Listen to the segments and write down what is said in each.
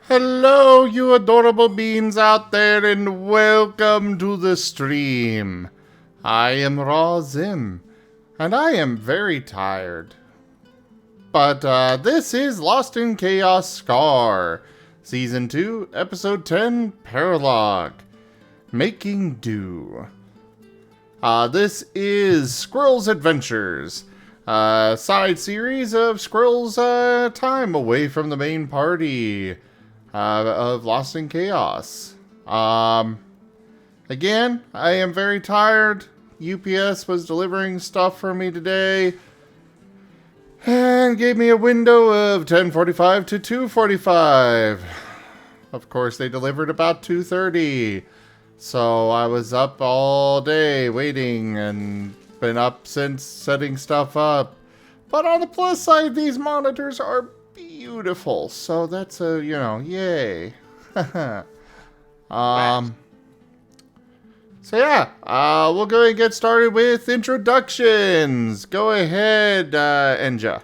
Hello, you adorable beings out there, and welcome to the stream. I am Raw Zim, and I am very tired. But this is Lost in Chaos Scar, Season 2, Episode 10, Paralogue, Making Do. This is Squirrel's Adventures, side series of Squirrel's time away from the main party. Of Lost in Chaos. Again, I am very tired. UPS was delivering stuff for me today and gave me a window of 10:45 to 2:45. Of course, they delivered about 2:30. So I was up all day waiting and been up since setting stuff up. But on the plus side, these monitors are beautiful, so that's a, yay. So yeah, we'll go ahead and get started with introductions. Go ahead, Enja.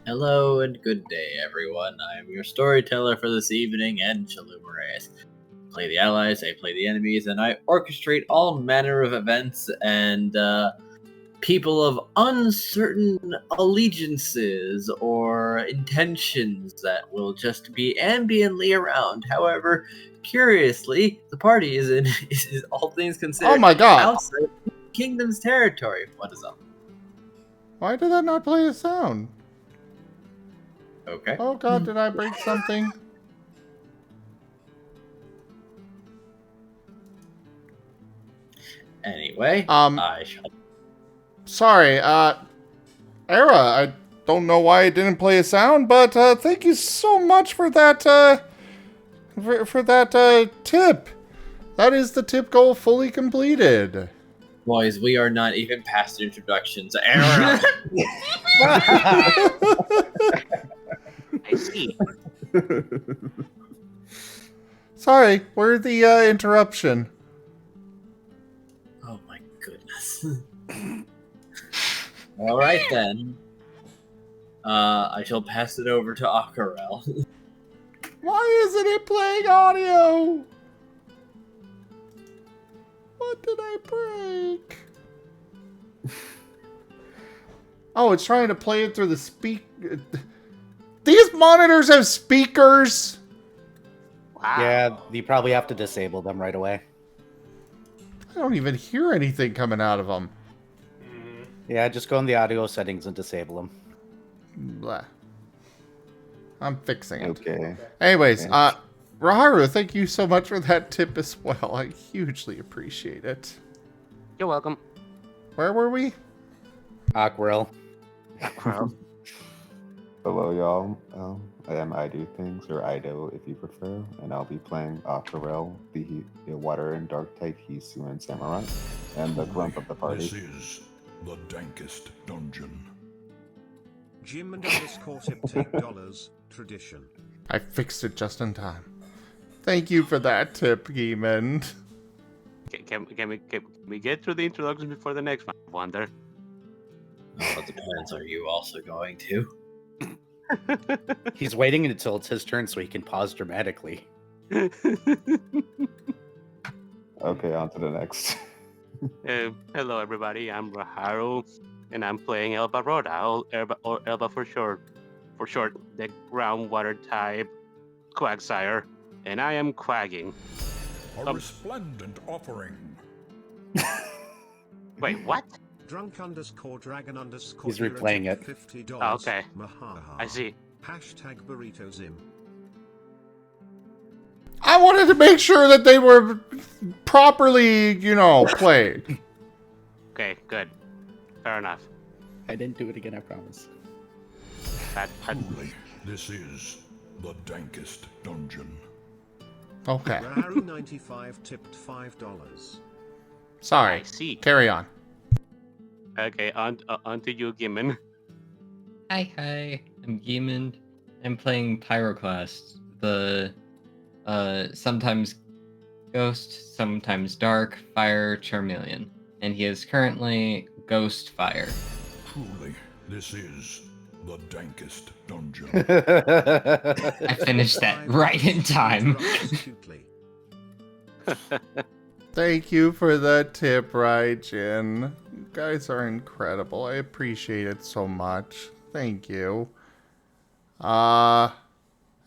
Hello and good day, everyone. I'm your storyteller for this evening, Enja Lumerias. Play the allies, I play the enemies, and I orchestrate all manner of events and people of uncertain allegiances or intentions that will just be ambiently around. However, curiously, the party is all things considered, Oh my god, outside the kingdom's territory. What is up? why did that not play a sound? Okay. Oh god, did I break something? Anyway, I shall... Sorry, Era, I don't know why it didn't play a sound, but thank you so much for that, for that tip. That is the tip goal fully completed. Boys, we are not even past introductions. Era! I see. Sorry, we're the interruption. Oh my goodness. Alright then. I shall pass it over to Aquarelle. Why isn't it playing audio? What did I break? Oh, it's trying to play it through the These monitors have speakers! Wow. Yeah, you probably have to disable them right away. I don't even hear anything coming out of them. Yeah, just go in the audio settings and disable them. Blah. I'm fixing it. Okay. Anyways, Okay. Raharu, thank you so much for that tip as well. I hugely appreciate it. You're welcome. Where were we? Aquarelle. Hello, y'all. I am IDDoThings, or Ido if you prefer, and I'll be playing Aquarelle, the water and dark type Hisu and Samurai, and the grump of the party. This is the dankest dungeon. Gimund _ tip $10 tradition. I fixed it just in time. Thank you for that tip, Gimund. Can we get through the introduction before the next one? I wonder. Well, it depends. Are you also going to? He's waiting until it's his turn so he can pause dramatically. Okay, on to the next. Hello, everybody. I'm Raharu, and I'm playing Elvaroda, or Elba for short. The groundwater type Quagsire, and I am quagging. A resplendent offering. Wait, what? Drunk _ dragon _ He's replaying it. $50. Oh, okay. Mahaha. I see. Hashtag burrito zim. I wanted to make sure that they were properly, played. Okay, good. Fair enough. I didn't do it again, I promise. Truly, this is the dankest dungeon. Okay. Raharu 95 tipped $5. Sorry. I see. Carry on. Okay, on to you, Gimund. Hi, I'm Gimund. I'm playing Pyroclast, the sometimes ghost, sometimes dark fire Charmeleon, and he is currently ghost fire. Truly, this is the dankest dungeon. I finished that right in time. Cutely. Thank you for the tip, Raijin. You guys are incredible. I appreciate it so much. Thank you. I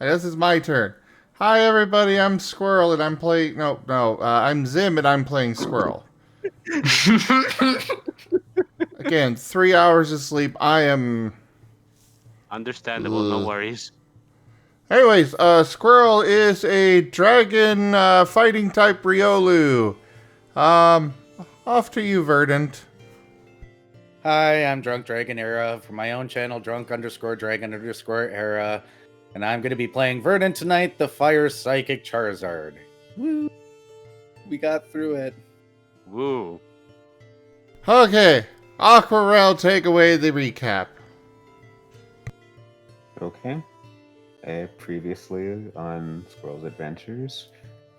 guess it's my turn. Hi, everybody. I'm Squirrel, and I'm playing. I'm Zim, and I'm playing Squirrel. Again, 3 hours of sleep. I am. Understandable, no Ugh. worries. Anyways, Squirrel is a dragon fighting type Riolu. Off to you, Verdant. Hi, I'm Drunk Dragon Era from my own channel, drunk_dragon_era, and I'm going to be playing Verdant tonight, the Fire Psychic Charizard. Woo! We got through it. Woo. Okay, Aquarelle, take away the recap. Okay. Previously on Squirrel's Adventures,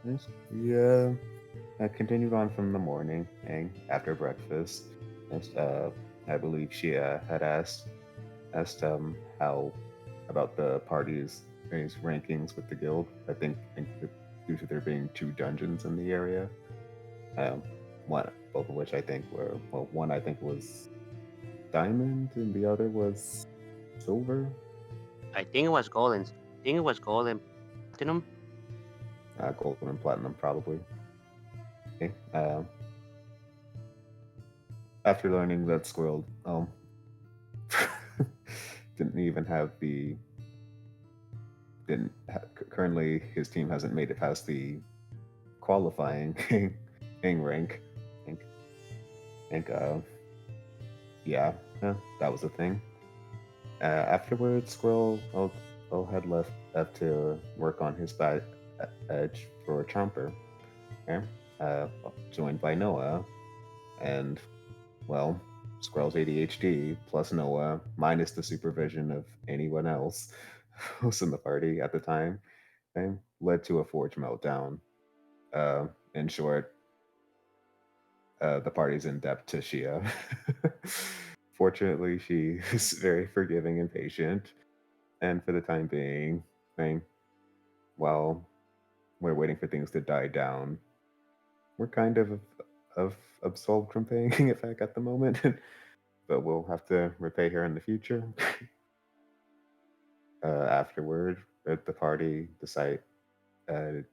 yes, we continued on from the morning and after breakfast. Yes, I believe she had asked how about the party's rankings with the guild. I think due to there being 2 dungeons in the area, both of which I think were one I think was diamond and the other was silver. I think it was gold and platinum. Golden and platinum probably. Okay. After learning that Squirrel didn't even have the currently his team hasn't made it past the qualifying rank. I think yeah, that was a thing. Afterwards, Squirrel had left to work on his badge for Chomper. Okay? Joined by Noah, and well, Squirrel's ADHD plus Noah minus the supervision of anyone else who was in the party at the time, okay, led to a forge meltdown. In short, the party's in debt to Shia. Fortunately, she is very forgiving and patient, and for the time being, while we're waiting for things to die down, we're kind of absolved from paying it back at the moment, but we'll have to repay her in the future. Afterward, at the party, decided to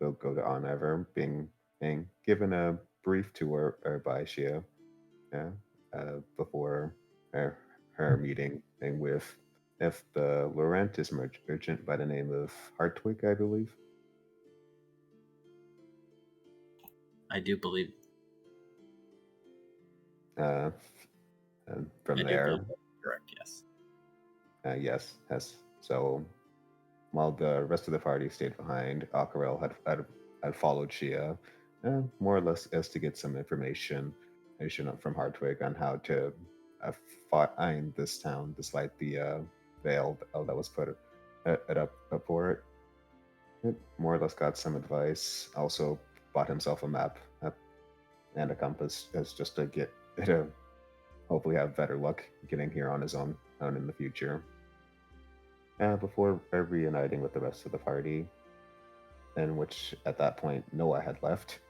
go to Ahnever, being given a brief tour by Shia, before her meeting with the Laurentis merchant by the name of Hartwig, I believe. I do believe. And from I do there, believe that's correct. Yes. yes. So while the rest of the party stayed behind, Aquarelle had followed Shia, more or less as to get some information from Hartwig on how to find this town, despite the veil that was put up for it. It more or less got some advice. Also bought himself a map and a compass as just to get to hopefully have better luck getting here on his own in the future. Before reuniting with the rest of the party, in which at that point Noah had left,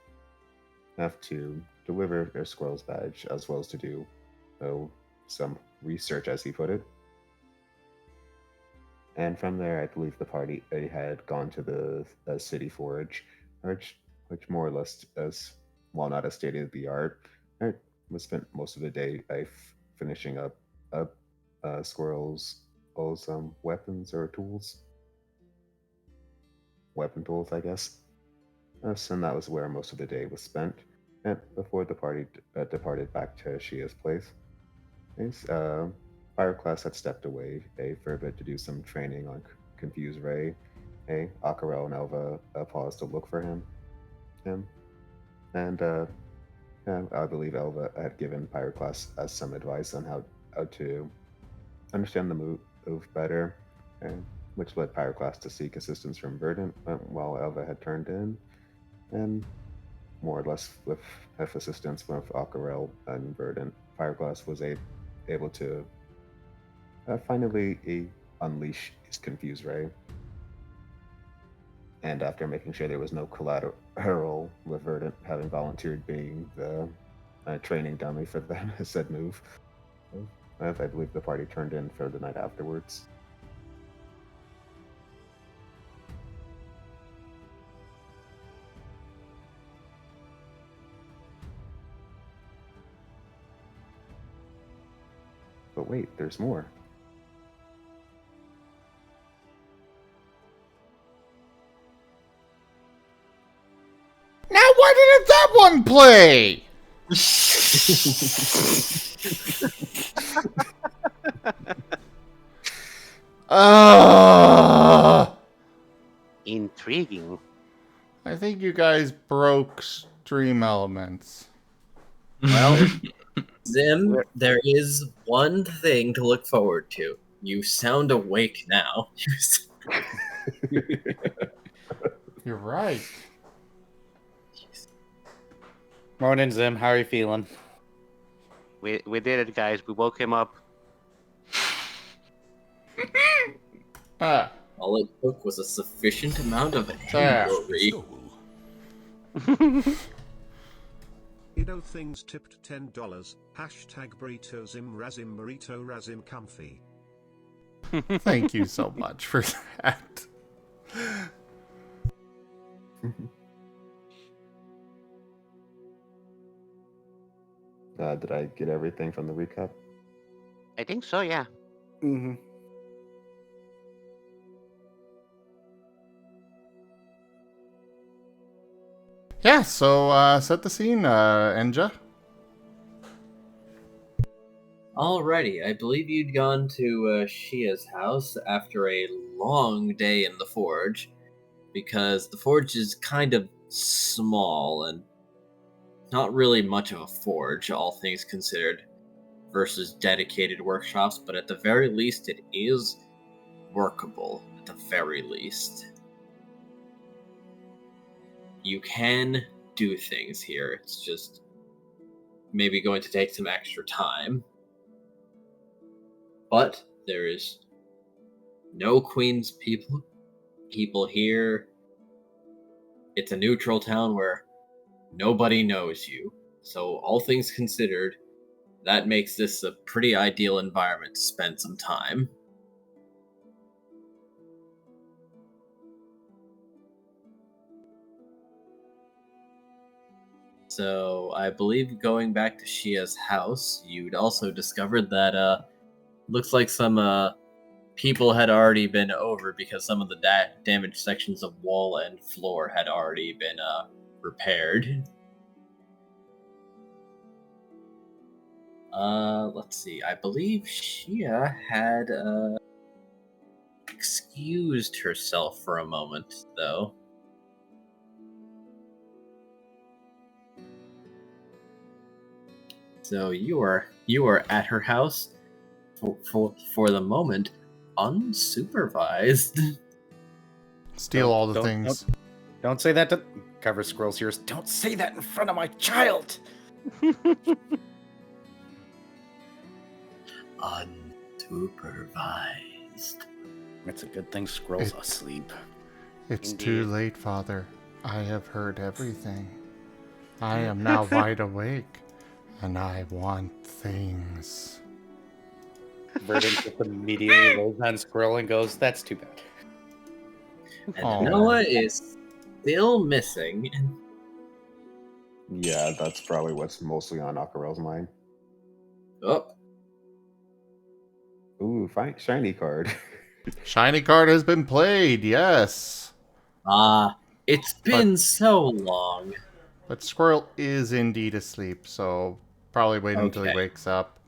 have to deliver their Squirrel's badge as well as to do some research, as he put it. And from there, I believe the party had gone to the city forge, which more or less, as while not a state of the art, was spent most of the day finishing up Squirrel's weapons or tools, weapon tools, I guess. And that was where most of the day was spent. And before the party departed back to Shia's place, Pyroclast had stepped away for a bit to do some training on Confuse Ray. Aquarelle and Elva paused to look for him. And I believe Elva had given Pyroclast some advice on how to understand the move better, which led Pyroclast to seek assistance from Verdant, while Elva had turned in, and more or less with assistance with Aquarelle and Verdant, Pyroclast was able to Finally, a unleash is confused, right? And after making sure there was no collateral with Verdant having volunteered being the training dummy for the said move, I believe the party turned in for the night afterwards. But wait, there's more. Now why didn't that one play? Intriguing. I think you guys broke Stream Elements. Well, Zim, there is one thing to look forward to. You sound awake now. You're right. Morning, Zim. How are you feeling? We did it, guys. We woke him up. Ah, All it took was a sufficient amount of There. angry. IDDoThings tipped $10. Hashtag burritos im razim burrito razim comfy. thank you so much for that. Did I get everything from the recap? I think so, yeah. Mm-hmm. Yeah, so set the scene, Enja. Alrighty, I believe you'd gone to Shia's house after a long day in the forge, because the forge is kind of small and not really much of a forge, all things considered, versus dedicated workshops, but at the very least it is workable, at the very least. You can do things here, it's just maybe going to take some extra time. But there is no Queen's people here. It's a neutral town where nobody knows you. So all things considered, that makes this a pretty ideal environment to spend some time. So I believe going back to Shia's house, you'd also discovered that looks like some people had already been over because some of the damaged sections of wall and floor had already been repaired. Let's see. I believe Shia had excused herself for a moment, though. So you are at her house for the moment, unsupervised. Steal all the Don't- things. Don't say that to cover Squirrel's ears. Don't say that in front of my child. Unsupervised. It's a good thing Squirrel's asleep. It's too Indeed. late, Father. I have heard everything. I am now wide awake, and I want things. Verdant just immediately rolls on Squirrel and goes, "That's too bad." And Aw. Noah is still missing. Yeah, that's probably what's mostly on Aquarelle's mind. Oh, Ooh, fine, shiny card. Shiny card has been played, yes. it's been so long. But Squirrel is indeed asleep, so probably wait until he Okay. wakes up.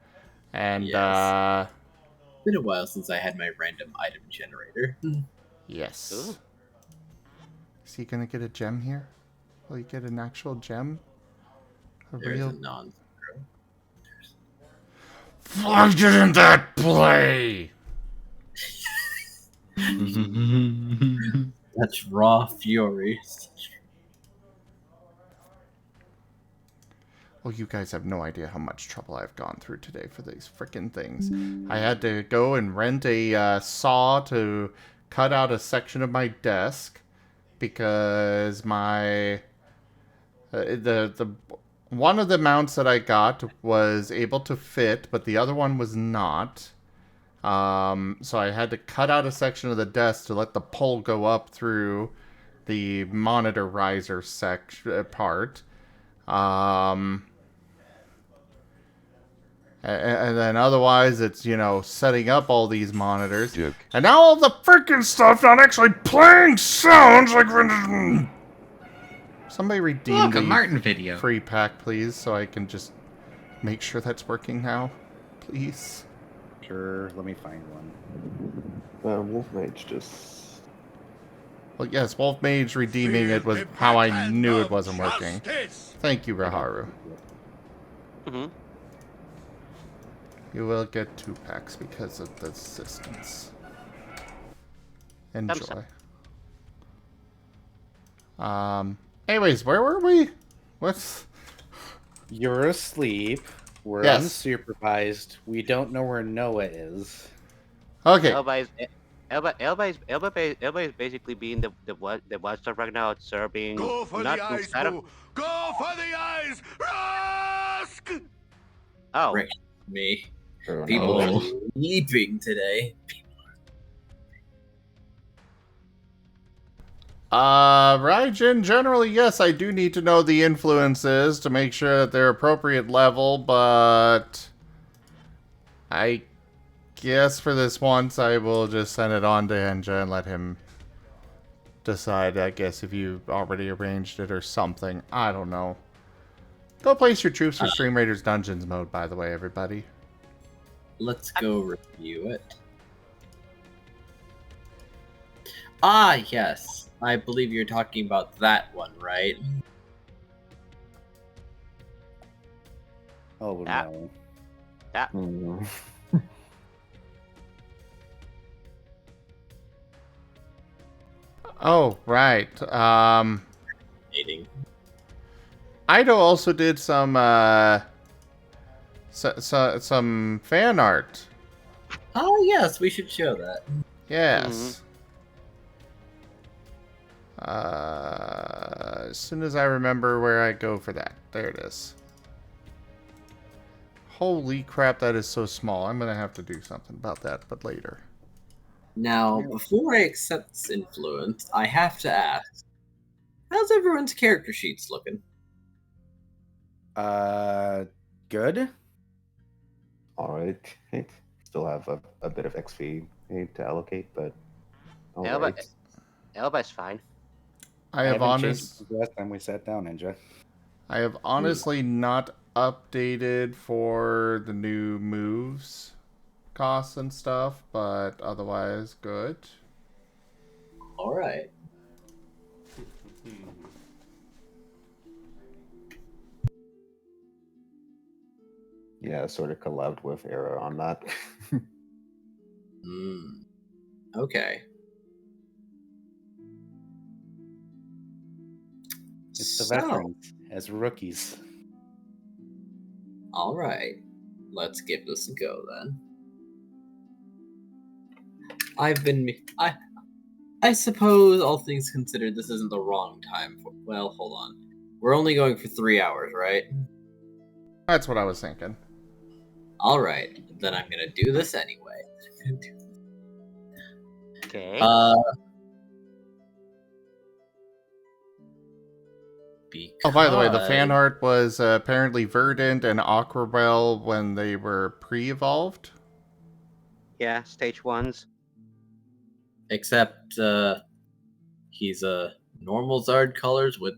And, Yes. It's been a while since I had my random item generator. yes. Ooh. Is he gonna get a gem here? Will he get an actual gem? A There's real... a non. Why didn't that play? That's raw fury. Oh, you guys have no idea how much trouble I've gone through today for these frickin' things. I had to go and rent a saw to cut out a section of my desk because my the one of the mounts that I got was able to fit, but the other one was not. So I had to cut out a section of the desk to let the pole go up through the monitor riser part. And then otherwise, it's, setting up all these monitors. Dick. And now all the freaking stuff not actually playing sounds like... Somebody redeem Look, a the Marten video. free pack, please, so I can just make sure that's working now. Please. Sure, let me find one. Wolf Mage just... Well, yes, Wolf Mage redeeming it was how I knew it wasn't working. Thank you, Raharu. Mm-hmm. You will get 2 packs because of the assistance. Enjoy. Anyways, where were we? What's... You're asleep. We're Yes. unsupervised. We don't know where Noah is. Okay. Elba is basically being the watchdog right now, observing. Go for not the eyes, inside of- Boo! Go for the eyes! Rusk! Oh, Right. Me. Sure, People no. are sleeping today. Raijin, generally, yes, I do need to know the influences to make sure that they're appropriate level, but I guess for this once I will just send it on to Enja and let him decide, I guess, if you already arranged it or something. I don't know. Go place your troops for Stream Raiders Dungeons mode, by the way, everybody. Let's go review it. Ah, yes. I believe you're talking about that one, right? Oh, Ah. no. Mm. Oh, right. Dating. Ido also did some some fan art. Oh, yes, we should show that. Yes. As soon as I remember where I go for that. There it is. Holy crap, that is so small. I'm gonna have to do something about that, but later. Now, before I accept this influence, I have to ask, how's everyone's character sheets looking? Good? Alright. Still have a bit of XP to allocate, but... Elba, Alright. Elba's fine. I have haven't changed since the last time we sat down, Enja. I have honestly not updated for the new moves costs and stuff, but otherwise good. Alright. Yeah, sort of collabed with Era on that. Okay. It's the So, veterans as rookies. alright. Let's give this a go then. I suppose, all things considered, this isn't the wrong time for. Well, hold on. We're only going for 3 hours, right? That's what I was thinking. Alright, then I'm gonna do this anyway. Okay. Oh, by the way, the because- fan art was apparently Verdant and Aquarelle when they were pre-evolved. Yeah, stage 1s. Except, he's normal Zard colors with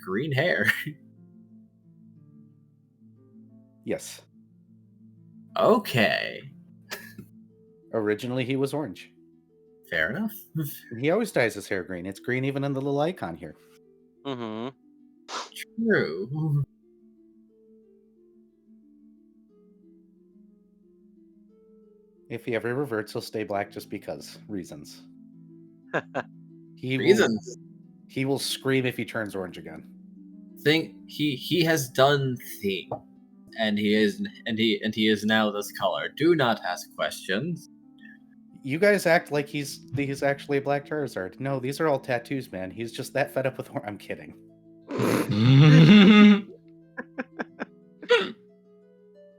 green hair. Yes. Okay, Originally, he was orange. fair enough. He always dyes his hair green. It's green even in the little icon here. Mm-hmm. True. If he ever reverts, he'll stay black just because. Reasons. He Reasons. Will scream if he turns orange again. think he has done things, and he is now this color. Do not ask questions. You guys act like he's actually a Black Charizard. No, these are all tattoos, man. He's just that fed up with. I'm kidding.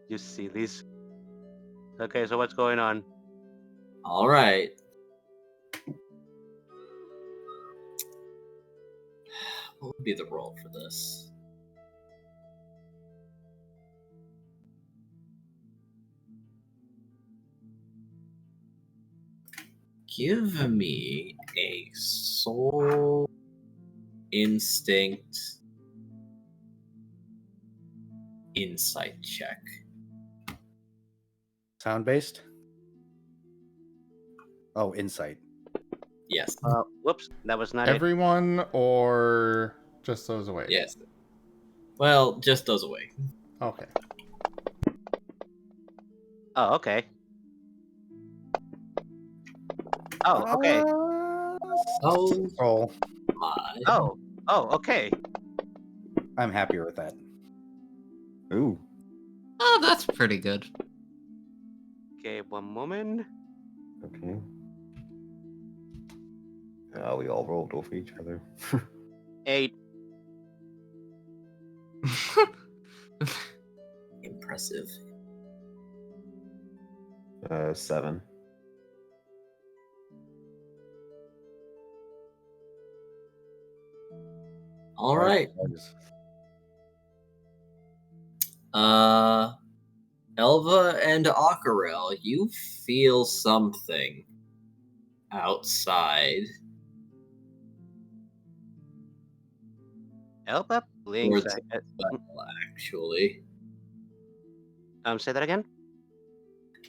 You see this? Okay, so what's going on? All right. What would be the role for this? Give me a soul instinct insight check. Sound based. Oh, insight. Yes. Whoops, that was not it. Everyone or just those away? Yes. Well, just those away. Okay. Oh, okay. Oh, okay. Oh Oh, my. Oh, okay. I'm happier with that. Ooh. Oh, that's pretty good. Okay, one moment. Okay. We all rolled off each other. 8. Impressive. 7. All right. Elva and Aquarelle, you feel something outside. Elba blinks. Towards the well, actually. Say that again?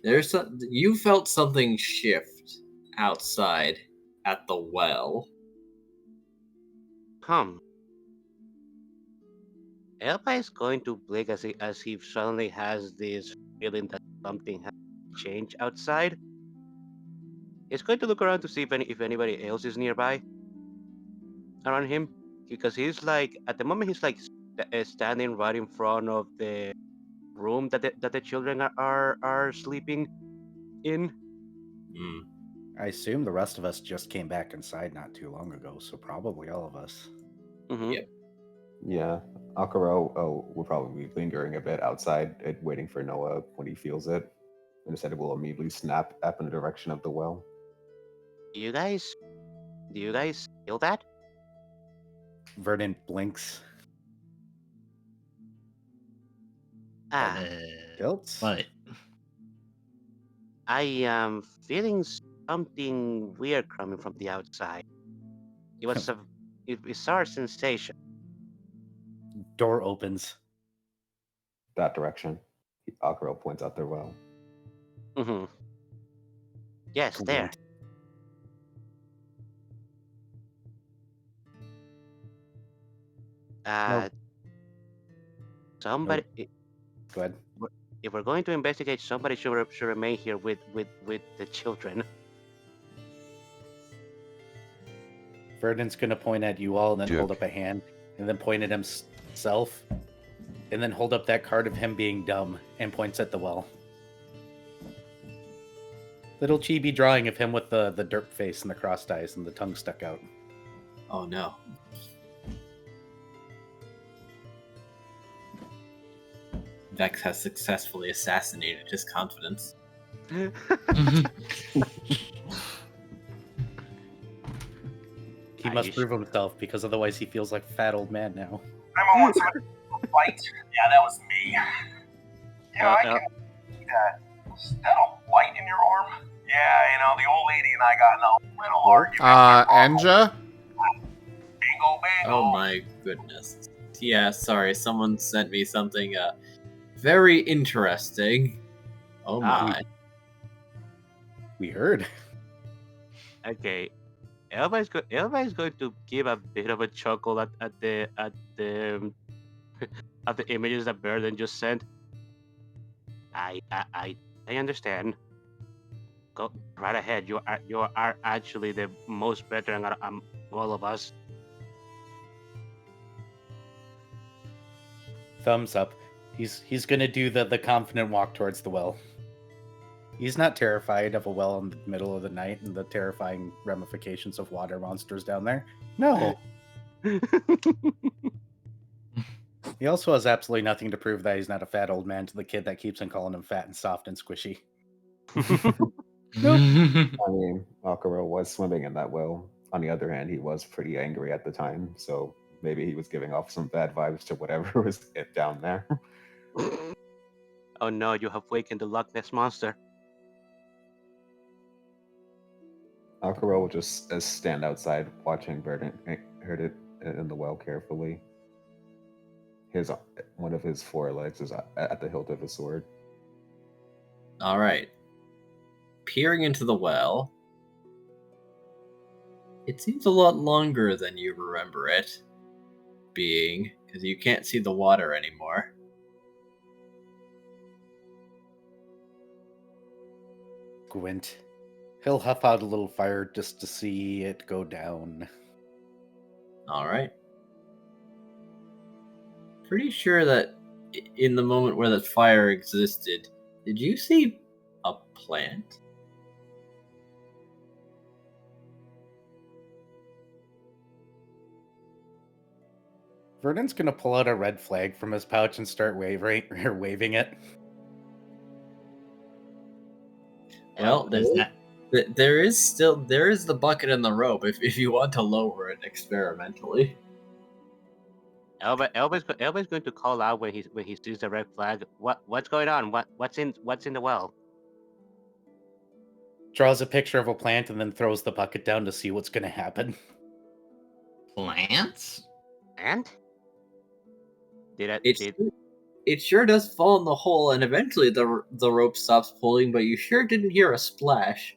You felt something shift outside at the well. Elba is going to blink as he suddenly has this feeling that something has changed outside. He's going to look around to see if anybody else is nearby around him, because he's like, at the moment he's like standing right in front of the room that the children are sleeping in. I assume the rest of us just came back inside not too long ago, so probably all of us. Mm-hmm. Yep. Yeah. Akaro will probably be lingering a bit outside, waiting for Noah when he feels it. And instead it will immediately snap up in the direction of the well. Do you guys feel that? Verdant blinks. Guilt? What? I am feeling something weird coming from the outside. It was a bizarre sensation. Door opens. That direction. Akaro points out their well. Mm-hmm. Yes, there. Nope. Somebody. Go ahead. If we're going to investigate, somebody should remain here with the children. Verdant's gonna point at you all and then hold up a hand, and then point at himself, and then hold up that card of him being dumb and points at the well. Little chibi drawing of him with the derp face and the crossed eyes and the tongue stuck out. Oh no. Vex has successfully assassinated his confidence. He must prove himself, because otherwise he feels like a fat old man now. I'm on time to fight. Yeah, that was me. Yeah, I can see that. Is that a white in your arm? Yeah, the old lady and I got in a little argument. Enja? Bingo, bingo. Oh my goodness. Yeah, sorry, someone sent me something very interesting. Oh my. We heard. Okay. Elva is going to give a bit of a chuckle at the at the images that Burden just sent. I understand. Go right ahead. You are actually the most veteran out of all of us. thumbs up. He's gonna do the confident walk towards the well. He's not terrified of a well in the middle of the night and the terrifying ramifications of water monsters down there. No. He also has absolutely nothing to prove that he's not a fat old man to the kid that keeps on calling him fat and soft and squishy. I mean, Aquarelle was swimming in that well. On the other hand, he was pretty angry at the time, so maybe he was giving off some bad vibes to whatever was down there. Oh no, you have wakened the Loch Ness monster. Aquarelle will just stand outside watching Verdant hurt it in the well carefully. One of his forelegs is at the hilt of his sword. All right. Peering into the well, it seems a lot longer than you remember it being, because you can't see the water anymore. Gwent. He'll huff out a little fire just to see it go down. All right. Pretty sure that in the moment where that fire existed, did you see a plant? Verdant's gonna pull out a red flag from his pouch and start waving it. Well, there's that. There is the bucket and the rope if you want to lower it experimentally. Elba's going to call out when he sees the red flag. What's going on? What's in the well? Draws a picture of a plant and then throws the bucket down to see what's gonna happen. Plants? And It sure does fall in the hole, and eventually the rope stops pulling, but you sure didn't hear a splash.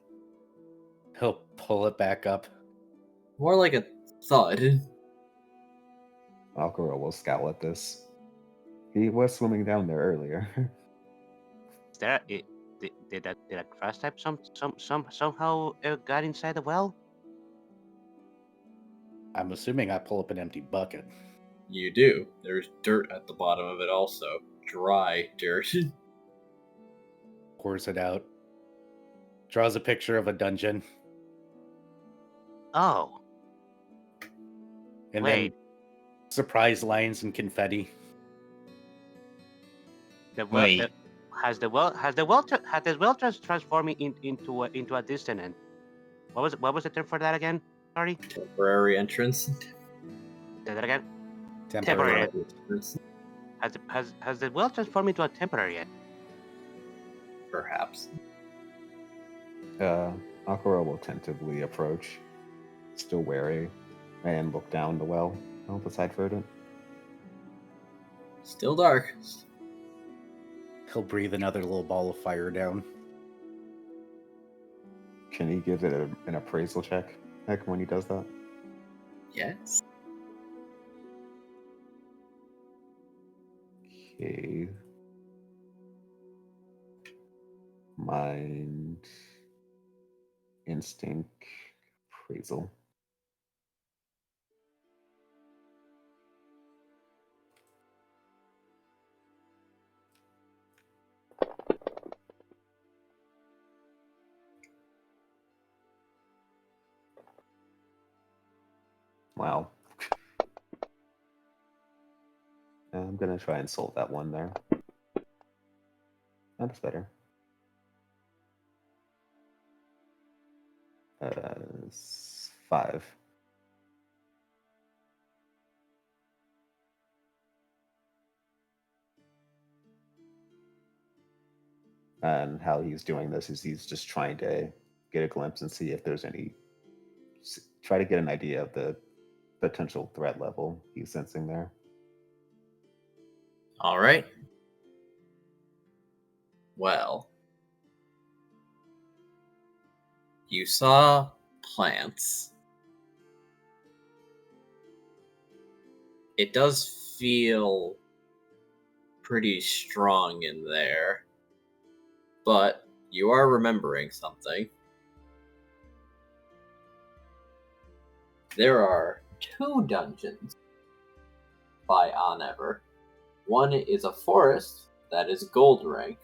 He'll pull it back up. More like a thud. Aquarelle will scowl at this. He was swimming down there earlier. Did that grass type somehow got inside the well? I'm assuming I pull up an empty bucket. You do. There's dirt at the bottom of it also. Dry dirt. Pours it out. Draws a picture of a dungeon. Oh. And Wait. then surprise lines and confetti. Wait. Has the well transforming into a dissonant? What was the term for that again? Sorry. Temporary entrance. Say that again. Temporary. entrance. Has the well transformed into a temporary yet? Perhaps. Aquarelle will tentatively approach, still wary, and look down the well beside Verdant. Still dark. He'll breathe another little ball of fire down. Can he give it an appraisal check, when he does that? Yes. Okay. Mind, instinct, appraisal. Wow. I'm gonna try and solve that one there. That's better. 5. And how he's doing this is he's just trying to get a glimpse and see if there's try to get an idea of the potential threat level he's sensing there. All right. Well, you saw plants. It does feel pretty strong in there, but you are remembering something. There are 2 dungeons by Ahnever One is a forest that is gold rank,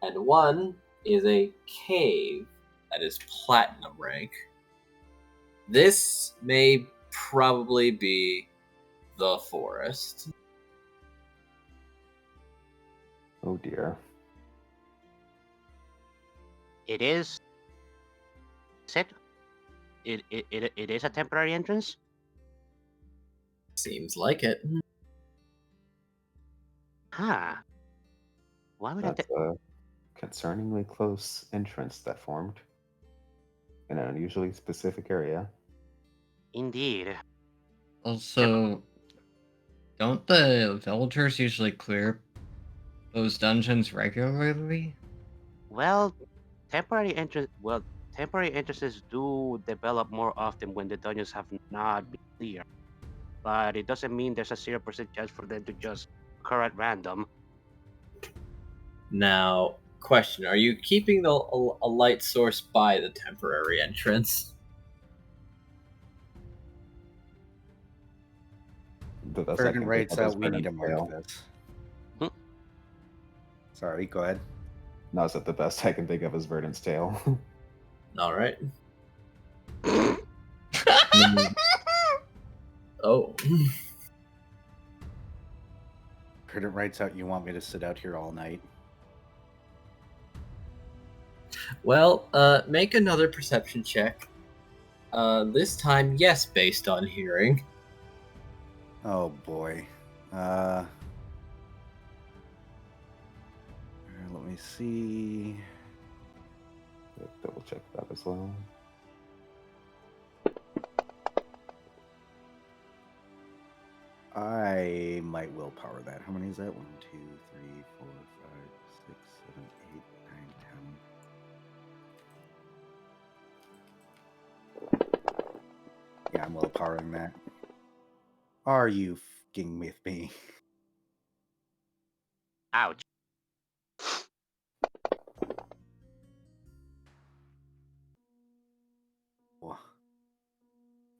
and one is a cave that is platinum rank. This may probably be the forest. Oh dear. It is. It is a temporary entrance. Seems like it. Huh. Why would That's a concerningly close entrance that formed in an unusually specific area. Indeed. Also, don't the villagers usually clear those dungeons regularly? Well, temporary entrances do develop more often when the dungeons have not been clear. But it doesn't mean there's a 0% chance for them to just occur at random. Now, question: are you keeping a light source by the temporary entrance? The best I Verdant can writes think of out is we need to Verdant's mark tail. this. Hmm. Sorry, go ahead. No, is that the best I can think of is Verdant's tail. All right. Oh. Verdant writes out you want me to sit out here all night. Well, make another perception check. This time, yes, based on hearing. Oh boy. Let me see. Double check that as well. I might willpower that. How many is that? 1, 2, 3, 4, 5, 6, 7, 8, 9, 10. Yeah, I'm willpowering that. Are you fucking with me? Ouch.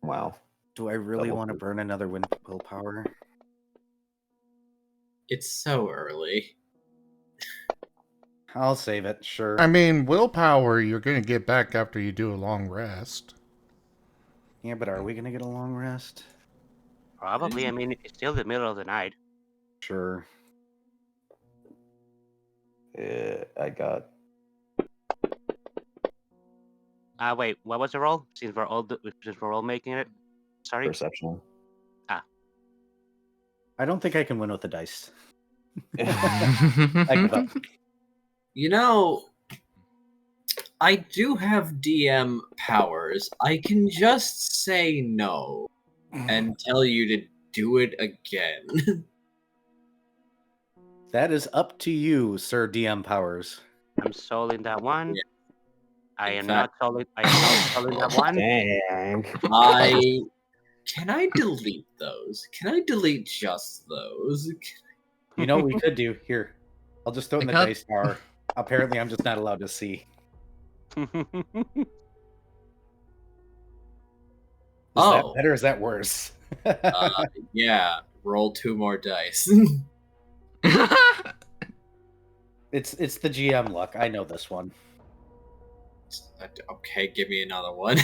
Wow. Do I really Double want to click. burn another willpower? It's so early. I'll save it, sure. I mean, willpower you're going to get back after you do a long rest. Yeah, but are we going to get a long rest? Probably. I mean, it's still the middle of the night. Sure. I got Wait. What was the roll? Since we're all making it. Sorry. perception. I don't think I can win with the dice. I give up. You know, I do have DM powers. I can just say no and tell you to do it again. That is up to you, Sir DM Powers. I'm soloing that one. Yeah. I In am fact- not soloing. I am not soloing that one. Dang. Can I delete those? Can I delete just those? You know what we could do? Here. I'll just throw it in the Pick up. dice tower. Apparently, I'm just not allowed to see. Is that Oh. better or is that worse? Yeah, roll 2 more dice. It's the GM luck. I know this one. Okay, give me another one.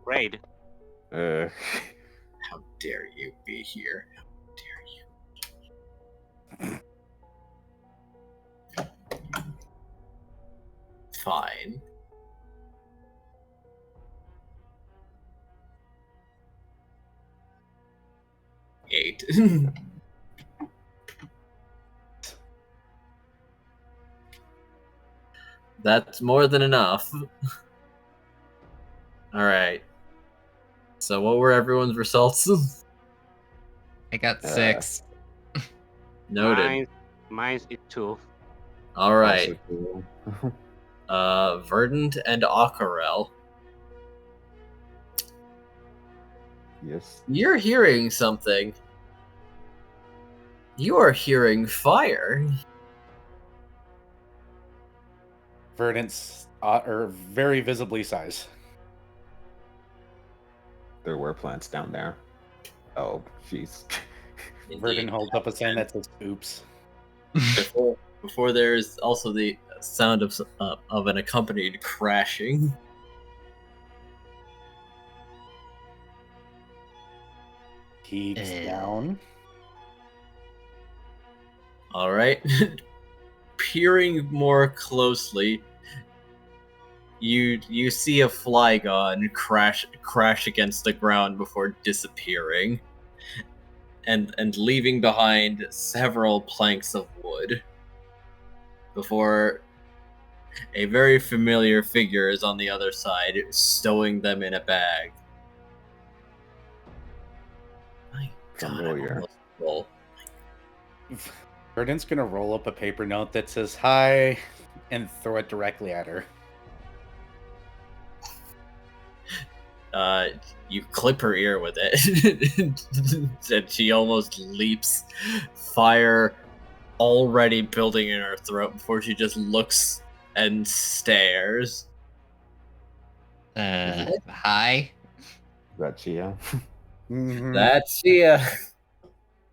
Great. Uh, How dare you be here? How dare you? Fine. Eight. That's more than enough. Alright. So what were everyone's results? I got 6. Noted. Mine's is 2. Alright. also Verdant and Aquarelle. yes. You're hearing something. You are hearing fire. Verdant's are very visibly size. There were plants down there. Oh, jeez. Verdon Indeed. holds up a sign that says "Oops." Before there's also the sound of an accompanied crashing. Teague's down. All right. Peering more closely, you see a Flygon crash against the ground before disappearing, and leaving behind several planks of wood. Before a very familiar figure is on the other side, stowing them in a bag. My God, I'm Familiar. almost full. Verdon's gonna roll up a paper note that says "Hi" and throw it directly at her. You clip her ear with it, and she almost leaps, fire already building in her throat before she just looks and stares. Hi. Is that Chia? Mhm. That's Chia.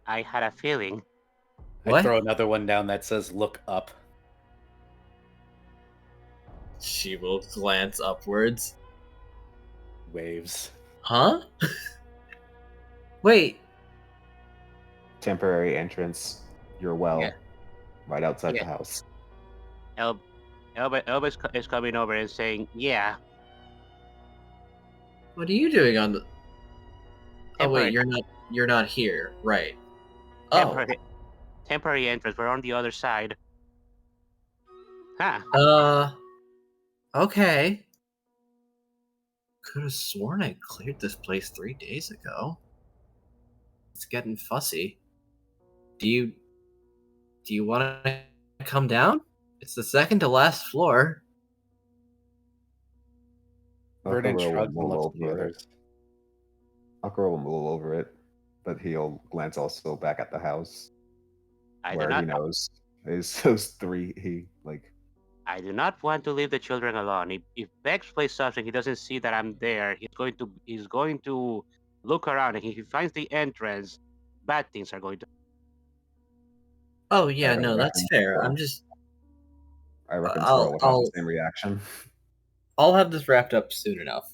I had a feeling. I What? throw another one down that says "Look up." She will glance upwards. Waves. Huh? Wait. Temporary entrance, your well, Yeah. right outside Yeah. the house. Elba is coming over and saying, "Yeah." What are you doing on the? Oh wait, Temporary- you're not here, right? Oh. Temporary entrance. We're on the other side. Huh? Okay. Could have sworn I cleared this place 3 days ago. It's getting fussy. Do you want to come down? It's the second to last floor. Verdon Aquarelle will shrugs and mull looks at the over it. others. Aquarelle will mull over it, but he'll glance also back at the house I do where not. he knows is those three. He like I do not want to leave the children alone. If Bex plays something, he doesn't see that I'm there. He's going to look around, and if he finds the entrance, bad things are going to. Oh yeah, I no, that's reckon fair. so. I'm just I reckon I'll- Squirrel would have I'll- the same reaction. I'll have this wrapped up soon enough.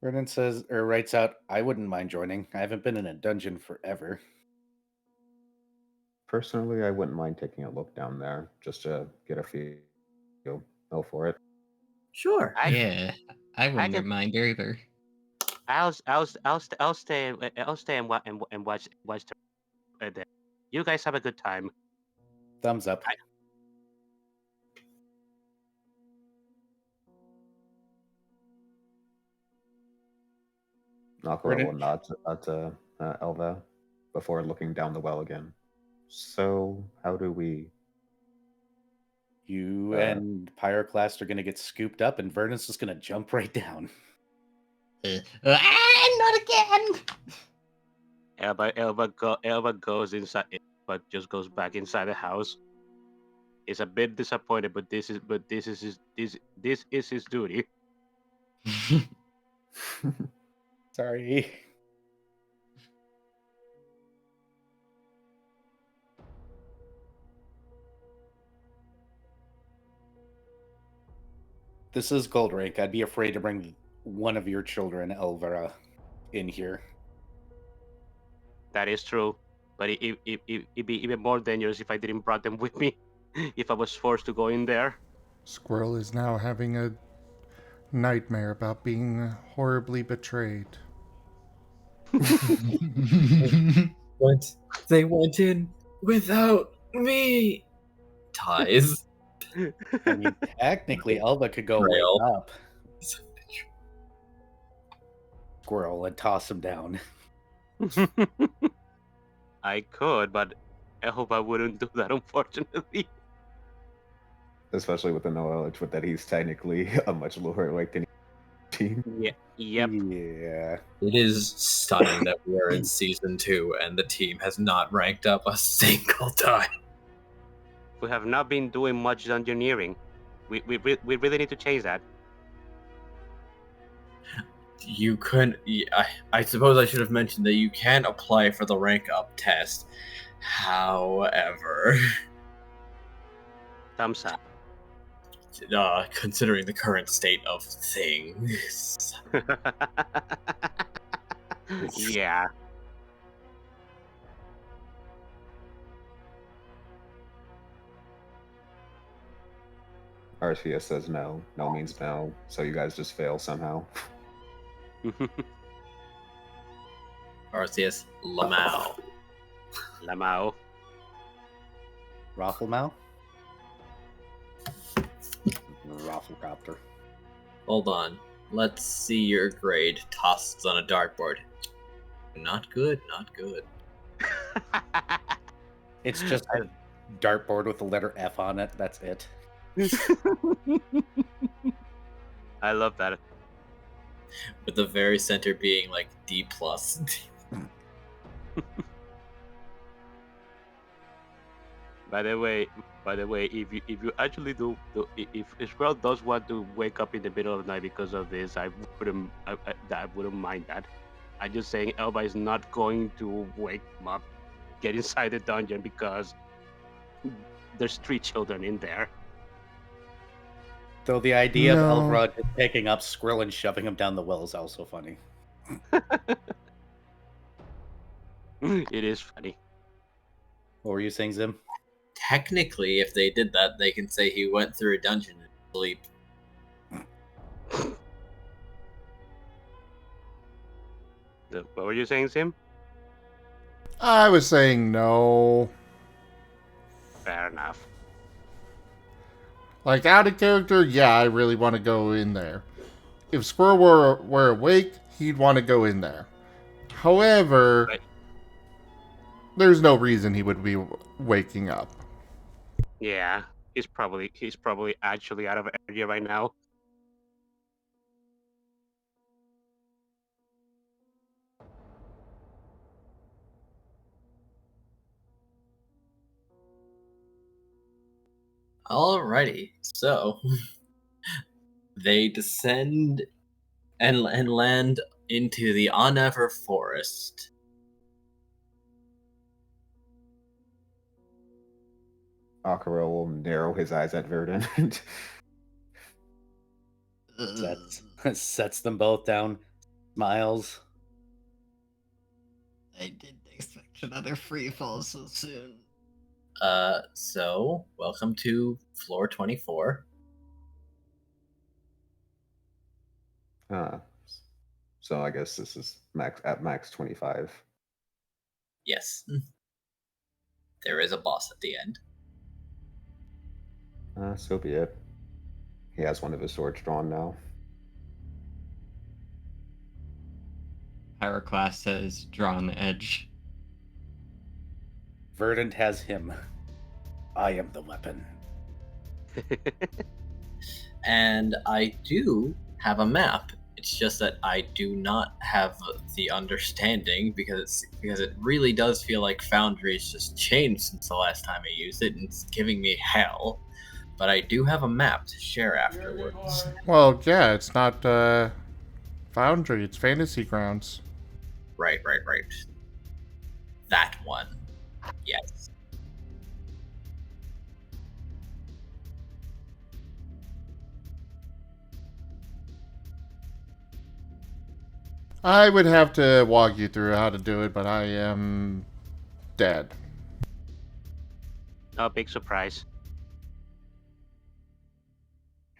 Verdon says or writes out, "I wouldn't mind joining. I haven't been in a dungeon forever." Personally, I wouldn't mind taking a look down there just to get a feel for it. Sure. Yeah, I wouldn't can- mind either. I'll stay and watch the. You guys have a good time. Thumbs up. Aquarelle will nod to Elva before looking down the well again. So, how do we? You and Pyroclast are gonna get scooped up, and Verdon's just gonna jump right down. Not again! Elba goes inside, but just goes back inside the house. He's a bit disappointed, but this is his duty. Sorry. This is Gold Rank. I'd be afraid to bring one of your children, Elvara, in here. That is true, but it'd be even more dangerous if I didn't brought them with me. If I was forced to go in there. Squirrel is now having a nightmare about being horribly betrayed. What? They went in without me. Ties. I mean, technically, Elva could go Trail. wake up Squirrel and toss him down. I could, but I hope I wouldn't do that, unfortunately. Especially with the knowledge that he's technically a much lower rank than team. Yeah. Yep. Yeah. It is stunning that we are in season 2 and the team has not ranked up a single time. We have not been doing much dungeoneering. We really need to change that. You couldn't. I suppose I should have mentioned that you can apply for the rank up test. However, Thumbs up. considering the current state of things, Yeah. Arceus says no. No means no. So you guys just fail somehow. Arceus Lamau. Lamau. Rafflemow? Rafflecopter. Hold on. Let's see your grade. Tossed on a dartboard. Not good. Not good. It's just a dartboard with the letter F on it. That's it. I love that. With the very center being like D plus. By the way, if you actually if Squirrel does want to wake up in the middle of the night because of this, I wouldn't mind that. I'm just saying Elba is not going to wake him up, get inside the dungeon because there's 3 children in there. Though the idea No. of Elvaroda just picking up Squirrel and shoving him down the well is also funny. It is funny. What were you saying, Zim? Technically, if they did that, they can say he went through a dungeon and sleep. What were you saying, Sim? I was saying no. Fair enough. Like, out of character, yeah, I really want to go in there. If Squirrel were awake, he'd want to go in there. However, Right. there's no reason he would be waking up. Yeah, he's probably actually out of area right now. Alrighty, so they descend and land into the Ahnever forest. Aquarelle will narrow his eyes at Verdant. Sets them both down, smiles. I didn't expect another free fall so soon. So welcome to floor 24. So I guess this is max 25. Yes. There is a boss at the end. So be it. He has one of his swords drawn now. Pyroclast has drawn the edge. Verdant has him. I am the weapon. And I do have a map. It's just that I do not have the understanding because it really does feel like Foundry's just changed since the last time I used it, and it's giving me hell. But I do have a map to share afterwards. Well, yeah, it's not Foundry, it's Fantasy Grounds. Right. That one. Yes. I would have to walk you through how to do it, but I am dead. No big surprise.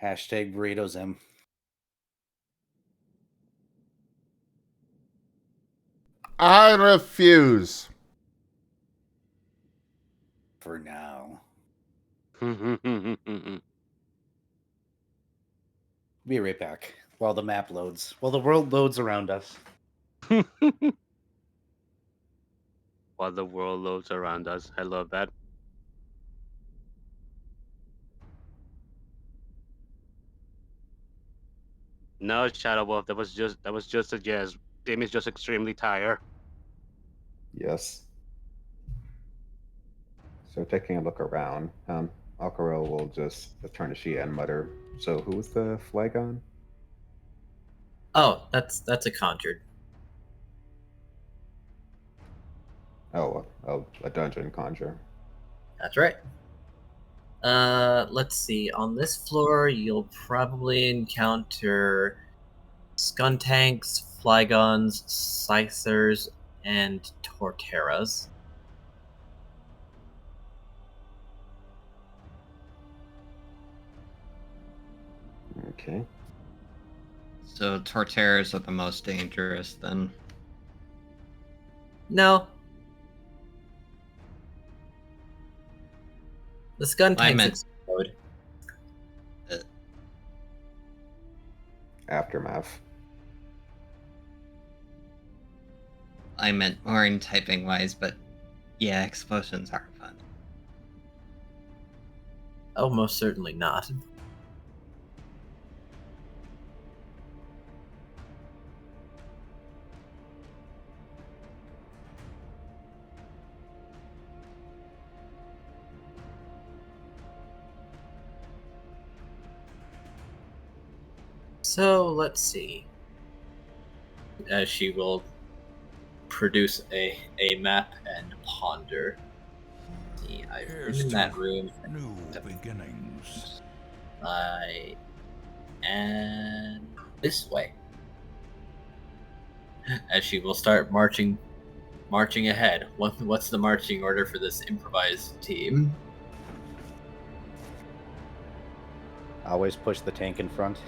Hashtag burritos him. I refuse. For now. Be right back while the map loads. While the world loads around us. While the world loads around us. I love that. No, Shadow Wolf, that was just a guess. Tim is just extremely tired. Yes. So taking a look around, Aquarelle will just turn to Shia and mutter, "So who was the Flygon?" Oh, that's a conjured. Oh, a dungeon conjure. That's right. Let's see. On this floor, you'll probably encounter skuntanks, flygons, scythers, and torteras. Okay. So torteras are the most dangerous then. No. The skuntanks meant- explode. Aftermath. I meant more in typing wise, but yeah, explosions are fun. Oh, most certainly not. So, let's see. As she will produce a map and ponder. See, I've been in that room. New beginnings. And this way. As she will start marching ahead. What's the marching order for this improvised team? Always push the tank in front.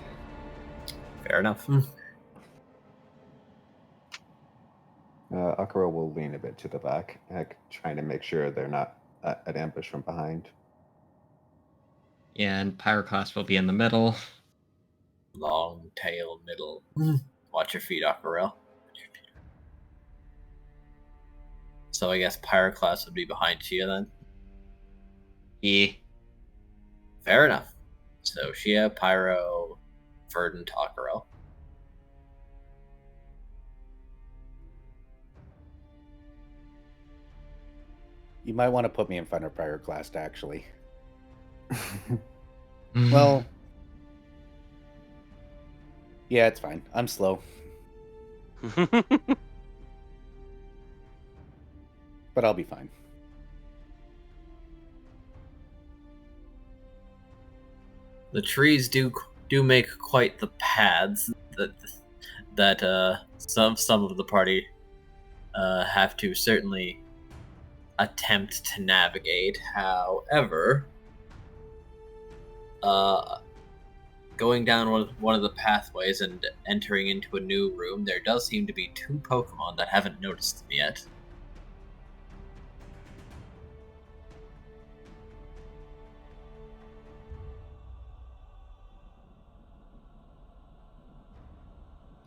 Fair enough. Aquarelle will lean a bit to the back, trying to make sure they're not at ambush from behind. Yeah, and Pyroclast will be in the middle. Long tail middle. Watch your feet, Aquarelle. So I guess Pyroclast would be behind Shia then? Yeah. Fair enough. So Shia, Pyro, Verdant, Aquarelle. You might want to put me in front of Pyroclast, actually. Well, yeah, it's fine. I'm slow, but I'll be fine. The trees do make quite the paths that some of the party have to certainly attempt to navigate. However, going down one of the pathways and entering into a new room, there does seem to be two Pokemon that haven't noticed them yet.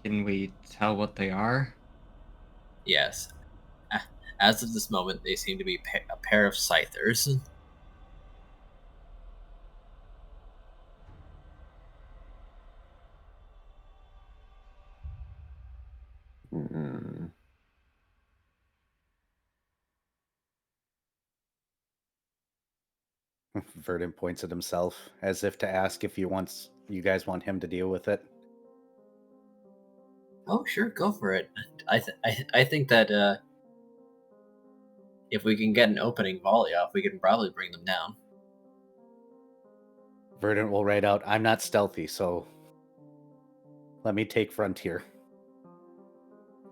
Can we tell what they are? Yes. As of this moment, they seem to be a pair of Scythers. Mm-mm. Verdant points at himself as if to ask if you guys want him to deal with it. Oh, sure, go for it. I think that if we can get an opening volley off, we can probably bring them down. Verdant will write out, "I'm not stealthy, so let me take frontier."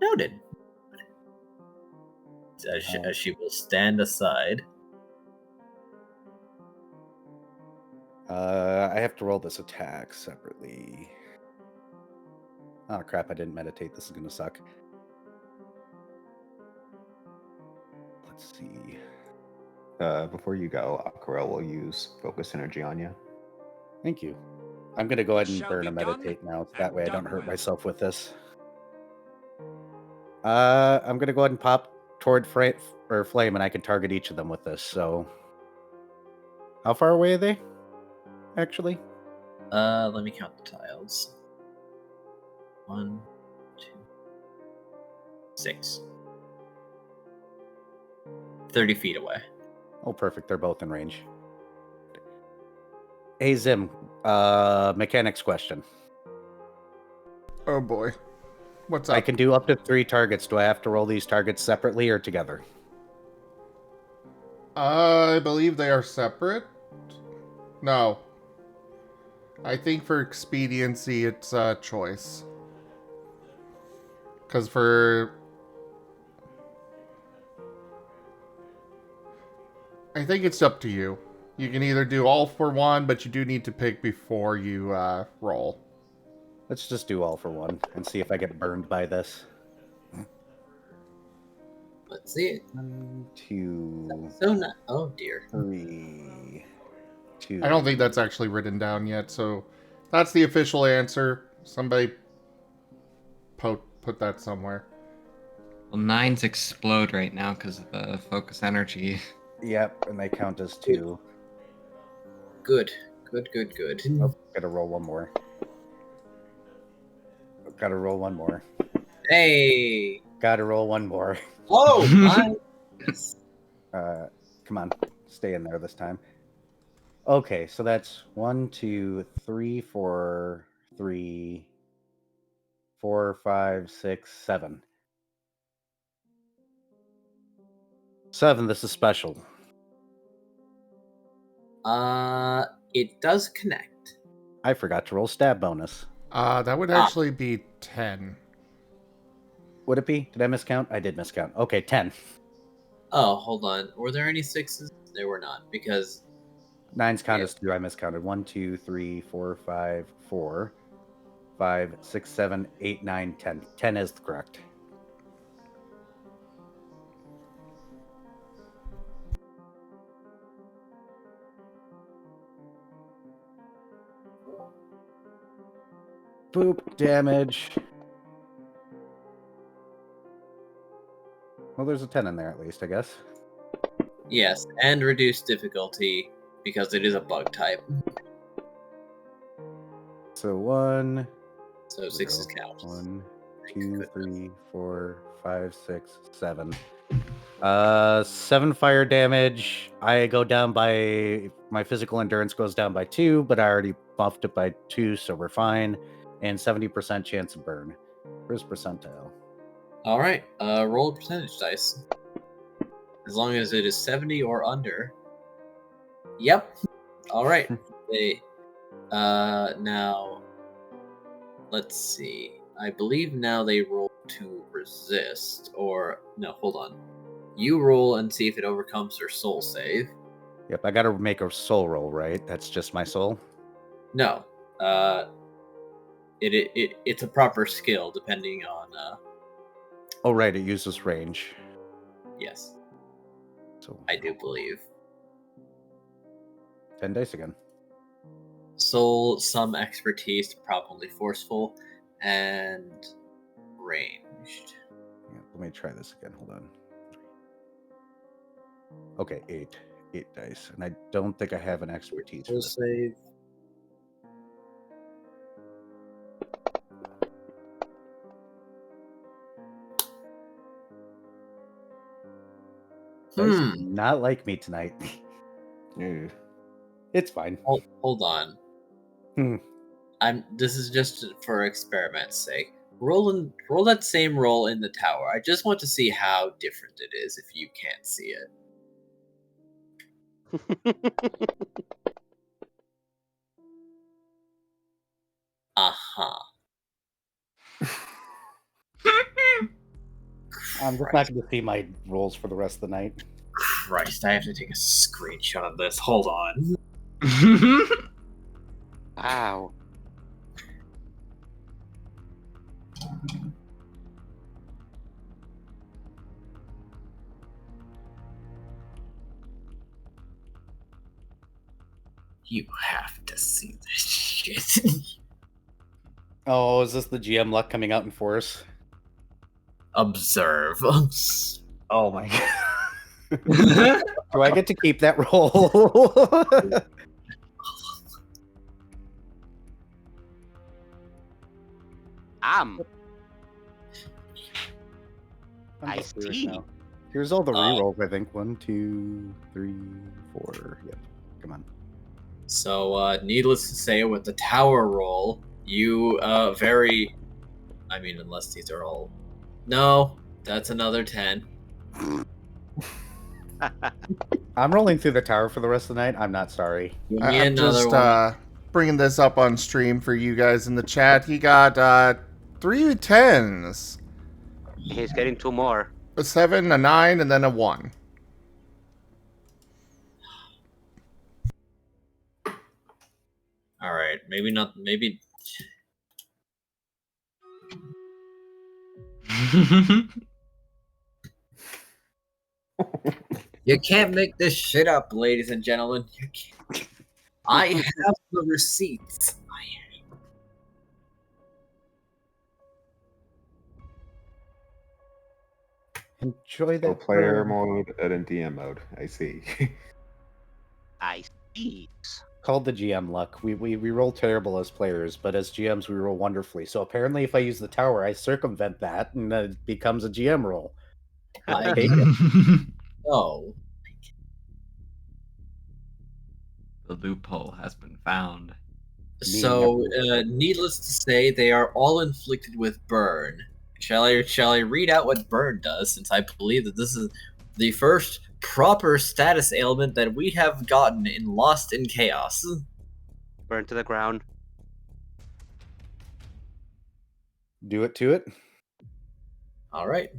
Noted. As she will stand aside. I have to roll this attack separately. Oh crap, I didn't meditate. This is gonna suck. Let's see. Before you go, Aquarelle will use focus energy on you. Thank you. I'm gonna go ahead and Shall burn be a meditate done now. That and way I don't done hurt well. myself with this. I'm gonna go ahead and pop toward Flame, and I can target each of them with this. So, how far away are they? Actually, Let me count the tiles. 1, 2, 6. 30 feet away. oh, perfect. They're both in range. Hey Zim, mechanics question. Oh boy. What's I up? can do up to 3 targets. Do I have to roll these targets separately or together? I believe they are separate. No. I think for expediency, it's a choice. Because for... I think it's up to you. You can either do all for one, but you do need to pick before you roll. Let's just do all for one and see if I get burned by this. Let's see it. 1, 2, So not. Oh dear. 3, 2. I don't think that's actually written down yet, so that's the official answer. Somebody put that somewhere. Well, 9s explode right now because of the focus energy. Yep, and they count as 2. Good. Oh, gotta roll one more. Gotta roll one more. Hey. Gotta roll one more. Oh, nice. Come on, stay in there this time. Okay, so that's 1, 2, 3, 4, 3, 4, 5, 6, 7. 7, this is special. It does connect. I forgot to roll stab bonus. That would actually be 10. Would it be? Did I miscount? I did miscount. Okay, 10. Oh, hold on. Were there any 6s? There were not, because 9's count as 2. I miscounted. 1, 2, 3, 4, 5, 4, 5, 6, 7, 8, 9, 10. 10 is correct. Boop, damage. Well, there's a 10 in there at least, I guess. yes, and reduced difficulty because it is a bug type. So 1. So 6s count. 1, 2, 3, 4, 5, 6, 7. 7 fire damage. I go down by... My physical endurance goes down by 2, but I already buffed it by 2, so we're fine. And 70% chance of burn. Where's percentile? Alright, roll a percentage dice. As long as it is 70 or under. Yep. Alright. Now, let's see. I believe now they roll to resist, or, no, hold on. You roll and see if it overcomes their soul save. Yep, I gotta make a soul roll, right? That's just my soul? No. It's a proper skill depending on, Oh, right, it uses range. yes, So I do believe. 10 dice again. Soul, some expertise, probably forceful, and ranged. Yeah, let me try this again. Hold on. Okay, 8. 8 dice. And I don't think I have an expertise for Soul this. save. Dice do not like me tonight. Ew. It's fine. Hold on. This is just for experiment's sake. Roll that same roll in the tower. I just want to see how different it is if you can't see it. Uh-huh. I'm just not going to see my rolls for the rest of the night. Christ, I have to take a screenshot of this. Hold on. Ow. You have to see this shit. Oh, is this the GM luck coming out in force? Observe. Oh my god. Do I get to keep that roll? I see. Now. Here's all the rerolls, I think. 1, 2, 3, 4. Yep. Come on. So, needless to say, with the tower roll, you very I mean, unless these are all... No, that's another 10. I'm rolling through the tower for the rest of the night. I'm not sorry. Give me I'm another just one. bringing this up on stream for you guys in the chat. He got 3 10s, He's getting 2 more. a 7, a 9, and then a 1. All right, maybe not. Maybe you can't make this shit up, ladies and gentlemen. You can't. I have the receipts. Enjoy So that player bird. mode and in DM mode. I see. I see. Called the GM luck. We roll terrible as players, but as GMs we roll wonderfully. So apparently, if I use the tower, I circumvent that, and it becomes a GM roll. I Take it. know. The loophole has been found. So, needless to say, they are all inflicted with burn. Shall I read out what burn does, since I believe that this is the first proper status ailment that we have gotten in Lost in Chaos. Burn to the ground. Do it to it. All right.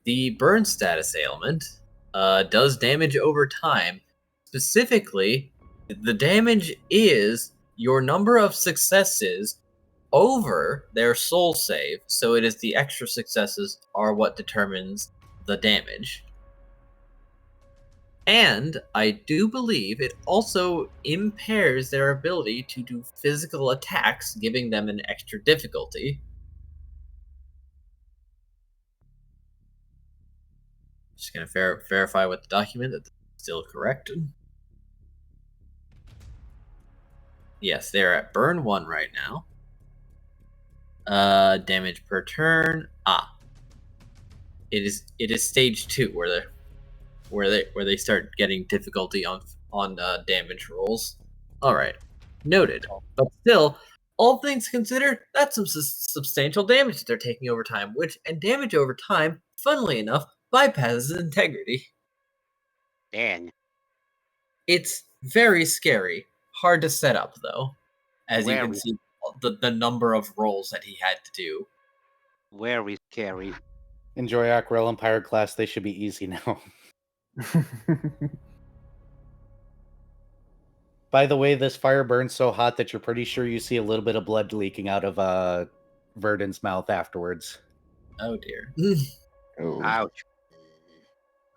The burn status ailment does damage over time. Specifically, the damage is your number of successes over their soul save, so it is the extra successes are what determines the damage. And I do believe it also impairs their ability to do physical attacks, giving them an extra difficulty. Just gonna verify with the document that it's still correct. Yes, they're at burn 1 right now. Damage per turn. It is stage 2 where they start getting difficulty on damage rolls. All right, noted. But still, all things considered, that's some substantial damage that they're taking over time. And damage over time, funnily enough, bypasses integrity. Dang. It's very scary. Hard to set up though, as you can Very. see the number of rolls that he had to do. Very scary. Enjoy Aquarelle and Pyroclast. They should be easy now. By the way, this fire burns so hot that you're pretty sure you see a little bit of blood leaking out of Verdon's mouth afterwards. Oh dear. Oh. Ouch.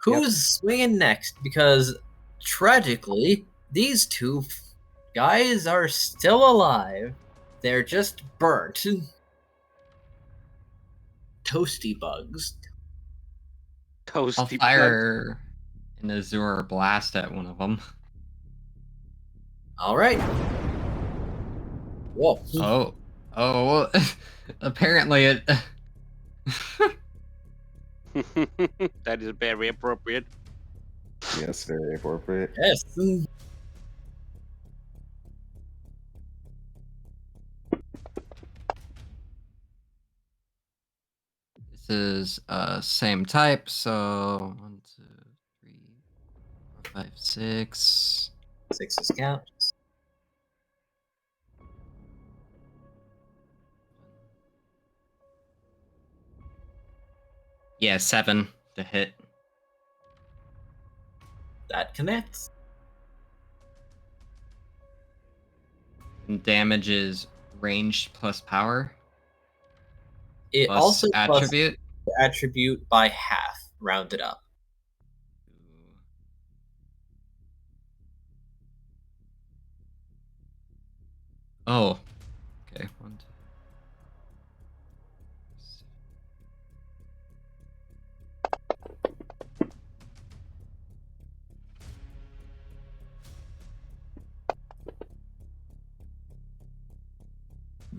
Who's swinging next? Because tragically, these two guys are still alive. They're just burnt. Toasty bugs. I'll Toasty blood. fire an Azure blast at one of them. All right. Whoa. Oh, apparently it. That is very appropriate. Yes, very appropriate. Yes. This is same type, so 1, 2, 3, 4, 5, 6. 6 is count. Yeah, 7 to hit. That connects. And damage is ranged plus power. It Plus also attribute. plus attribute by half, rounded up. Oh, okay. 1, 2.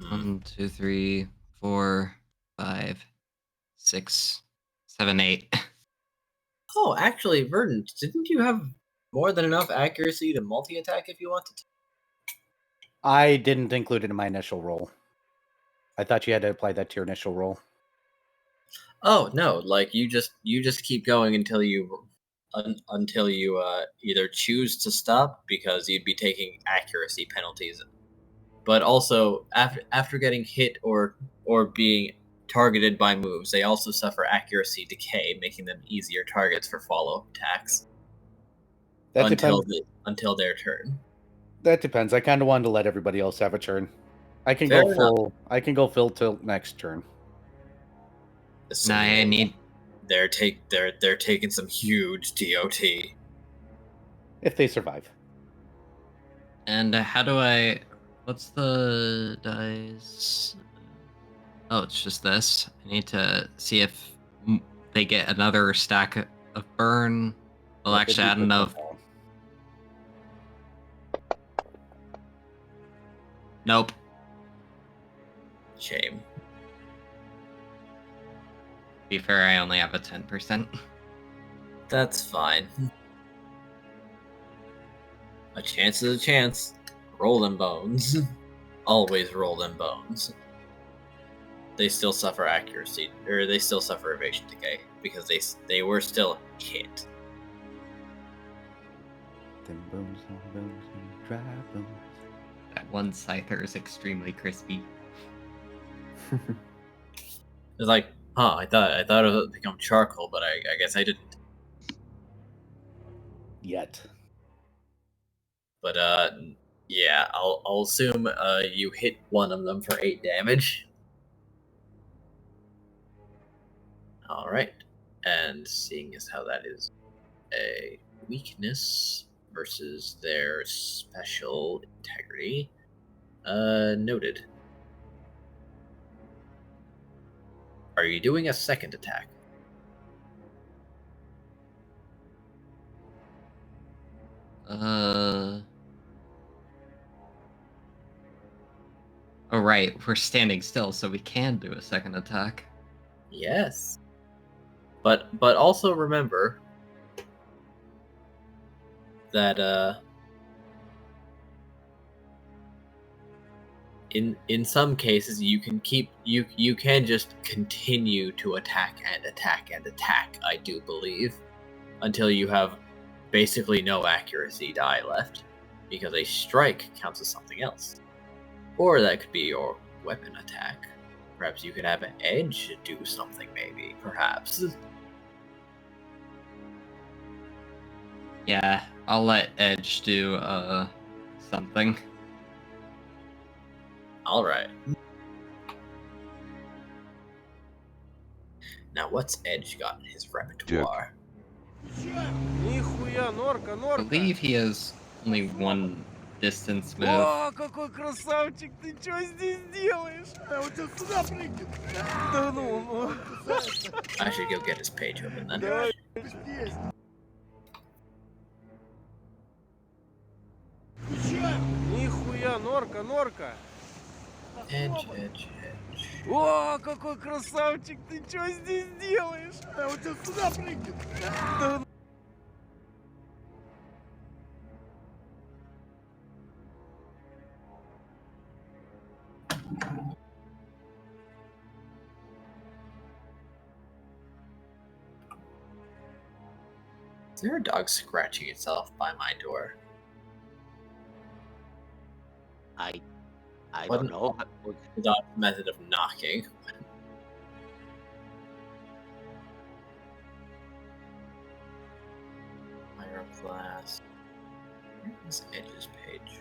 1, 2, 3, 4, 5, 6, 7, 8. Oh, actually, Verdant, didn't you have more than enough accuracy to multi-attack if you wanted to? I didn't include it in my initial roll. I thought you had to apply that to your initial roll. Oh no! Like you just keep going until you either choose to stop because you'd be taking accuracy penalties, but also after getting hit or being targeted by moves, they also suffer accuracy decay, making them easier targets for follow attacks. That until depends. until their turn. That depends. I kind of wanted to let everybody else have a turn. I can Fair go enough. full. I can go full till next turn. I need. They're taking some huge DOT. If they survive. And how do I? What's the dice? Oh, it's just this. I need to see if they get another stack of burn. Well, What actually, did I you don't know. put down? Nope. Shame. To be fair, I only have a 10%. That's fine. A chance is a chance. Roll them bones. Always roll them bones. They still suffer accuracy, or they still suffer evasion decay because they were still hit. Them bones, them bones, them dry bones. That one scyther is extremely crispy. It's like, I thought it would become charcoal, but I guess I didn't. Yet. But yeah, I'll assume you hit one of them for 8 damage. All right, and seeing as how that is a weakness versus their special integrity, noted. Are you doing a second attack? Oh, right. We're standing still, so we can do a second attack. Yes. But also remember that in some cases you can just continue to attack and attack and attack, I do believe, until you have basically no accuracy die left, because a strike counts as something else. Or that could be your weapon attack. Perhaps you could have an edge do something, maybe, perhaps. Yeah, I'll let Edge do something. Alright. Now what's Edge got in his repertoire? I believe he has only one distance move. О, какой красавчик! Ты что здесь делаешь? А вот сейчас сюда прыгнет. Да ну. I should go get his page open then. Давай, здесь. Нихуя, норка. Edge. О, какой красавчик! Ты что здесь делаешь? А вот сейчас сюда прыгнет. Да ну. Is there a dog scratching itself by my door? I What don't know. The dog's method of knocking. Pyroclast. Where is Edge's page?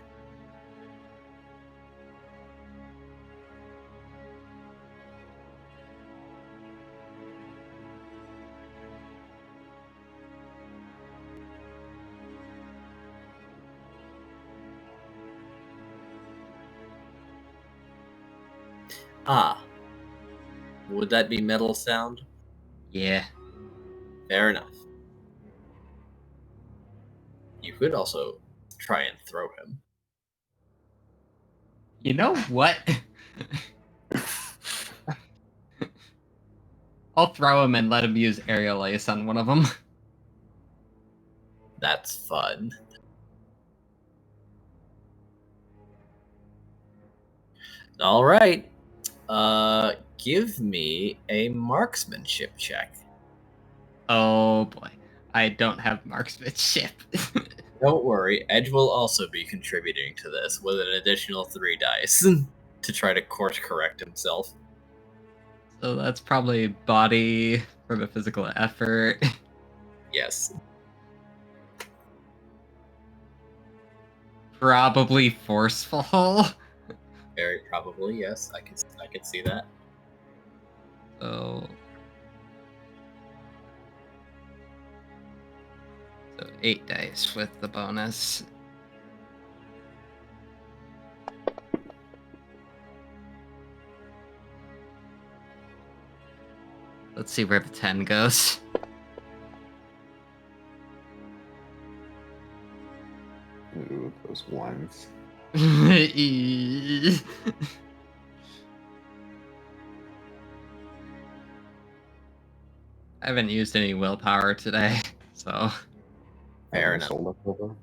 Ah. Would that be metal sound? Yeah. Fair enough. You could also try and throw him. You know what? I'll throw him and let him use aerial ace on one of them. That's fun. All right. Give me a marksmanship check. Oh boy, I don't have marksmanship. Don't worry, Edge will also be contributing to this with an additional 3 dice to try to course correct himself. So that's probably body for the physical effort. Yes. Probably forceful. Very probably, yes. I can see that. So 8 dice with the bonus. Let's see where the 10 goes. Ooh, those ones. I haven't used any willpower today, so Fair enough. Soul left over.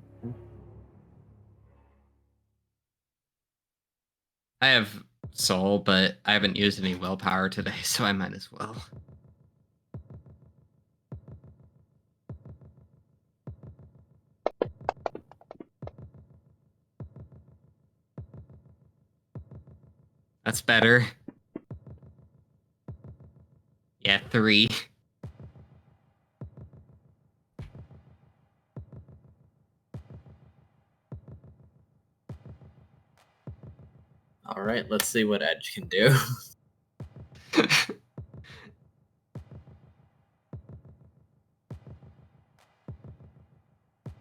I have soul, but I haven't used any willpower today, so I might as well. That's better. Yeah, 3. All right, let's see what Edge can do.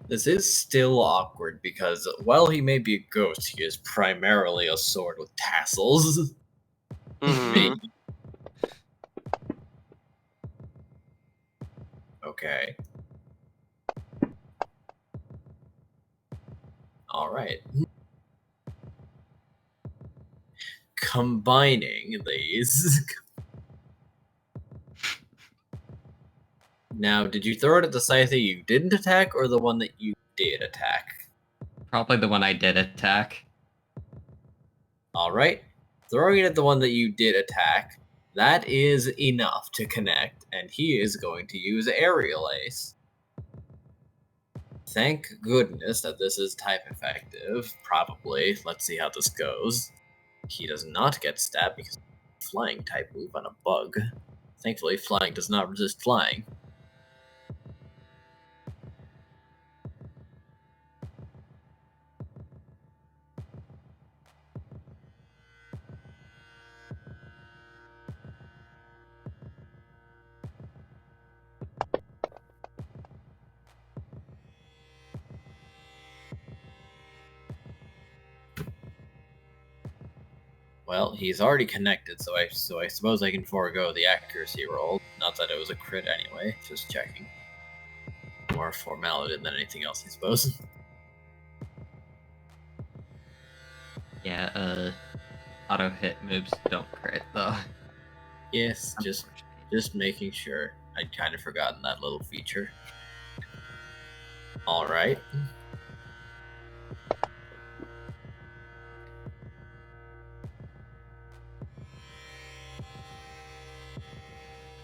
This is still awkward because while he may be a ghost, he is primarily a sword with tassels. Mhm. Okay. All right. Combining these. Now, did you throw it at the scythe that you didn't attack, or the one that you did attack? Probably the one I did attack. Alright. Throwing it at the one that you did attack, that is enough to connect, and he is going to use Aerial Ace. Thank goodness that this is type effective, probably. Let's see how this goes. He does not get stabbed because flying type move on a bug. Thankfully, flying does not resist flying. Well, he's already connected, so I suppose I can forego the accuracy roll. Not that it was a crit anyway, just checking. More formality than anything else, I suppose. Yeah, auto hit moves don't crit though. Yes, just making sure. I'd kind of forgotten that little feature. Alright.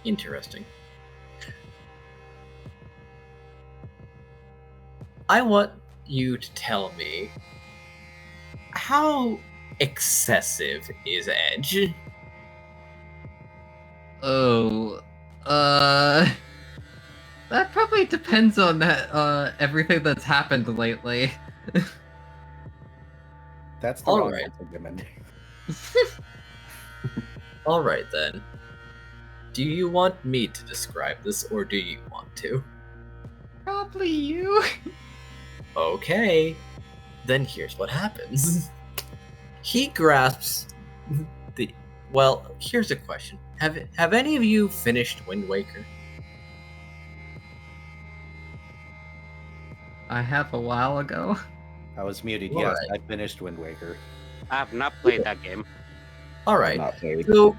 Interesting. I want you to tell me, how excessive is Edge? Oh, that probably depends on that, everything that's happened lately. That's the All wrong right. answer, Gimund. Alright then. Do you want me to describe this, or do you want to? Probably you. Okay. Then here's what happens. He grasps the... Well, here's a question. Have any of you finished Wind Waker? I have a while ago. I was muted. All Yes, right. I finished Wind Waker. I have not played that game. Alright. Not played. So,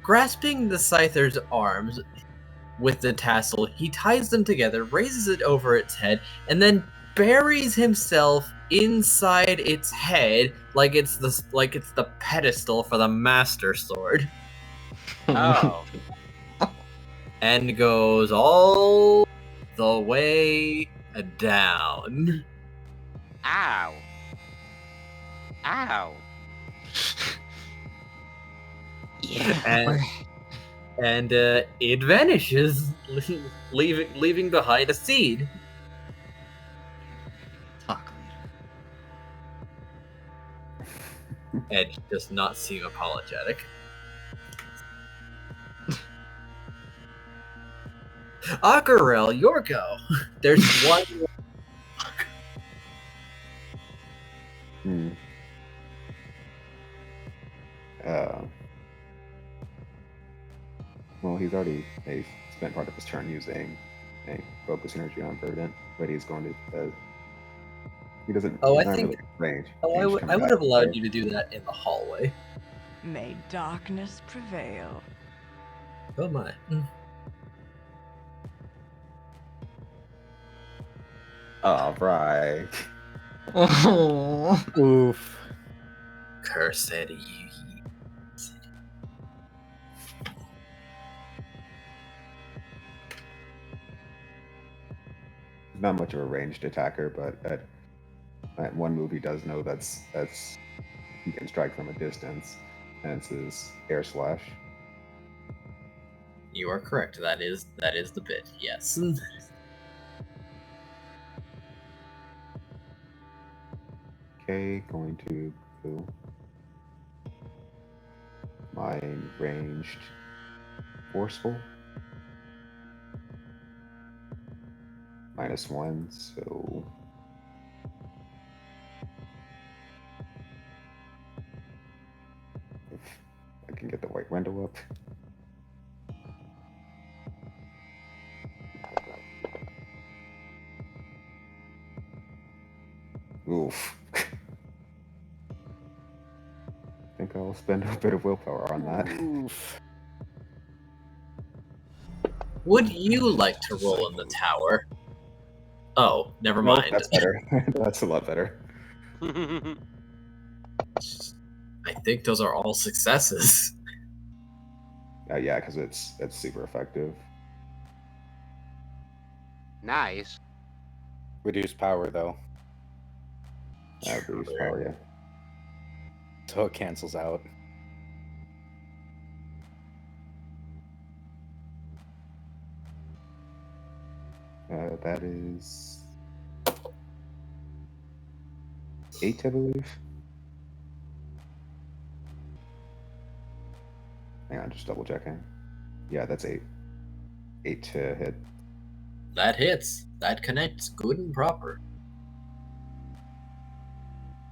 grasping the Scyther's arms with the tassel, he ties them together, raises it over its head, and then buries himself inside its head, like it's the pedestal for the Master Sword, Oh. and goes all the way down. Ow. Ow. Yeah. And it vanishes, leaving behind a seed. Talk later. Edge does not seem apologetic. Aquarelle, your go. There's one. Hmm. Well, he's spent part of his turn using a focus energy on Verdant, but he's going to. He doesn't. Oh, he's I not think. really range. Oh, range I coming would back have allowed there. you to do that in the hallway. May darkness prevail. Oh my. All right. Oh. Oof. Cursed you. Not much of a ranged attacker, but at one move he does know that's he can strike from a distance, and it's his air slash. You are correct. That is the bit. Yes. Okay, going to do my ranged forceful. -1, so if I can get the white window up. Oof. I think I'll spend a bit of willpower on that. Oof. Would you like to roll in the tower? Oh, never Nope, mind. that's better. That's a lot better. I think those are all successes. Yeah, because it's super effective. Nice. Reduced power though, Boost power, yeah. so it cancels out. That is 8, I believe. Hang on, just double checking. Yeah, that's 8. 8 to hit. That hits. That connects good and proper.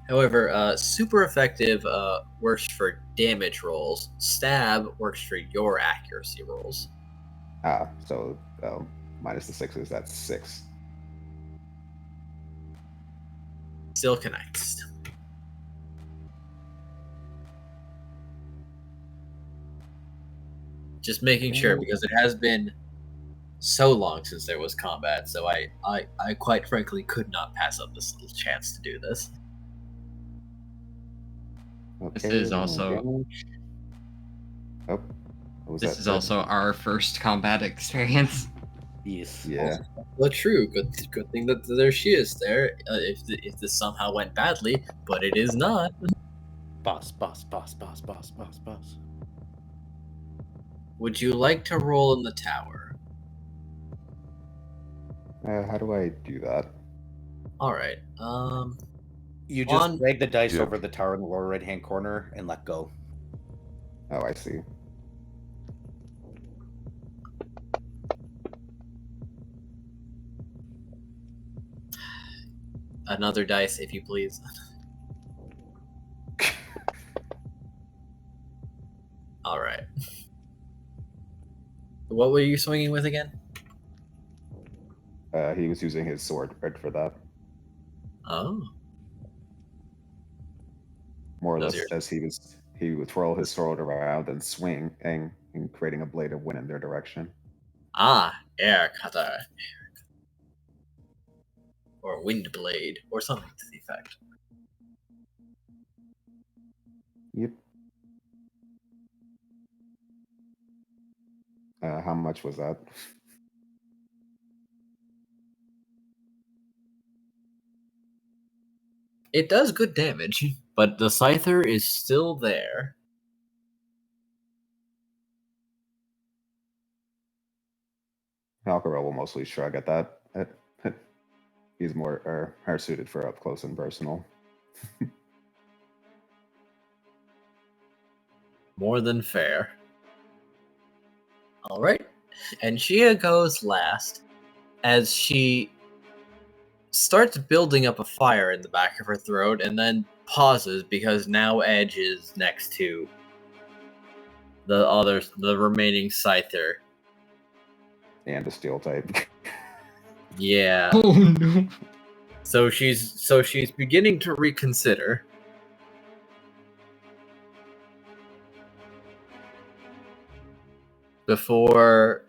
However, super effective works for damage rolls. Stab works for your accuracy rolls. So minus the 6s, that's 6. Still connects. Just making sure, because it has been so long since there was combat, so I quite frankly could not pass up this little chance to do this. This is also this is also our first combat experience. Yes. Yeah. Well, true. Good thing that there she is there. If this somehow went badly, but it is not. Boss. Would you like to roll in the tower? How do I do that? All right. You just On- drag the dice Yeah. over the tower in the lower right-hand corner and let go. Oh, I see. Another dice, if you please. All right. What were you swinging with again? He was using his sword right for that. Oh. More or Those less, as he would twirl his sword around and swing, and creating a blade of wind in their direction. Ah, air cutter. or wind blade, or something to the effect. Yep. How much was that? It does good damage, but the Scyther is still there. Aquarelle will mostly shrug at that. He's more suited for up close and personal. More than fair. Alright, and Shia goes last as she starts building up a fire in the back of her throat and then pauses because now Edge is next to the remaining Scyther. And a steel type. Yeah. Oh no. So she's beginning to reconsider. Before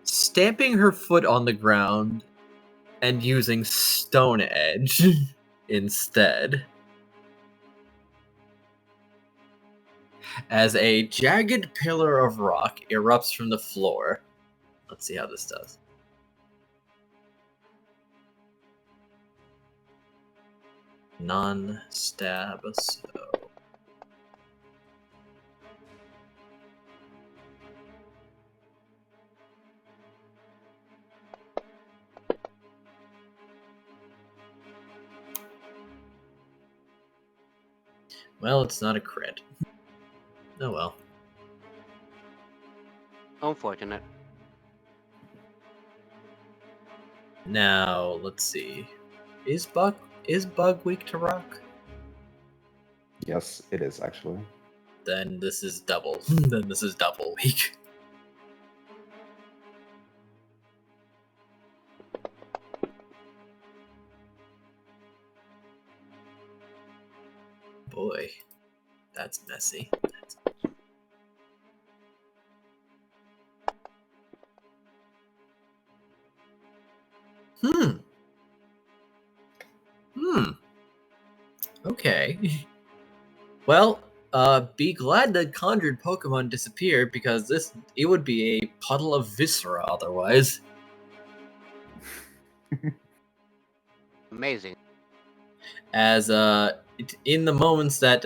stamping her foot on the ground and using Stone Edge instead. As a jagged pillar of rock erupts from the floor. Let's see how this does. Non-stab, so... Well, it's not a crit. Oh well. Unfortunate. Now, let's see. Is Bug weak to rock? Yes, it is actually. Then this is double. Then this is double weak. Boy, that's messy. Okay. Well, be glad that conjured Pokemon disappeared because it would be a puddle of viscera otherwise. Amazing. As in the moments that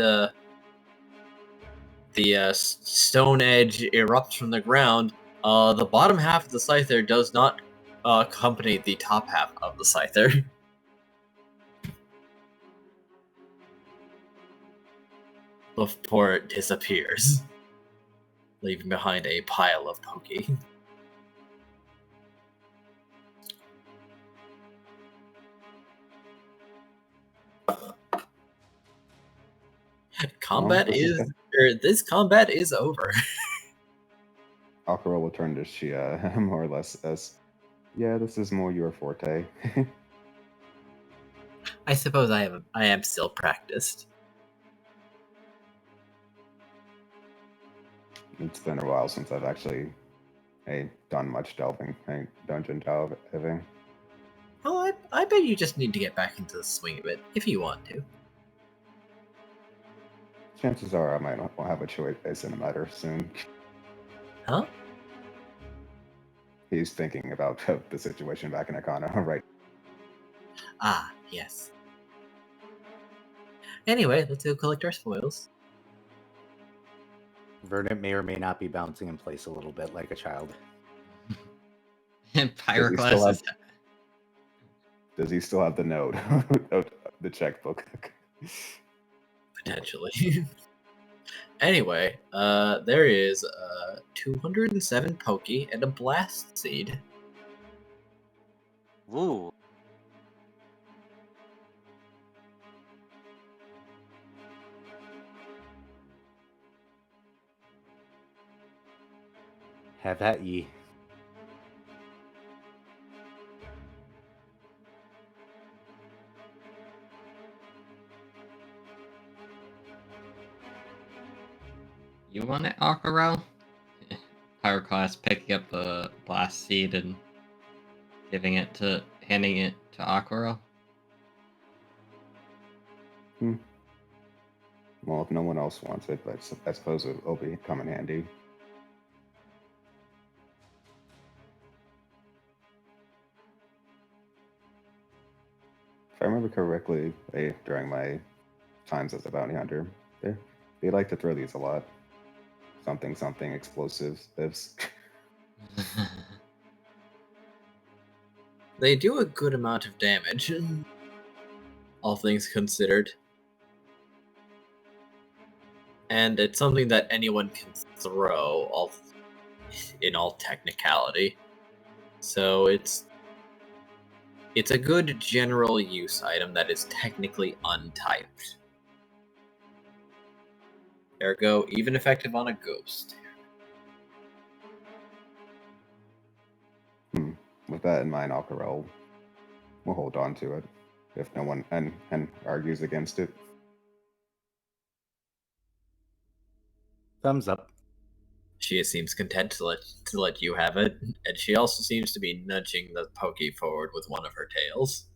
the Stone Edge erupts from the ground, the bottom half of the Scyther does not accompany the top half of the Scyther. Before it disappears, leaving behind a pile of Poke. This combat is over. Aquarelle will turn to Shia more or less as, yeah, this is more your forte. I suppose I am still practiced. It's been a while since I've actually done much delving, dungeon delving. Oh, I bet you just need to get back into the swing of it, if you want to. Chances are I might have a choice in a matter soon. Huh? He's thinking about the situation back in Akana, right? Ah, yes. Anyway, let's go collect our spoils. Verdant may or may not be bouncing in place a little bit like a child. And Pyroclast. Does he still have the note? The checkbook? Potentially. Anyway, there is 207 Poke and a Blast Seed. Ooh. Have at ye. You want it, Aquarelle? Pyroclast picking up the blast seed and giving it to handing it to Aquarelle. Well, if no one else wants it, but I suppose it'll come in handy. If I remember correctly, during my times as a bounty hunter, they like to throw these a lot. Something explosives. They do a good amount of damage, all things considered. And it's something that anyone can throw, in all technicality. So it's a good general use item that is technically untyped. Ergo, even effective on a ghost. With that in mind, Aquarelle will hold on to it if no one and argues against it. Thumbs up. She seems content to let you have it, and she also seems to be nudging the Pokey forward with one of her tails.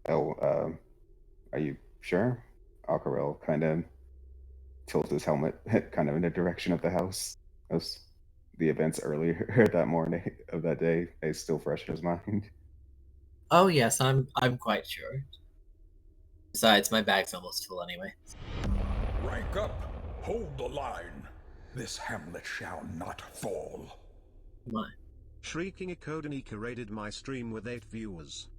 Oh, are you sure? Aquarelle kind of tilts his helmet kind of in the direction of the house. As the events earlier that morning of that day is still fresh in his mind. Oh yes, I'm quite sure. Besides, my bag's almost full anyway. Rank up, hold the line. This hamlet shall not fall. My. Shrieking Ecodenica raided my stream with 8 viewers.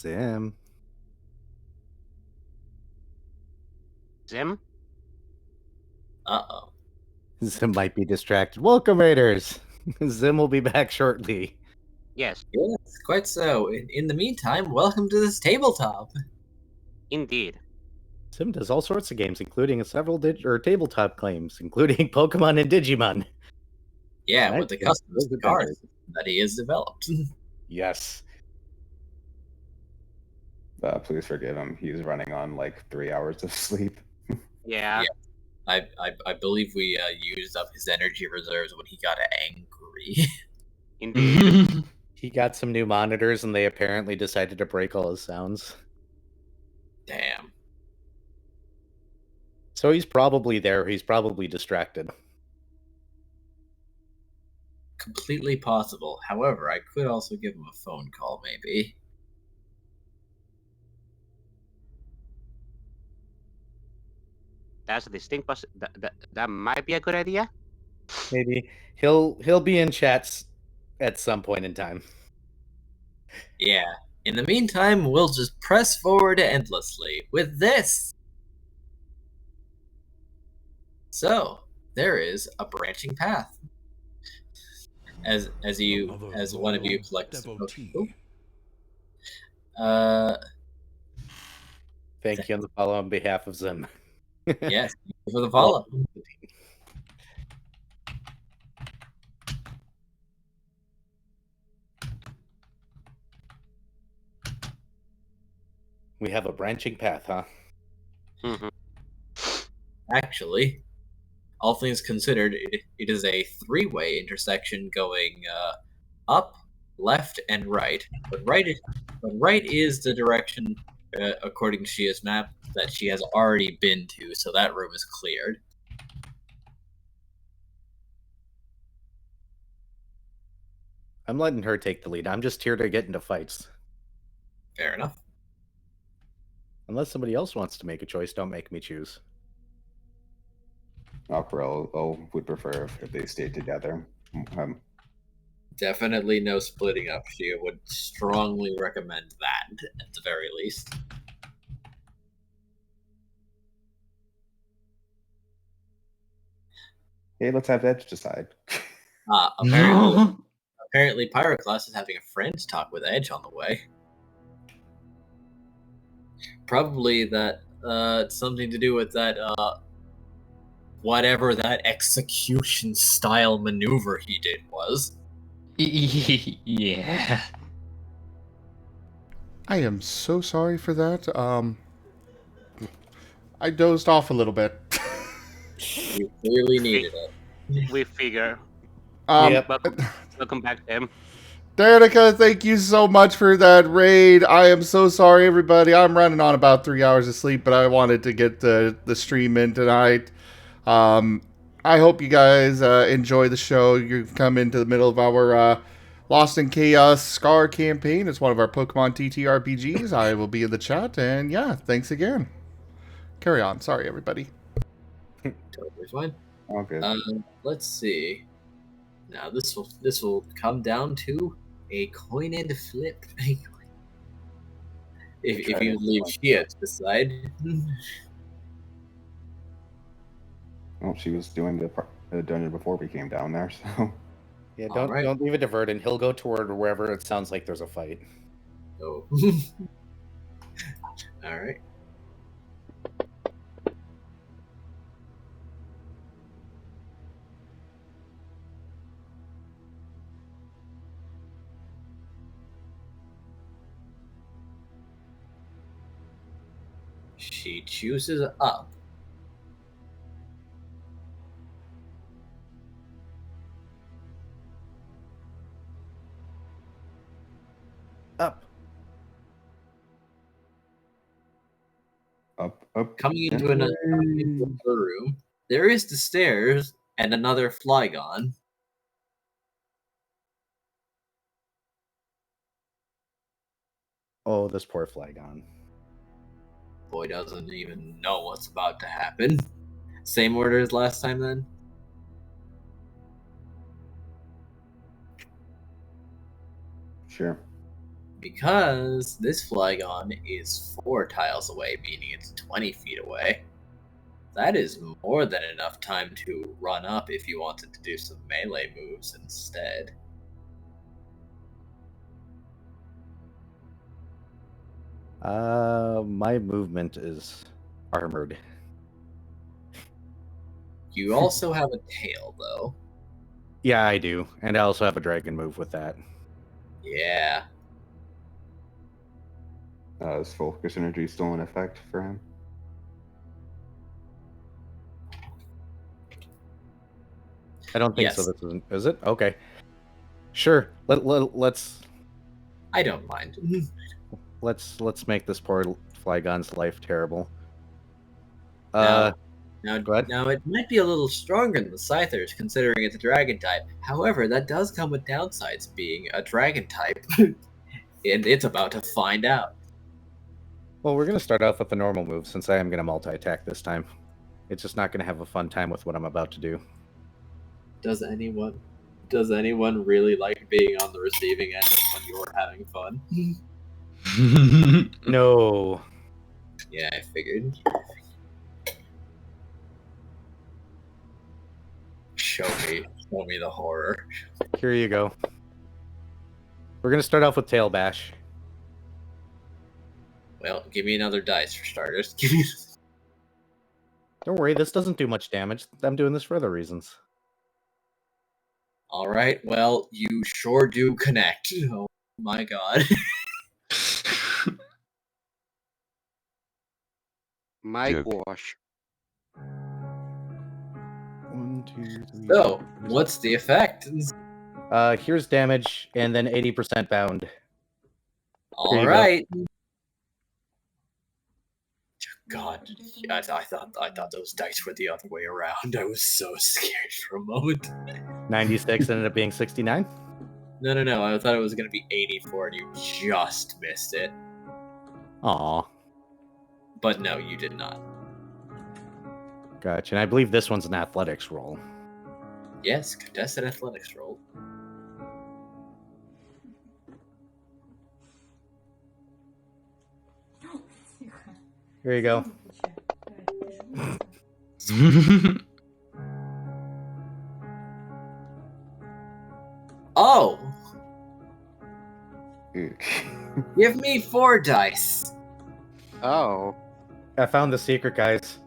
Zim. Zim? Uh-oh. Zim might be distracted. Welcome, Raiders! Zim will be back shortly. Yes, Yes, quite so. In the meantime, welcome to this tabletop. indeed. Zim does all sorts of games, including several tabletop claims, including Pokemon and Digimon. Yeah, Right, with the yeah, custom those are cards that he has developed. Yes. Please forgive him. He's running on like 3 hours of sleep. Yeah. I believe we used up his energy reserves when he got angry. Indeed. He got some new monitors, and they apparently decided to break all his sounds. Damn. So he's probably there. He's probably distracted. Completely possible. However, I could also give him a phone call, maybe. That's a distinct that might be a good idea. Maybe he'll be in chats at some point in time. Yeah. In the meantime, we'll just press forward endlessly with this. So, there is a branching path. As one of you collects Thank you on the follow on behalf of Zim. Yes, thank you for the follow. We have a branching path, huh? Mm-hmm. Actually, all things considered, it is a three-way intersection going up, left, and right. But right is the direction, according to Shia's map, that she has already been to, so that room is cleared. I'm letting her take the lead. I'm just here to get into fights. Fair enough. Unless somebody else wants to make a choice, don't make me choose. Aquarelle would prefer if they stayed together. Definitely no splitting up. She would strongly recommend that, at the very least. Hey, let's have Edge decide. Apparently Pyroclast is having a friend talk with Edge on the way. Probably that it's something to do with that whatever that execution style maneuver he did was. Yeah. I am so sorry for that. I dozed off a little bit. You clearly needed it. We figure. Yep. Welcome back, Tim. Danica, thank you so much for that raid. I am so sorry, everybody. I'm running on about 3 hours of sleep, but I wanted to get the stream in tonight. I hope you guys enjoy the show. You've come into the middle of our Lost in Chaos Scar campaign. It's one of our Pokemon TTRPGs. I will be in the chat, and yeah, thanks again. Carry on. Sorry, everybody. Totally fine. Okay. Let's see. Now this will come down to a coined flip. if you leave Shia to the side. Well, she was doing the dungeon before we came down there, so. Yeah, don't leave it to Verdant. He'll go toward wherever it sounds like there's a fight. Oh. All right. She chooses up. Up. Up. Coming into another room, there is the stairs and another Flygon. Oh, this poor Flygon. Boy doesn't even know what's about to happen. Same order as last time, then? Sure. Because this Flygon is 4 tiles away, meaning it's 20 feet away. That is more than enough time to run up if you wanted to do some melee moves instead. My movement is armored. You also have a tail, though. Yeah, I do. And I also have a dragon move with that. Yeah. Is focus energy still in effect for him? I don't think Yes. so. This isn't. Is it? Okay. Sure. Let's. I don't mind. Let's make this poor Flygon's life terrible. Now, go ahead. Now, it might be a little stronger than the Scythers, considering it's a dragon type. However, that does come with downsides being a dragon type. And it's about to find out. Well, we're going to start off with the normal move, since I am going to multi-attack this time. It's just not going to have a fun time with what I'm about to do. Does anyone really like being on the receiving end of when you're having fun? No. Yeah, I figured. Show me the horror. Here you go. We're going to start off with Tail Bash. Well, give me another dice for starters. Don't worry, this doesn't do much damage. I'm doing this for other reasons. Alright, well, you sure do connect. Oh my god. Mike Wash. 1, 2, 3. So, what's the effect? Here's damage, and then 80% bound. Alright. God, I thought those dice were the other way around. I was so scared for a moment. 96 ended up being 69. No. I thought it was going to be 84 and you just missed it. Aw. But no, you did not. Gotcha. And I believe this one's an athletics roll. Yes, contested athletics roll. Here you go. Oh! Give me 4 dice. Oh. I found the secret, guys.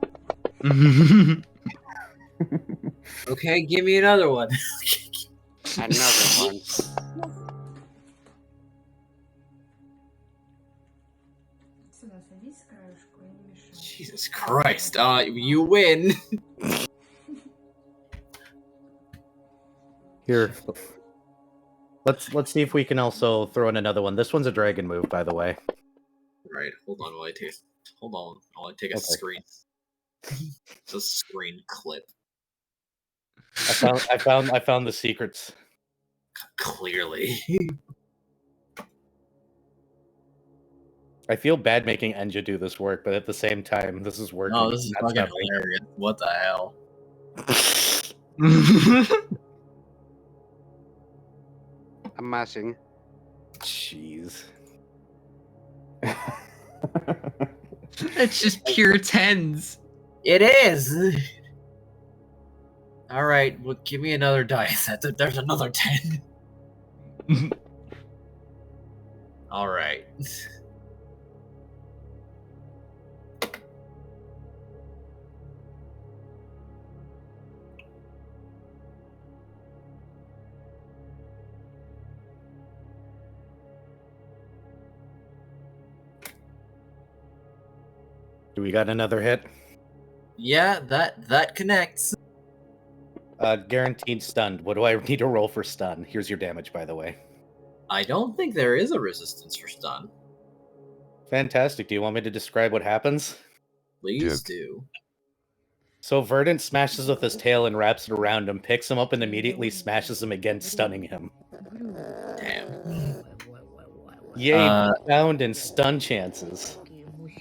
Okay, give me another one. Another one. Jesus Christ, you win. Here. Let's see if we can also throw in another one. This one's a dragon move, by the way. Right. Hold on while I take. Hold on while I take a screen. It's a screen clip. I found the secrets. Clearly. I feel bad making Enja do this work, but at the same time, this is working. Oh, this is fucking hilarious. What the hell? Amazing. Jeez. It's just pure tens. It is. All right, well, give me another dice. There's another 10. All right. Do we got another hit? Yeah, that connects. Guaranteed stunned. What do I need to roll for stun? Here's your damage, by the way. I don't think there is a resistance for stun. Fantastic. Do you want me to describe what happens? Please do. So Verdant smashes with his tail and wraps it around him, picks him up, and immediately smashes him again, stunning him. Damn. Yay, bound and stun chances.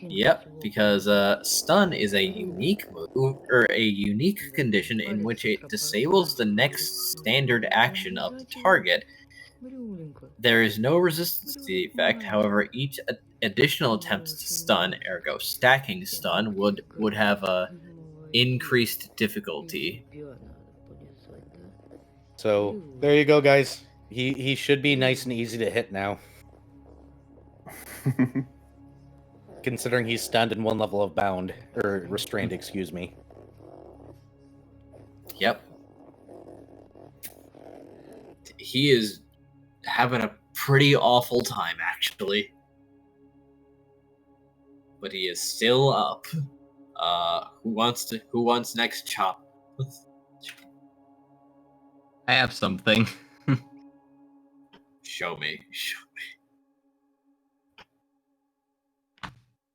Yep, because stun is a unique move, or a unique condition in which it disables the next standard action of the target. There is no resistance to the effect, however, each additional attempt to stun, ergo stacking stun, would have a increased difficulty. So, there you go, guys. He should be nice and easy to hit now. Considering he's stunned in one level of bound, or restrained, excuse me. Yep. He is having a pretty awful time, actually. But he is still up. Who wants next chop? I have something. Show me.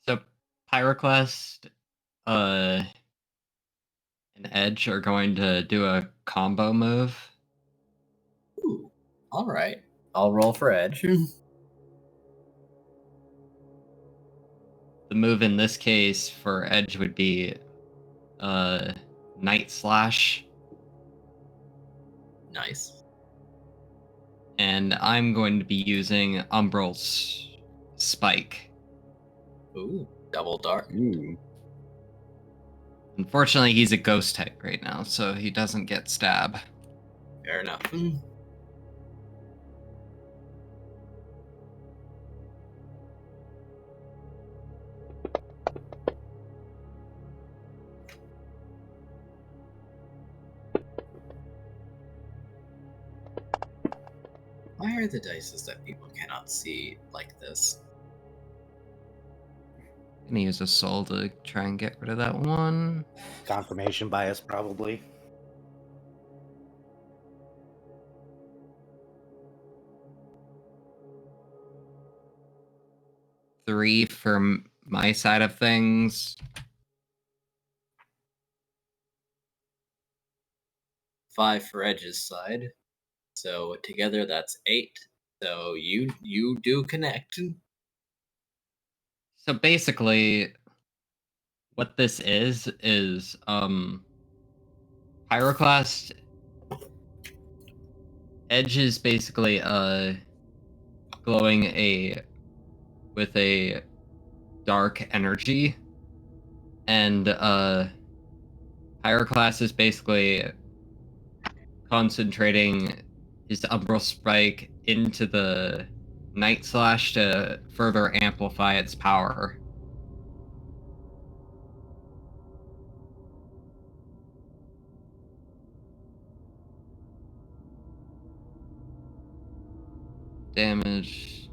So Pyroclast, and Edge are going to do a combo move. Ooh, all right. I'll roll for Edge. The move in this case for Edge would be Night Slash. Nice. And I'm going to be using Umbral's Spike. Ooh, double dark. Ooh. Unfortunately, he's a ghost type right now, so he doesn't get stab. Fair enough. Why are the dices that people cannot see like this? I'm gonna use a soul to try and get rid of that one. Confirmation bias, probably. Three for my side of things. 5 for Edge's side. So together that's 8. So you do connect. So basically, what this is Pyroclast. Edge is basically glowing with a dark energy, and Pyroclast is basically concentrating his Umbral Spike into the Night Slash to further amplify its power. Damage.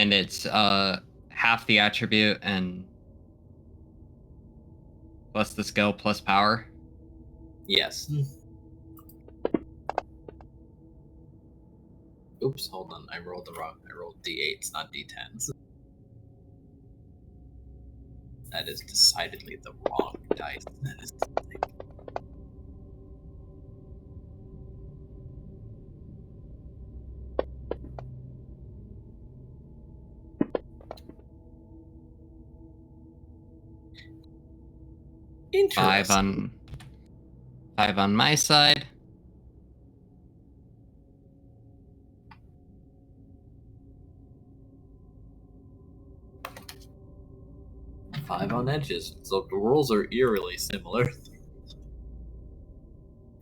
and it's half the attribute and plus the skill plus power. Yes. Oops, hold on. I rolled the wrong. I rolled d8s, not d10s. That is decidedly the wrong dice. That is interesting. Five on my side. Five on edges. So the rolls are eerily similar.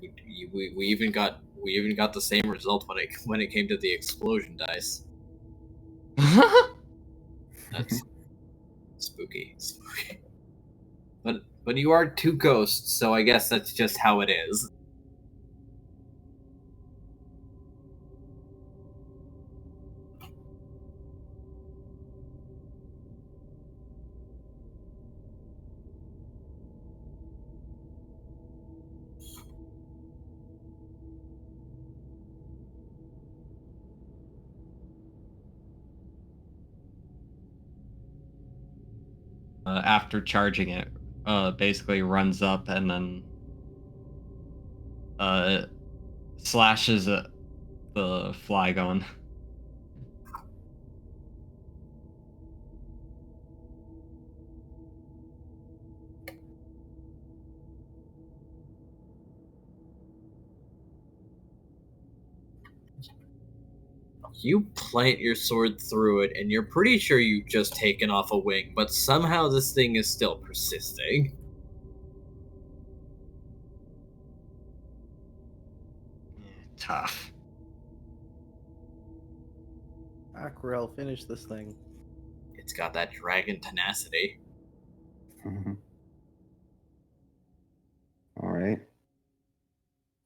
We even got the same result when it came to the explosion dice. That's spooky. But you are two ghosts, so I guess that's just how it is. After charging it, basically runs up and then slashes at the Flygon. You plant your sword through it, and you're pretty sure you've just taken off a wing, but somehow this thing is still persisting. Tough. Aquarelle, finish this thing. It's got that dragon tenacity. All right.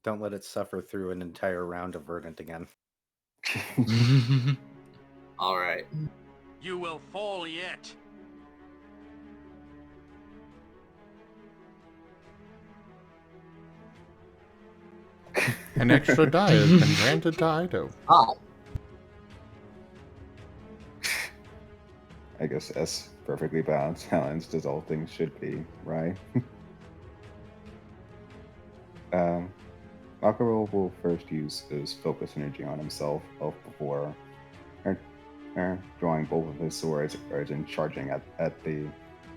Don't let it suffer through an entire round of Verdant again. All right. You will fall yet. An extra die has been granted to Ido. Oh. I guess as perfectly balanced balanced as all things should be, right? Aquarelle will first use his focus energy on himself before drawing both of his swords and charging at a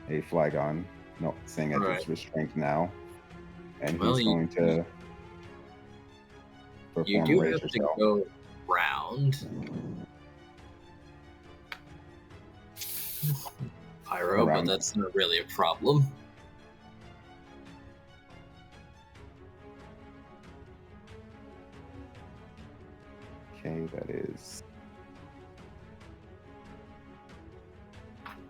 Flygon, seeing as it's restrained now. And he's going to perform You do Razor have to Shell. go round. Pyro, but that's not really a problem. Okay, that is.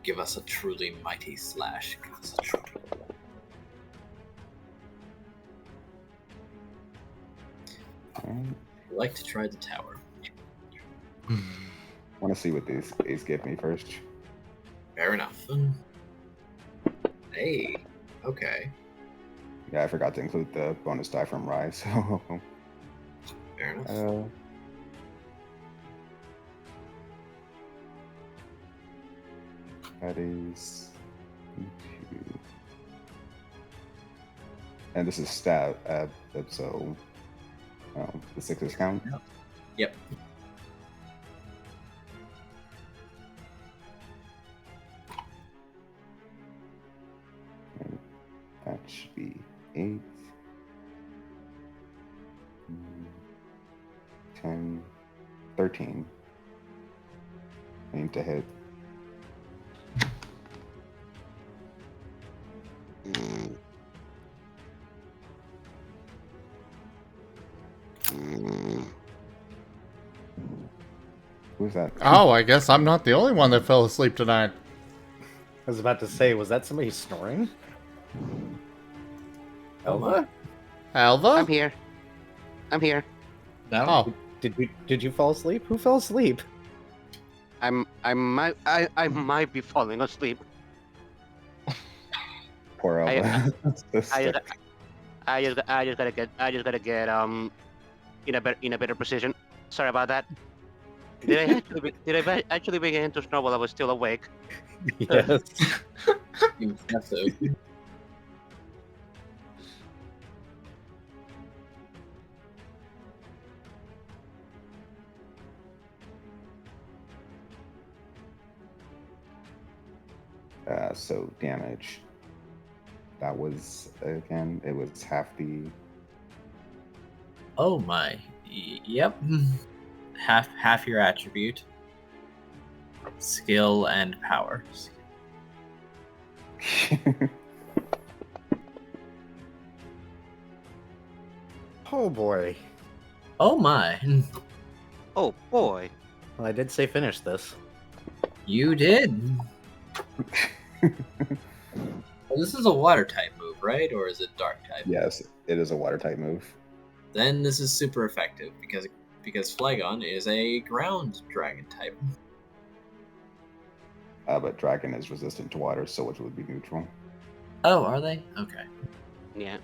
Give us a truly mighty slash. Give us a truly... I'd like to try the tower. Want to see what these give me first. Fair enough. Hey, okay. Yeah, I forgot to include the bonus die from Rai, so. Fair enough. That is. And this is stat, so. The sixes count? Yep. That should be 8, 10, 13. Aim to hit. Who's that? Oh, I guess I'm not the only one that fell asleep tonight. I was about to say, was that somebody snoring? Elva? Alva? I'm here. No. Oh. Did you fall asleep? Who fell asleep? I might be falling asleep. Poor I Elva. I just I just gotta get in a better position. Sorry about that. Did I actually begin to snore while I was still awake? Yes. You have to. So damage. That was again. It was half the. Oh my. Yep. Half your attribute. Skill and power. Oh boy. Oh my. Oh boy. Well, I did say finish this. You did. Well, this is a water type move, right? Or is it dark type? Yes, it is a water type move. Then this is super effective because Flygon is a ground dragon type. But dragon is resistant to water, so it would be neutral. Oh, are they? Okay. Yeah.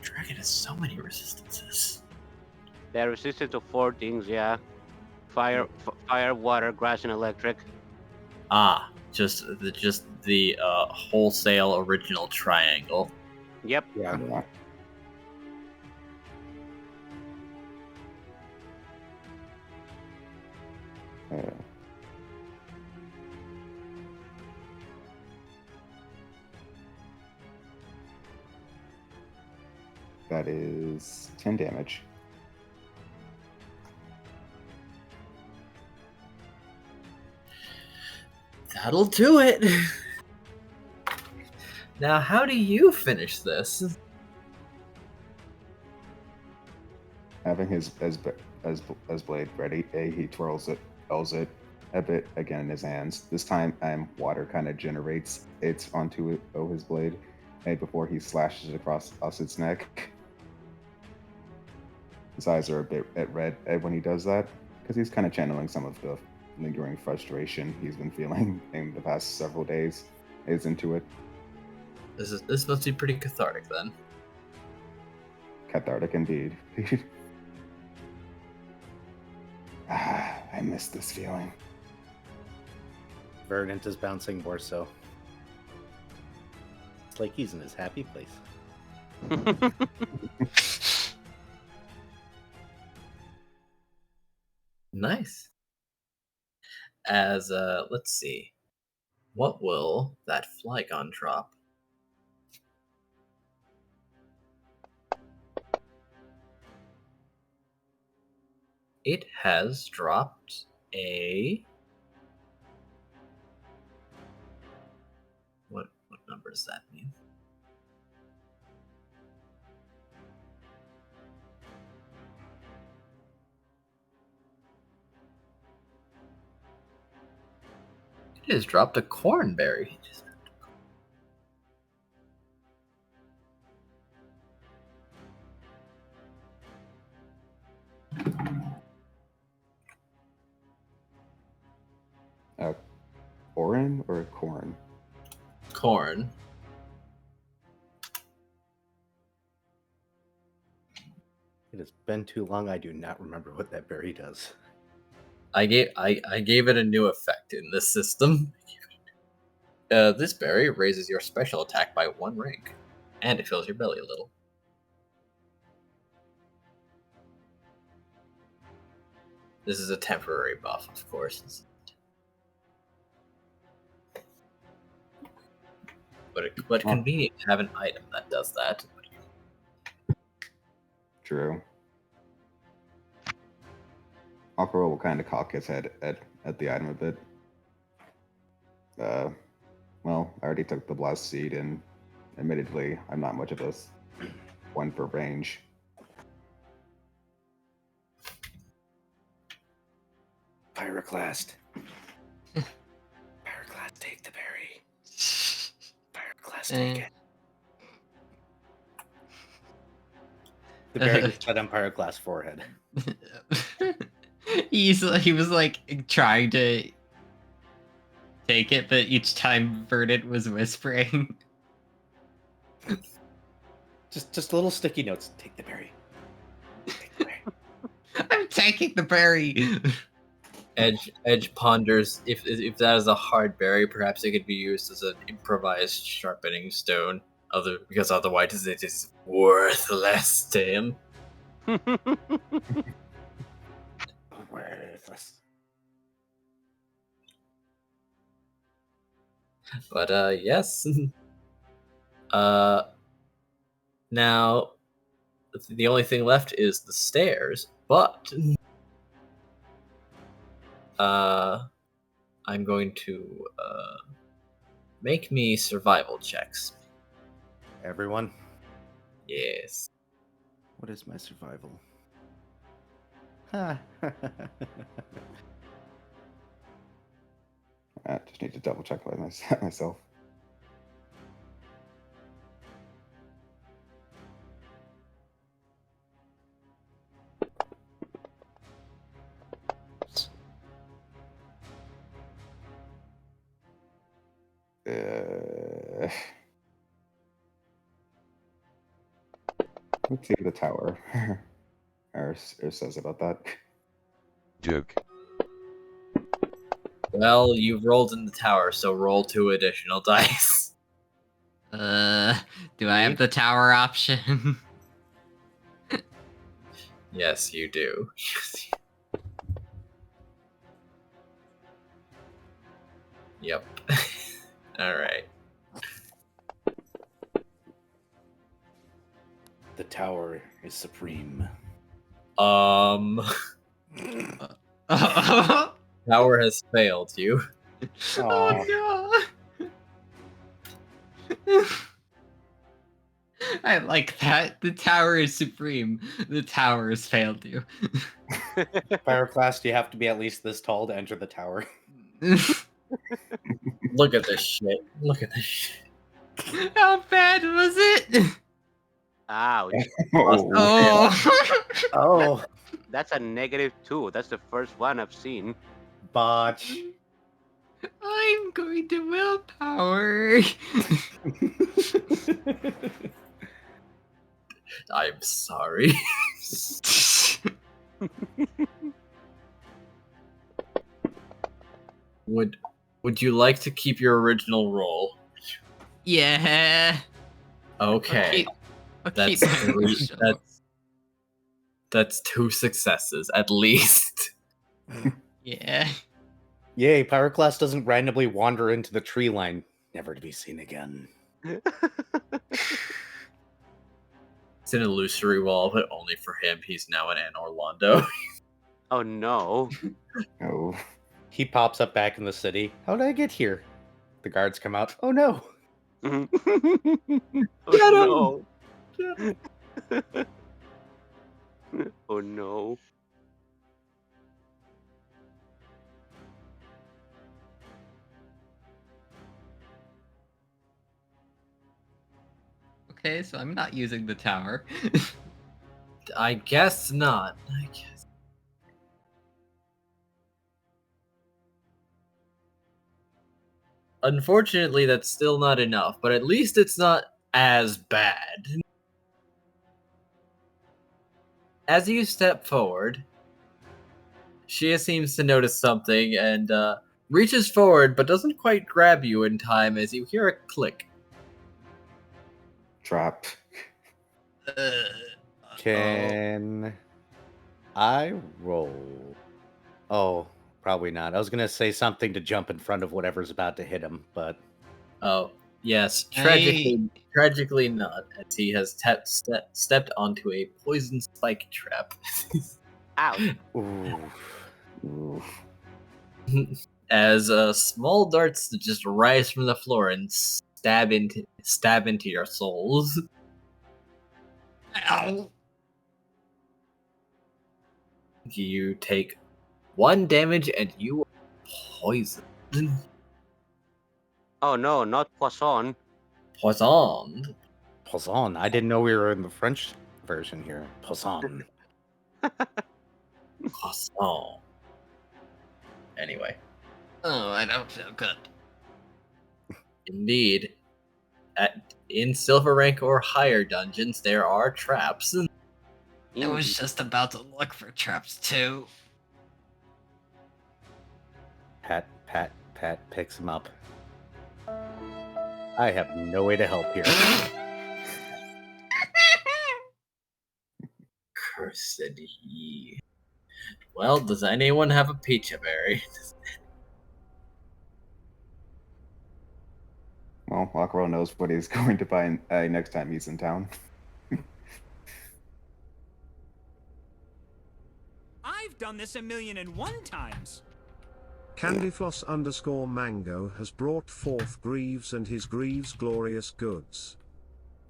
Dragon has so many resistances. They're resistant to 4 things. Yeah. Fire, water, grass, and electric. Ah, just the wholesale original triangle. Yep. Yeah. That is 10 damage. That'll do it. Now, how do you finish this? Having his blade ready, he twirls it, twirls it a bit again in his hands. This time, water kind of generates it onto his blade, before he slashes it across its neck. His eyes are a bit red when he does that, because he's kind of channeling some of the lingering frustration he's been feeling in the past several days. Is into it. This must be pretty cathartic then. Cathartic indeed. I miss this feeling. Verdant is bouncing more so. It's like he's in his happy place. Nice. As let's see, what will that Flygon drop? It has dropped a what number does that mean? It has dropped a cornberry. Orin or corn? Corn. It has been too long. I do not remember what that berry does. I gave it a new effect in this system. This berry raises your special attack by 1 rank, and it fills your belly a little. This is a temporary buff, of course. But convenient to have an item that does that. True. Aquarelle will kind of cock his head at the item a bit. Well, I already took the blast seed, and admittedly, I'm not much of a one for range. Pyroclast. Pyroclast, take the berry. Pyroclast, take it. The berry is set on Pyroclast's forehead. He was like trying to take it, but each time Verdant was whispering. Just little sticky notes. Take the berry. Take the berry. I'm taking the berry. Edge ponders if that is a hard berry, perhaps it could be used as an improvised sharpening stone. Because otherwise it is worthless to him. Worthless. But yes. Now the only thing left is the stairs, but I'm going to make me survival checks. Everyone, Yes. what is my survival? Huh. I just need to double check by myself. Let's see what the tower or says about that. Joke. Well, you've rolled in the tower, so roll 2 additional dice. Do I have the tower option? Yes, you do. Yep. Alright. The tower is supreme. Tower has failed you. Oh no! I like that. The tower is supreme. The tower has failed you. Pyroclast, you have to be at least this tall to enter the tower. Look at this shit. Look at this shit. How bad was it? Ouch. Oh. Oh, That's a -2. That's the first one I've seen. botch. I'm going to willpower. I'm sorry. Would you like to keep your original roll? Yeah. Okay. I'll That's keep my 3, original. that's 2 successes at least. Yeah. Yay, Pyroclast doesn't randomly wander into the tree line, never to be seen again. It's an illusory wall, but only for him. He's now in Orlando. Oh no. Oh. He pops up back in the city. How did I get here? The guards come out. Oh no. Oh, Get him! no. Oh no. Okay, so I'm not using the tower. I guess not. I guess. Unfortunately, that's still not enough, but at least it's not as bad. As you step forward, Shia seems to notice something and reaches forward, but doesn't quite grab you in time as you hear a click. Trap. Can I roll? Oh, probably not. I was gonna say something to jump in front of whatever's about to hit him, but Oh, yes. Tragically not, as he has stepped onto a poison spike trap. Ow. ooh. As small darts just rise from the floor and stab into your souls. Ow. You take 1 damage and you are poisoned. Oh no, not poisson. Poisoned. Poisson. I didn't know we were in the French version here. Poisson. Poisson. Anyway. Oh, I don't feel good. Indeed. In silver rank or higher dungeons, there are traps. I was just about to look for traps too. Pat picks him up. I have no way to help here. Cursed he. Well, does anyone have a peach berry? Well, Aquarelle knows what he's going to buy next time he's in town. I've done this 1,000,001 times. Candyfloss_mango has brought forth Greaves and his Greaves glorious goods.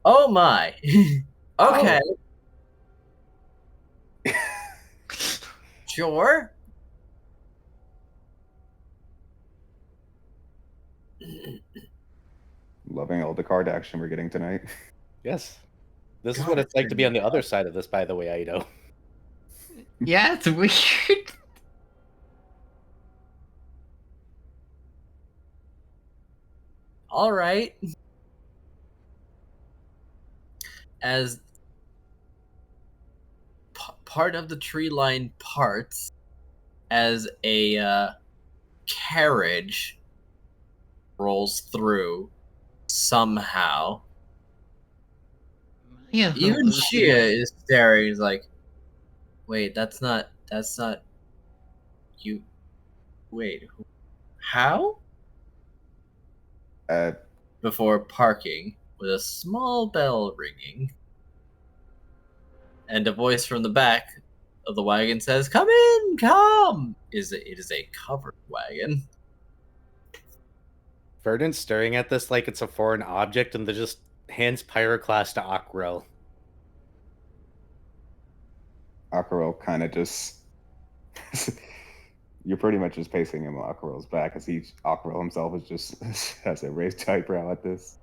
Oh my. Okay. Sure. Loving all the card action we're getting tonight. Yes. This is what it's like to be on the other side of this, by the way, Aido. Yeah, it's weird. All right. As part of the tree line parts, as a carriage rolls through somehow. Yeah. Even Shia is staring. He's like, "Wait, that's not you. Wait, how?" Before parking, with a small bell ringing, and a voice from the back of the wagon says, "Come in, come!" It is a covered wagon. Verdant's staring at this like it's a foreign object and then just hands Pyroclast to Aquarelle. Aquarelle kind of just... You're pretty much just pacing him on Aquarelle's back, as Aquarelle himself is just has a raised eyebrow at this.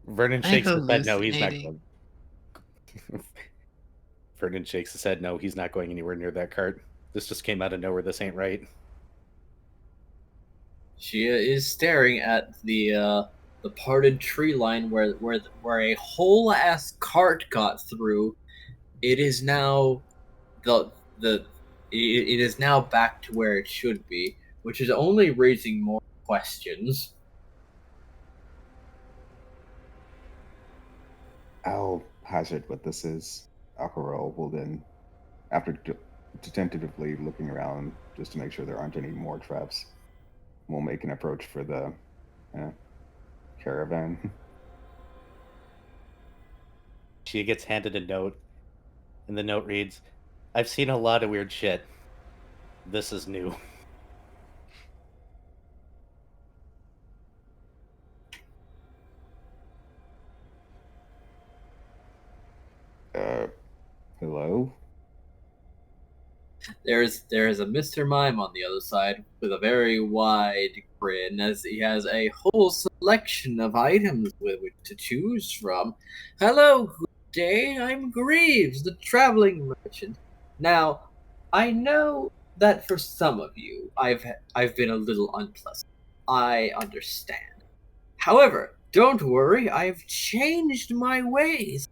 Vernon shakes his head, no, he's not going. Vernon shakes his head, no, he's not going anywhere near that cart. This just came out of nowhere, this ain't right. She is staring at the parted tree line where a whole ass cart got through. It is now it is now back to where it should be, which is only raising more questions. I'll hazard what this is. Aquarelle will then, after tentatively looking around just to make sure there aren't any more traps, we'll make an approach for the caravan. She gets handed a note, and the note reads, "I've seen a lot of weird shit. This is new." Hello? There is a Mr. Mime on the other side with a very wide grin, as he has a whole selection of items with which to choose from. Hello, good day. I'm Greaves, the traveling merchant. Now, I know that for some of you, I've been a little unpleasant. I understand. However, don't worry. I've changed my ways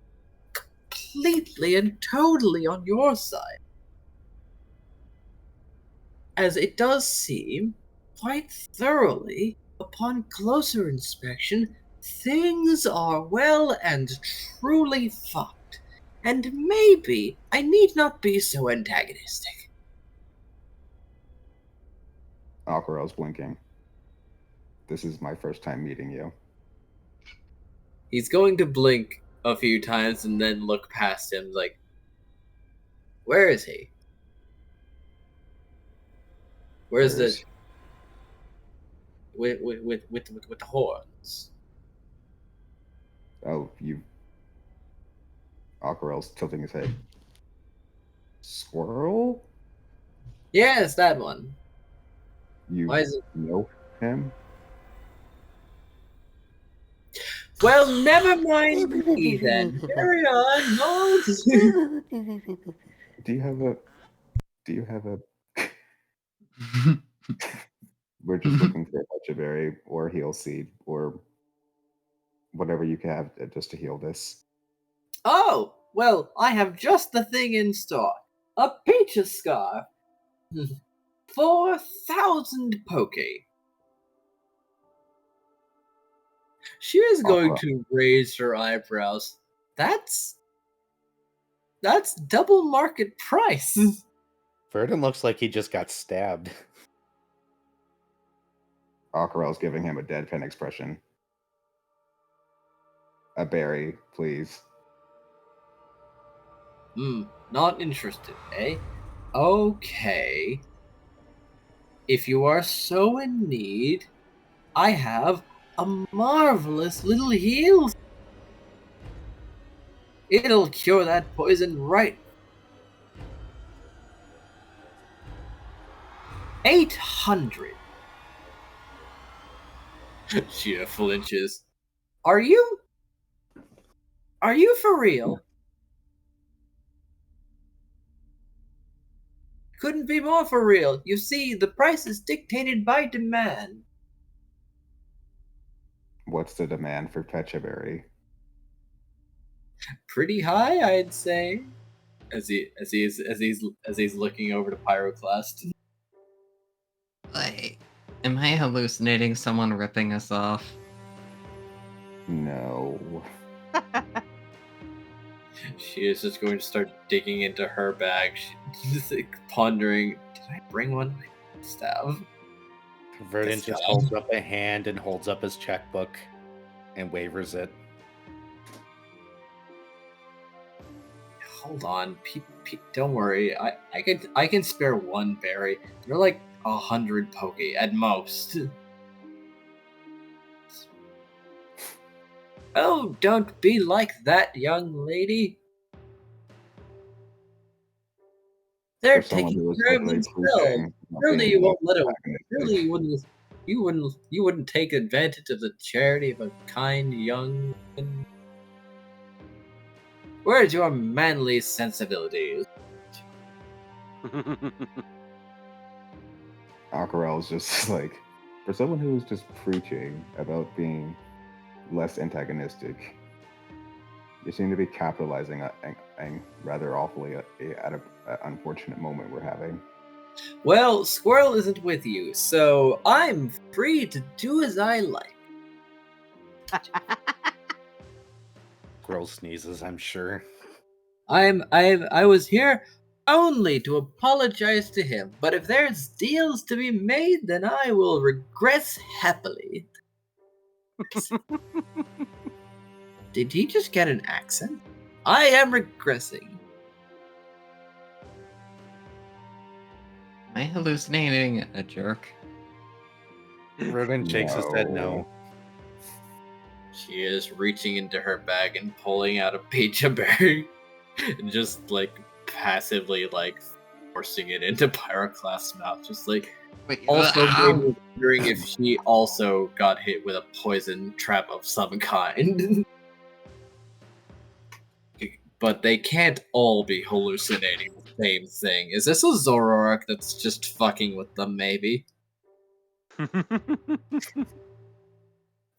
completely and totally on your side. As it does seem, quite thoroughly, upon closer inspection, things are well and truly fucked, and maybe I need not be so antagonistic. Aquarelle's blinking. This is my first time meeting you. He's going to blink a few times and then look past him like, where is he? Where's the with the horns? Oh, Aquarelle's tilting his head. Squirrel? Yes, that one. You Why is it... know him? Well, never mind me then. Carry on. No. Do you have a We're just looking for a Pechaberry or Heal Seed or whatever you can have just to heal this. Oh, well, I have just the thing in store. A Peach's Scarf. 4,000 poke. She is going to raise her eyebrows. That's double market price. Verdon looks like he just got stabbed. Aquarelle's giving him a deadpan expression. A berry, please. Not interested, eh? Okay. If you are so in need, I have a marvelous little heal. It'll cure that poison right. 800. She flinches. Are you for real? Couldn't be more for real. You see, the price is dictated by demand. What's the demand for Pechaberry? Pretty high, I'd say. As he's looking over to Pyroclast. Wait, am I hallucinating someone ripping us off? No. She is just going to start digging into her bag. She's just like pondering, did I bring one? Staff. Verdon just holds up a hand and holds up his checkbook and wavers it. Hold on, don't worry. I can spare one berry. They're like 100 poke at most. Oh, don't be like that, young lady. They're taking care of themselves. Surely you won't let it. Surely you wouldn't take advantage of the charity of a kind young woman. Where's your manly sensibilities? Aquarelle's just like, for someone who's just preaching about being less antagonistic, you seem to be capitalizing rather awfully at an unfortunate moment we're having. Well, Squirrel isn't with you, so I'm free to do as I like. Squirrel sneezes, I'm sure. I was here only to apologize to him, but if there's deals to be made, then I will regress happily. Did he just get an accent? I am regressing. Am I hallucinating a jerk? Verdon shakes his head no. She is reaching into her bag and pulling out a Pechaberry and just like passively like forcing it into Pyroclast's mouth, just like also maybe wondering if she also got hit with a poison trap of some kind. But they can't all be hallucinating the same thing. Is this a Zoroark that's just fucking with them, maybe?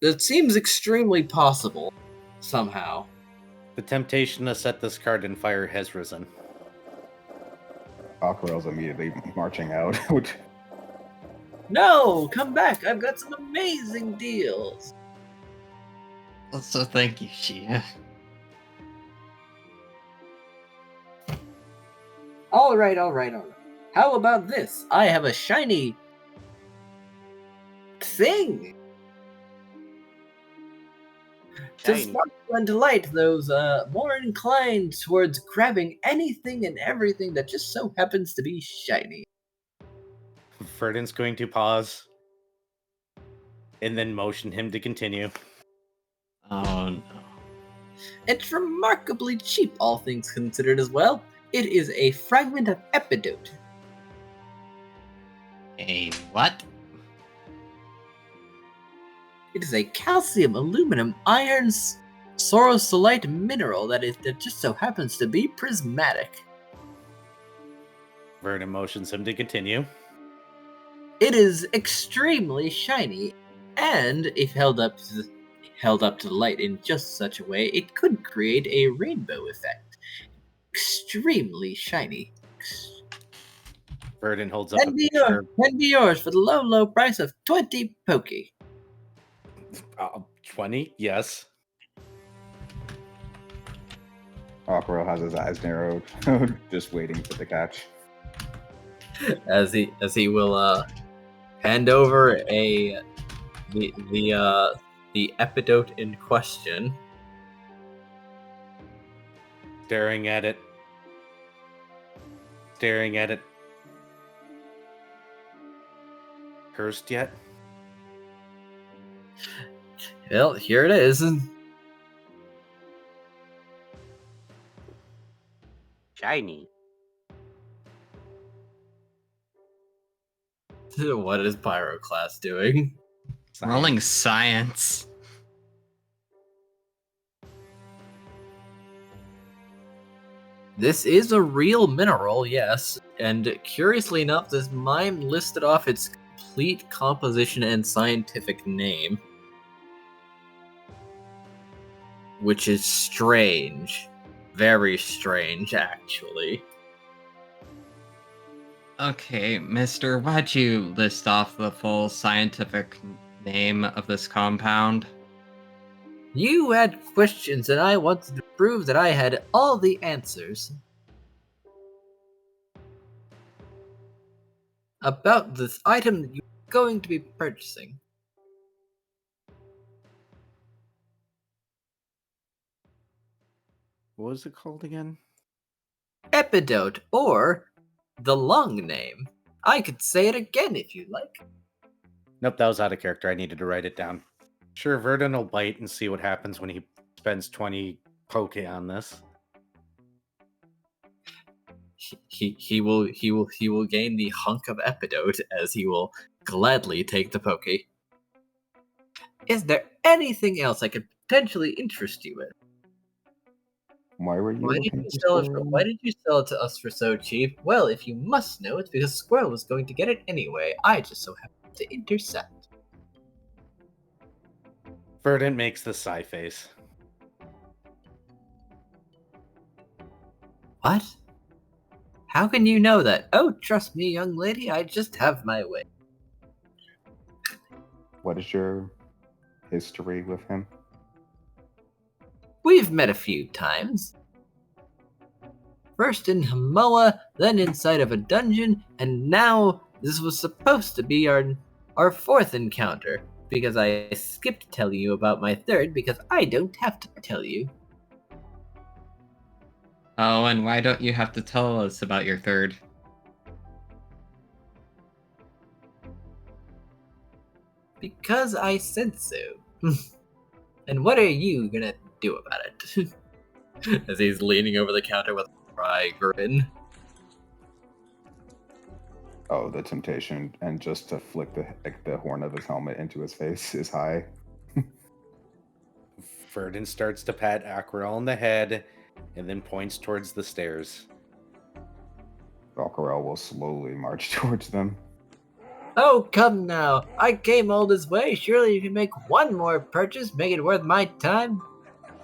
That seems extremely possible, somehow. The temptation to set this card in fire has risen. Aquarelle's immediately marching out. No, come back. I've got some amazing deals. Also, thank you, Shia. All right. How about this? I have a shiny thing. To sparkle and delight those more inclined towards grabbing anything and everything that just so happens to be shiny. Verdon's going to pause and then motion him to continue. Oh no. It's remarkably cheap, all things considered, as well. It is a fragment of Epidote. A what? It is a calcium, aluminum, iron, sorosolite mineral that just so happens to be prismatic. Verdon motions him to continue. It is extremely shiny, and if held up to the light in just such a way, it could create a rainbow effect. Extremely shiny. Verdant holds up a Can be yours for the low price of 20 Poke. 20? Yes. Aquarelle has his eyes narrowed, just waiting for the catch. As he will hand over the epidote in question. Staring at it. Cursed yet? Well, here it is. Shiny. What is Pyroclast doing? Rolling science. This is a real mineral, yes. And curiously enough, this mime listed off its complete composition and scientific name. Which is strange. Very strange, actually. Okay, mister, why'd you list off the full scientific name of this compound? You had questions, and I wanted to prove that I had all the answers. About this item that you're going to be purchasing. What was it called again? Epidote, or the long name. I could say it again if you like. Nope, that was out of character. I needed to write it down. Sure, Verdant will bite and see what happens when he spends 20 Poke on this. He will gain the hunk of epidote as he will gladly take the Poke. Is there anything else I could potentially interest you in? Why were you Why did looking you for sell it? Squirrel? Why did you sell it to us for so cheap? Well, if you must know, it's because Squirrel was going to get it anyway. I just so happened to intercept. Verdant makes the sigh face. What? How can you know that? Oh, trust me, young lady, I just have my way. What is your history with him? We've met a few times. First in Hamoa, then inside of a dungeon, and now this was supposed to be our fourth encounter, because I skipped telling you about my third because I don't have to tell you. Oh, and why don't you have to tell us about your third? Because I said so. And what are you gonna do about it? As he's leaning over the counter with a wry grin. Oh, the temptation, and just to flick the horn of his helmet into his face is high. Verdant starts to pat Aquarelle on the head and then points towards the stairs. Aquarelle will slowly march towards them. Oh, come now. I came all this way. Surely you can make one more purchase, make it worth my time.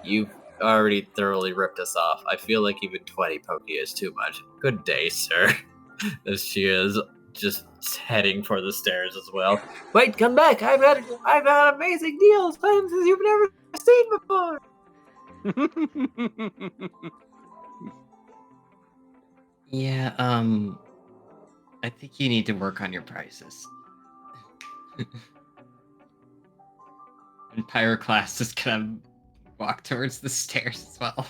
You've already thoroughly ripped us off. I feel like even 20 Poke is too much. Good day, sir. As she is just heading for the stairs as well. Wait, come back. I've got amazing deals. Items you've never seen before. Yeah, I think you need to work on your prices. And Pyroclast is gonna walk towards the stairs as well.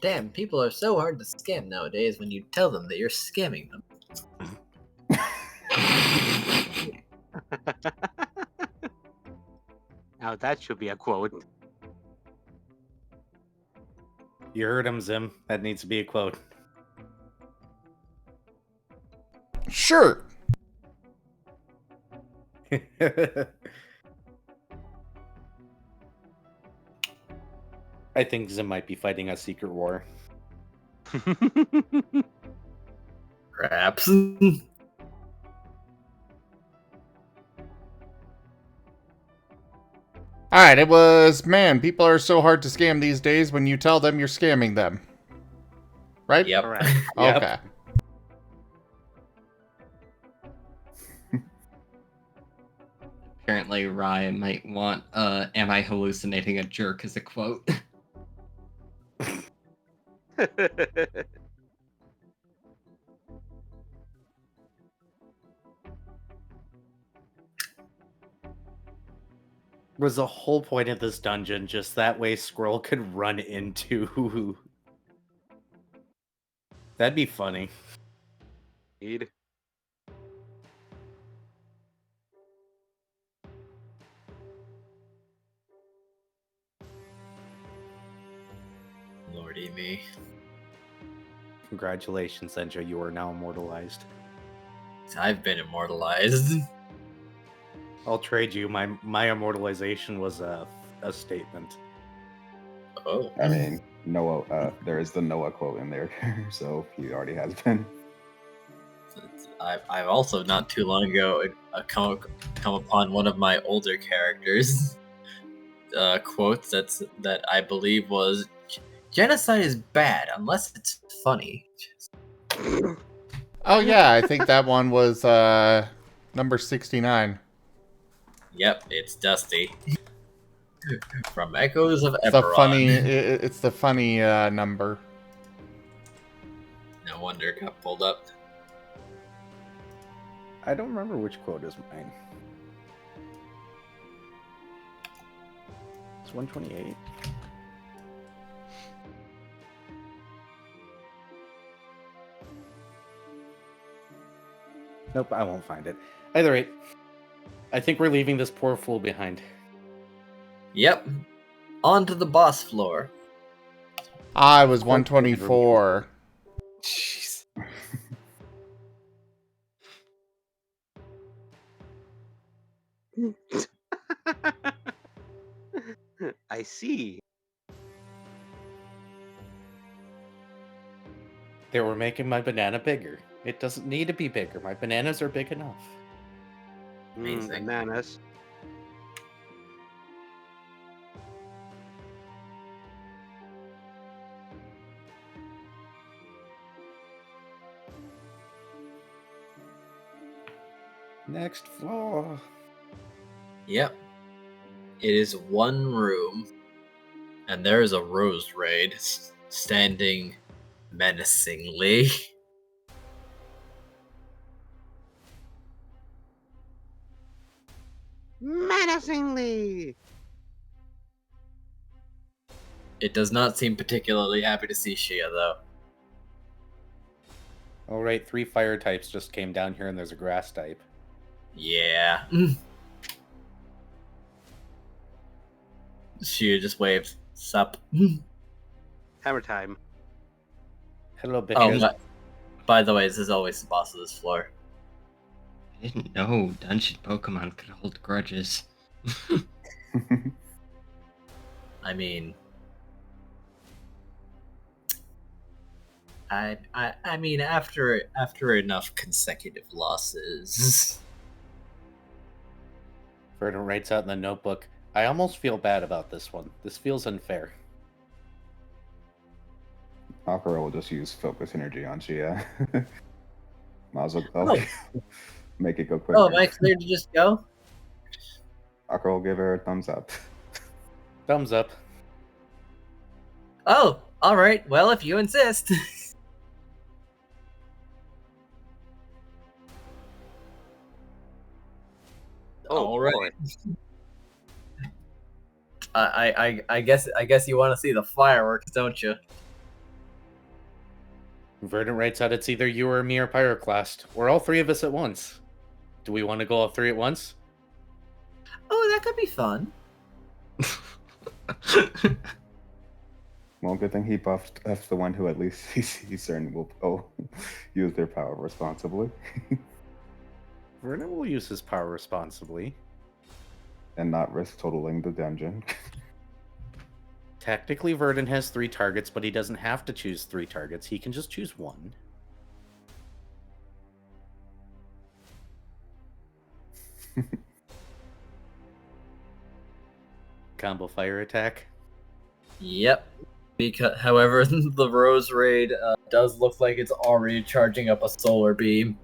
Damn, people are so hard to scam nowadays when you tell them that you're scamming them. Now that should be a quote. You heard him, Zim. That needs to be a quote. Sure. I think Zim might be fighting a secret war. Perhaps. Alright, it was, man, people are so hard to scam these days when you tell them you're scamming them. Right? Yep. Correct. Okay. Apparently, Ryan might want "Am I hallucinating a jerk?" as a quote. Was the whole point of this dungeon just that way Squirrel could run into? That'd be funny. Indeed. Lordy me. Congratulations, Enja, you are now immortalized. I've been immortalized. I'll trade you. My immortalization was a statement. Oh. I mean, Noah. There is the Noah quote in there, so he already has been. I've also not too long ago come upon one of my older characters' quotes that I believe was, "Genocide is bad unless it's funny." Oh yeah, I think that one was number 69. Yep, it's Dusty. From Echoes of It's the Eberron. funny, it's the funny number. No wonder it got pulled up. I don't remember which quote is mine. It's 128. Nope, I won't find it. Either rate, I think we're leaving this poor fool behind. Yep. On to the boss floor. I was 124. Jeez. I see. They were making my banana bigger. It doesn't need to be bigger. My bananas are big enough. Amazing. Bananas. Next floor. Yep. It is one room, and there is a rose raid standing menacingly. Menacingly. It does not seem particularly happy to see Shia, though. All right, 3 fire types just came down here, and there's a grass type. Yeah. Shia just waves. Sup. Hammer time. Hello, Oh, bitches. by the way, this is always the boss of this floor. I didn't know dungeon Pokemon could hold grudges. I mean, I mean, after enough consecutive losses. Verdant writes out in the notebook, I almost feel bad about this one. This feels unfair. Aquarelle will just use focus energy on Gia. Might as well make it go quicker. Oh, am I clear to just go? Aquarelle will give her a thumbs up. Thumbs up. Oh, all right. Well, if you insist. Oh, all right. boy. I guess you want to see the fireworks, don't you? Verdant writes out it's either you or me or Pyroclast, or all 3 of us at once. Do we want to go all 3 at once? Oh, that could be fun. Well, good thing he buffed F the one who at least he's certain will use their power responsibly. Verdant will use his power responsibly. And not risk totaling the dungeon. Technically, Verdant has 3 targets, but he doesn't have to choose 3 targets. He can just choose 1. Combo fire attack. Yep. Because, however, the Rose Raid does look like it's already charging up a solar beam.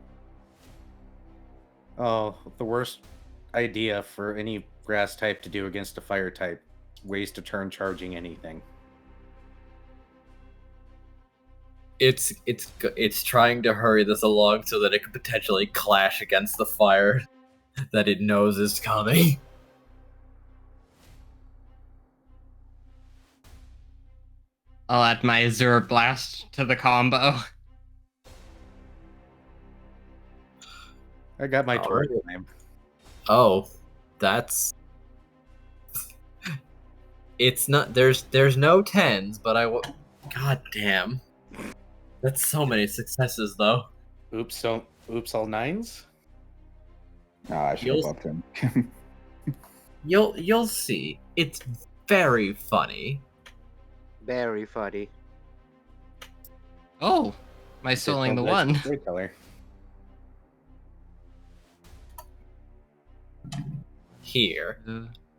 Oh, the worst idea for any grass type to do against a fire type. Ways to turn charging anything. It's trying to hurry this along so that it could potentially clash against the fire that it knows is coming. I'll add my Azure Blast to the combo. I got my All torrent right. flame. Oh, that's... It's not... There's no 10s, but God damn. That's so many successes, though. Oops, all 9s? I should have upped him. You'll see. It's very funny. Very funny. Oh, am I stealing the one? Storyteller. Here.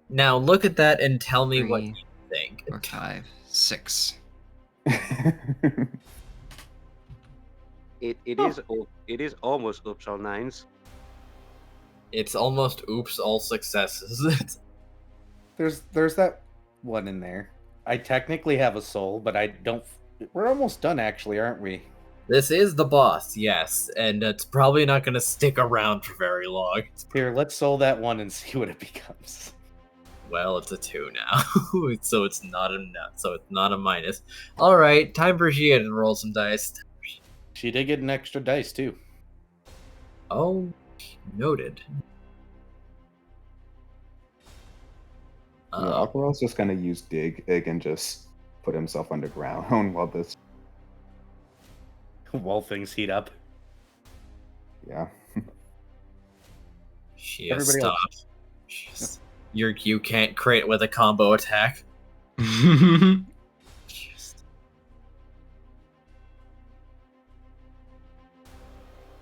Now look at that and tell me what 3, you think. 4, 5, 6. It is almost oops all 9s. It's almost oops all successes. There's that one in there. I technically have a soul, but I don't. We're almost done, actually, aren't we? This is the boss, yes, and it's probably not going to stick around for very long. Here, let's soul that one and see what it becomes. Well, it's a 2 now, so it's not a minus. All right, time for Gia to roll some dice. She did get an extra dice too. Oh, noted. Yeah, Aquarelle's just gonna use dig and just put himself underground while this. While things heat up. Yeah. She Everybody else. stopped. You can't crit with a combo attack.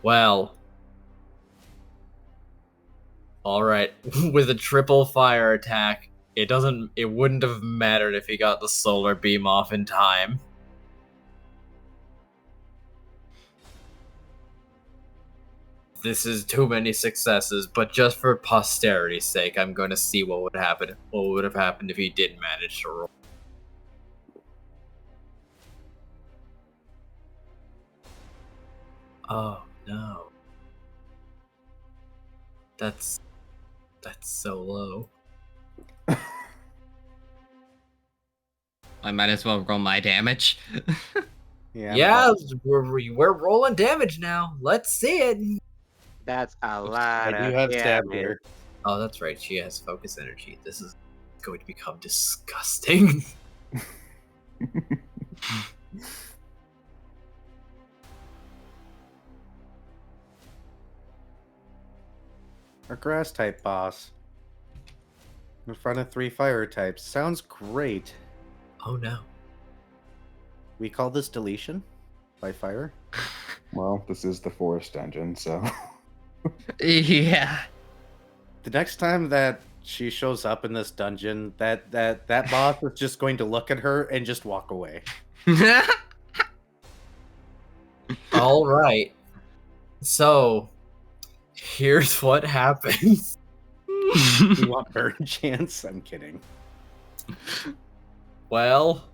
Well. Alright, with a triple fire attack, it wouldn't have mattered if he got the solar beam off in time. This is too many successes, but just for posterity's sake, I'm going to see what would happen. What would have happened if he didn't manage to roll. Oh no. That's so low. I might as well roll my damage. Yeah, we're rolling damage now. Let's see it. That's a lot. I do have stab here. Oh, that's right. She has focus energy. This is going to become disgusting. Our grass type boss. In front of 3 fire types. Sounds great. Oh no. We call this deletion by fire? Well, this is the forest dungeon, so. Yeah. The next time that she shows up in this dungeon, that boss is just going to look at her and just walk away. All right. So, here's what happens. You want burn chance? I'm kidding. Well,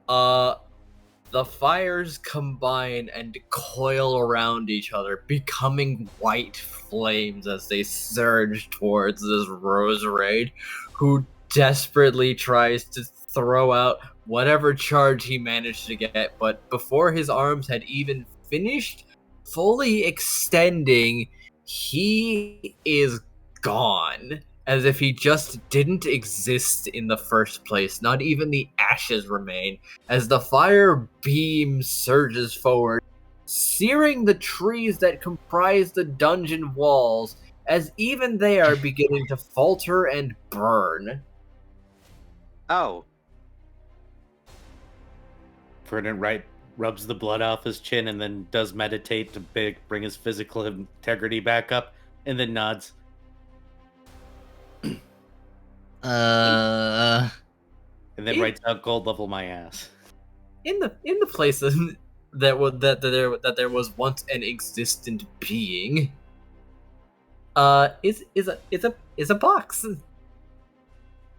the fires combine and coil around each other, becoming white flames as they surge towards this Rose Raid, who desperately tries to throw out whatever charge he managed to get, but before his arms had even finished fully extending, he is gone. As if he just didn't exist in the first place. Not even the ashes remain, as the fire beam surges forward, searing the trees that comprise the dungeon walls, as even they are beginning to falter and burn. Oh. Ferdinand Wright rubs the blood off his chin and then does meditate to bring his physical integrity back up, and then nods. And then writes out gold level my ass. In the places that there was once an existent being, is a box.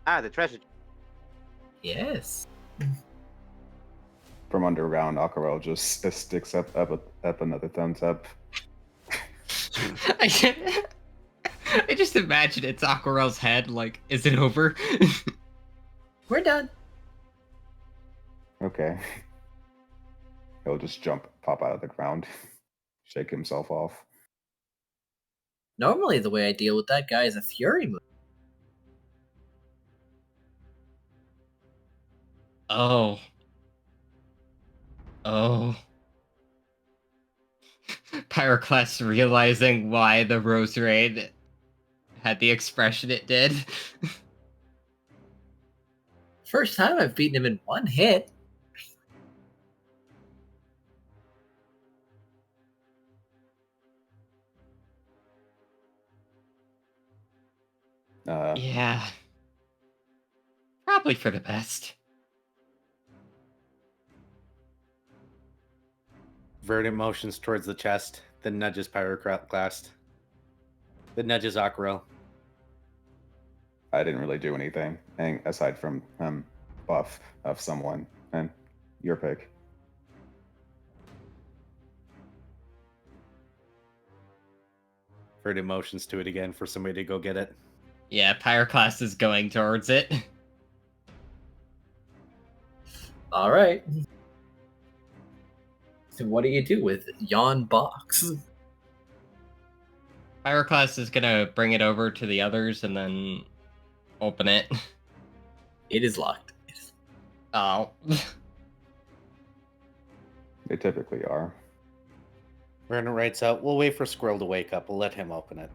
Ah, the treasure. Yes. From underground, Aquarelle just sticks up another thumbs up. I just imagine it's Aquarelle's head. Like, is it over? We're done. Okay. He'll just pop out of the ground, shake himself off. Normally, the way I deal with that guy is a fury move. Oh. Pyroclast realizing why the Rose Raid had the expression it did. First time I've beaten him in one hit. Yeah. Probably for the best. Verdant motions towards the chest, then nudges Pyroclast. Then nudges Aquarelle. I didn't really do anything, aside from buff of someone, and your pick. Verdant motions to it again for somebody to go get it. Yeah, Pyroclast is going towards it. All right. So what do you do with yon box? Pyroclast is gonna bring it over to the others and then open it. It is locked. Oh. They typically are. Vernon writes out, we'll wait for Squirrel to wake up. We'll let him open it.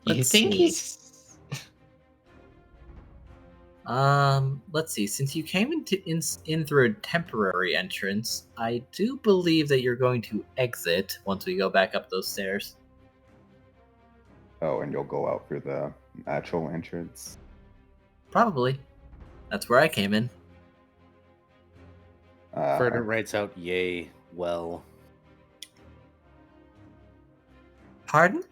You think he's... Let's see. Since you came in through a temporary entrance, I do believe that you're going to exit once we go back up those stairs. Oh, and you'll go out through the actual entrance? Probably. That's where I came in. Vernon writes out, yay, well. Pardon?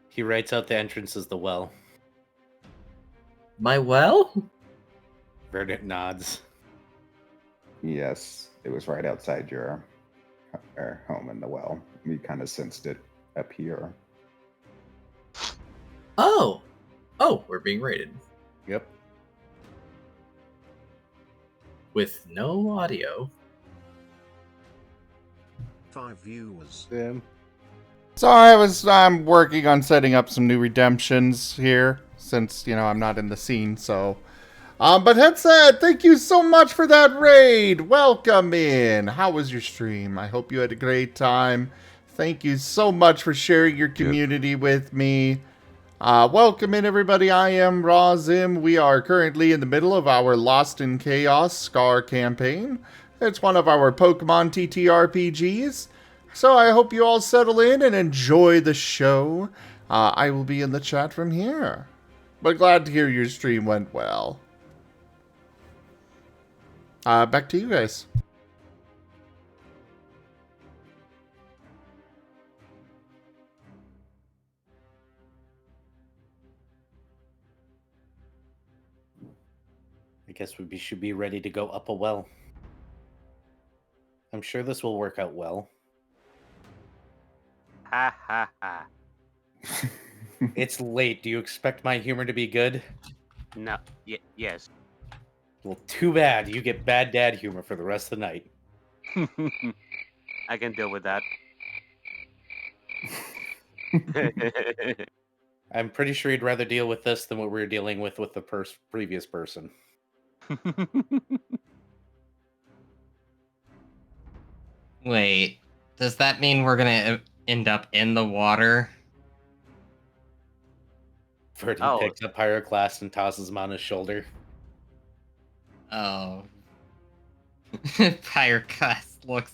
He writes out the entrance as the well. My well? Verdant nods. Yes, it was right outside your home in the well. We kind of sensed it up here. Oh, we're being raided. Yep. With no audio. 5 viewers. So I'm working on setting up some new redemptions here, since, I'm not in the scene, so... but that said, thank you so much for that raid! Welcome in! How was your stream? I hope you had a great time. Thank you so much for sharing your community with me. Welcome in, everybody. I am Razim. We are currently in the middle of our Lost in Chaos Scar campaign. It's one of our Pokemon ttrpgs. So I hope you all settle in and enjoy the show. I will be in the chat from here. But glad to hear your stream went well. Back to you guys. I guess we should be ready to go up a well. I'm sure this will work out well. Ha ha ha. It's late. Do you expect my humor to be good? No. Yes. Well, too bad. You get bad dad humor for the rest of the night. I can deal with that. I'm pretty sure you'd rather deal with this than what we were dealing with the previous person. Wait, does that mean we're gonna end up in the water? Verdant picks up Pyroclast and tosses him on his shoulder. Oh. Pyroclast looks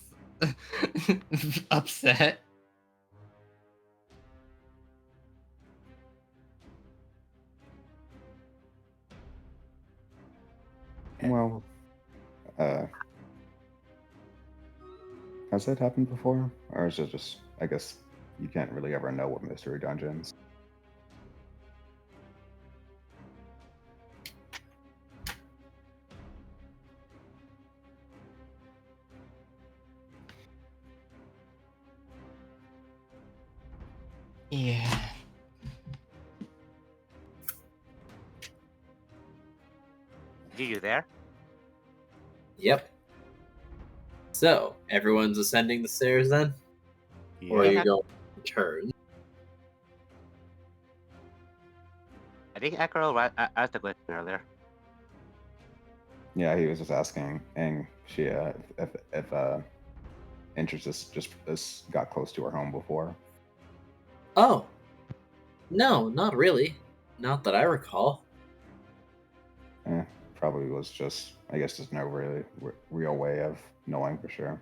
upset. Well, has that happened before? Or is it just, I guess, you can't really ever know with mystery dungeons? Yeah. You there? Yep. So, everyone's ascending the stairs then? Or are Yeah. you going in turn? I think Aquarelle asked the question earlier. Yeah, he was just asking, and she, if Enja just got close to her home before. Oh. No, not really. Not that I recall. Probably was just, I guess, there's no really real way of knowing for sure.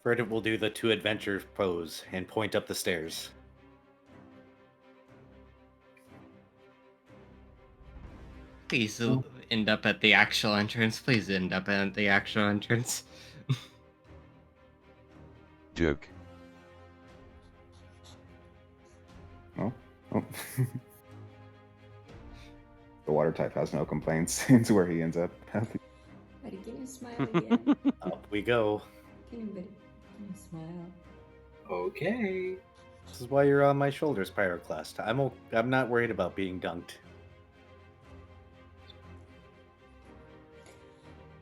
Verdant will do the 2 adventure pose and point up the stairs. Please end up at the actual entrance. Please end up at the actual entrance. Joke. Oh. The water type has no complaints. It's where he ends up. Buddy, can you smile again? Up we go. Can you smile? Okay. This is why you're on my shoulders, Pyroclast. I'm not worried about being dunked.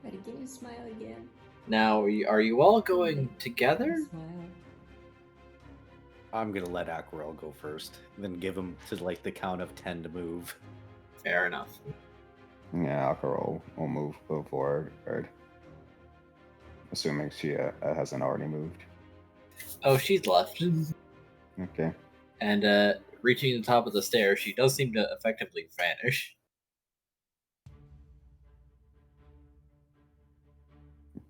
Buddy, can you smile again? Now, are you all going together? Smile. I'm gonna let Aquarelle go first, then give him to like the count of 10 to move. Fair enough. Yeah, Aquarelle will move forward, assuming she hasn't already moved. Oh, she's left. Okay. And reaching the top of the stairs, she does seem to effectively vanish.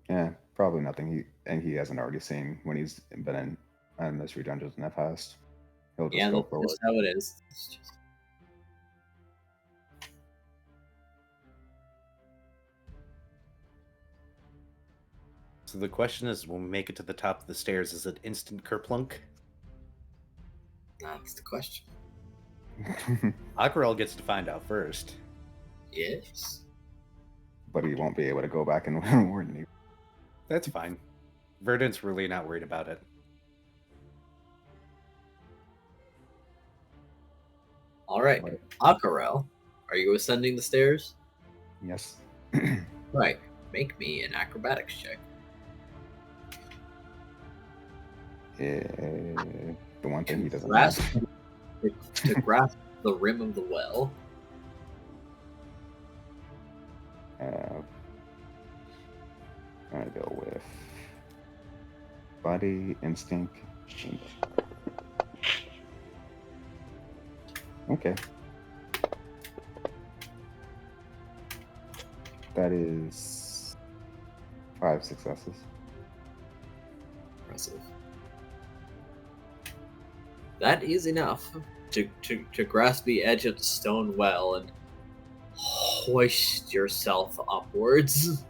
Yeah, probably nothing he hasn't already seen when he's been in mystery dungeons in the past. He'll just go forward. That's how it is. It's just... So the question is, when we make it to the top of the stairs, is it instant kerplunk? That's the question. Aquarelle gets to find out first. Yes. But he won't be able to go back and warn you. That's fine. Verdant's really not worried about it. Alright. Aquarelle, are you ascending the stairs? Yes. Right. Make me an acrobatics check. The one thing he doesn't to grasp the rim of the well. I'm gonna go with body instinct. Okay. That is 5 successes. Impressive. That is enough to grasp the edge of the stone well and hoist yourself upwards.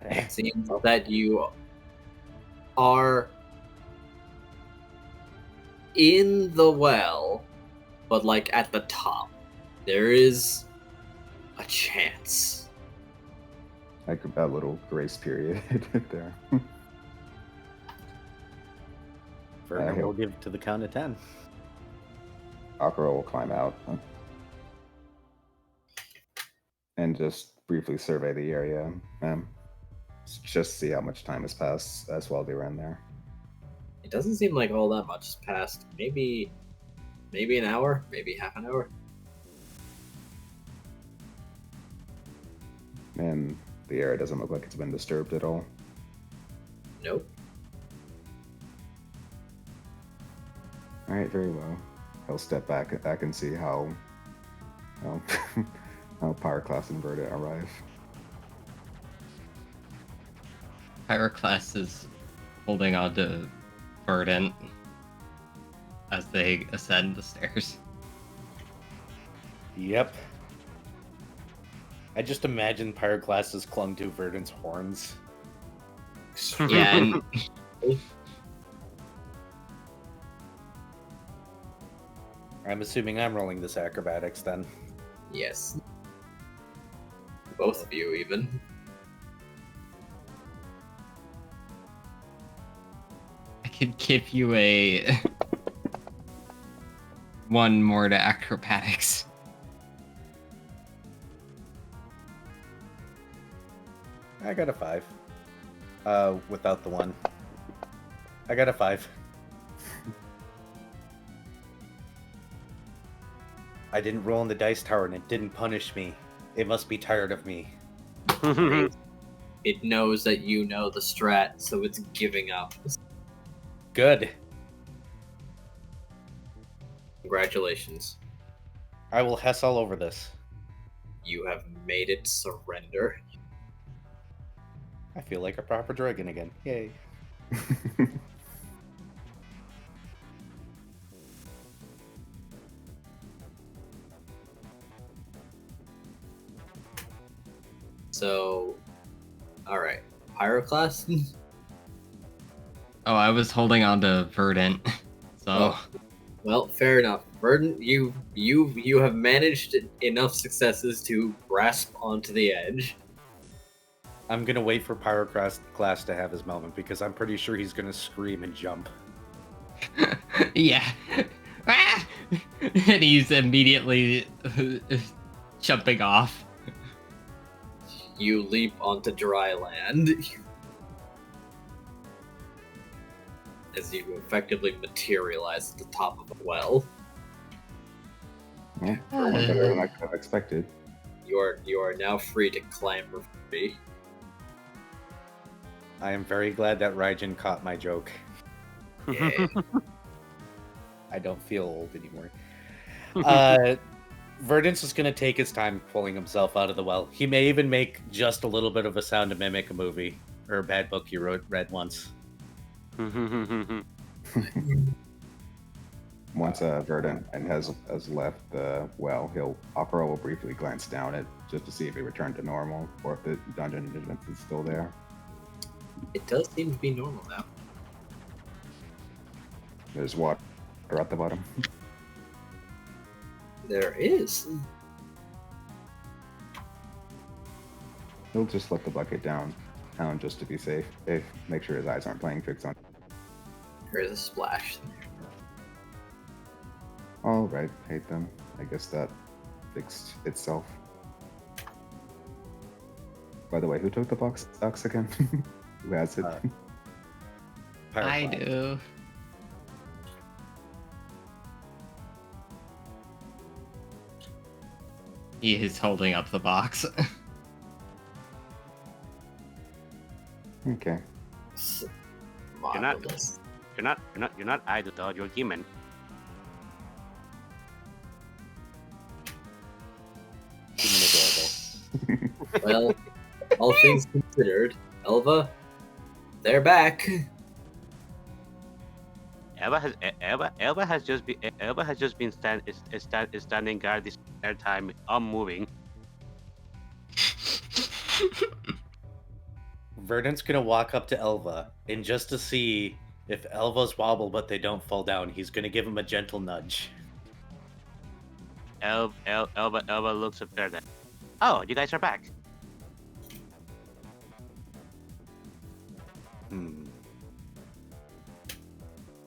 It seems that you are in the well, but like at the top. There is a chance. Like a little grace period there. Verdant will give to the count of 10. Aquarelle will climb out and just briefly survey the area. Just see how much time has passed as while they were in there. It doesn't seem like all that much has passed. Maybe an hour, maybe half an hour. And the area doesn't look like it's been disturbed at all. Nope. All right, very well. He'll step back and see how Pyroclast and Verdant arrive. Pyroclast is holding on to Verdant as they ascend the stairs. Yep. I just imagine Pyroclast has clung to Verdant's horns. Yeah, and I'm assuming I'm rolling this acrobatics then. Yes. Both of you, even. I could give you a one more to acrobatics. I got a 5. Without the 1. I got a 5. I didn't roll in the dice tower and it didn't punish me. It must be tired of me. It knows that you know the strat, so it's giving up. Good. Congratulations. I will Hess all over this. You have made it surrender. I feel like a proper dragon again. Yay. So, alright. Pyroclast? Oh, I was holding on to Verdant. So Oh. Well, fair enough. Verdant, you have managed enough successes to grasp onto the edge. I'm gonna wait for Pyroclast to have his moment because I'm pretty sure he's gonna scream and jump. yeah. Ah! And he's immediately jumping off. You leap onto dry land. As you effectively materialize at the top of a well. Yeah, one better than I could have expected. You are now free to clamber free. I am very glad that Raijin caught my joke. Yeah. I don't feel old anymore. Verdant's is going to take his time pulling himself out of the well. He may even make just a little bit of a sound to mimic a movie or a bad book you read once. Once Verdant has left the well, Aquarelle will briefly glance down it just to see if it returned to normal or if the dungeon is still there. It does seem to be normal now. There's water at the bottom. There is. He'll just let the bucket down just to be safe. Make sure his eyes aren't playing tricks on. There is a splash. All right, hate them. I guess that fixed itself. By the way, who took the box again? Who has it? I do. He is holding up the box. Okay. You're not IDDoThings, you're Gimund. Well, all things considered, Elva, they're back. Elva has just been standing guard this entire time, unmoving. Verdant's gonna walk up to Elva, and just to see if Elva's wobble but they don't fall down, he's gonna give him a gentle nudge. Elva looks up there. Then, oh, you guys are back.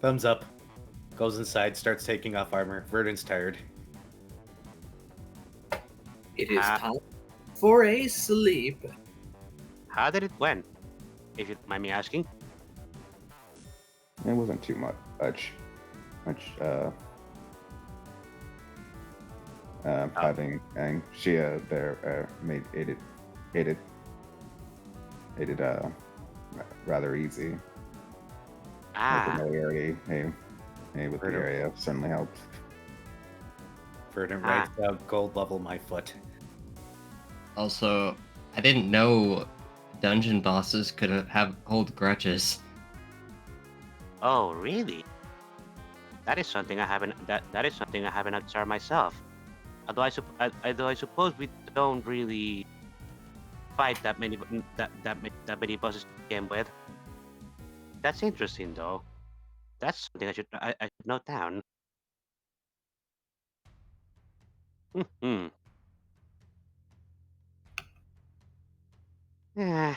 Thumbs up. Goes inside, starts taking off armor. Verdant's tired. It is time for a sleep. How did it went? If you mind me asking. It wasn't too much. Having Shia there made it rather easy. Familiarity, with the area certainly helped. Verdant writes out gold level my foot. Also, I didn't know dungeon bosses could hold grudges. Oh, really? That is something I haven't. That is something I haven't observed myself. Although although I suppose we don't really fight that many bosses to begin with. That's interesting, though. That's something I should note down. Hmm. Yeah.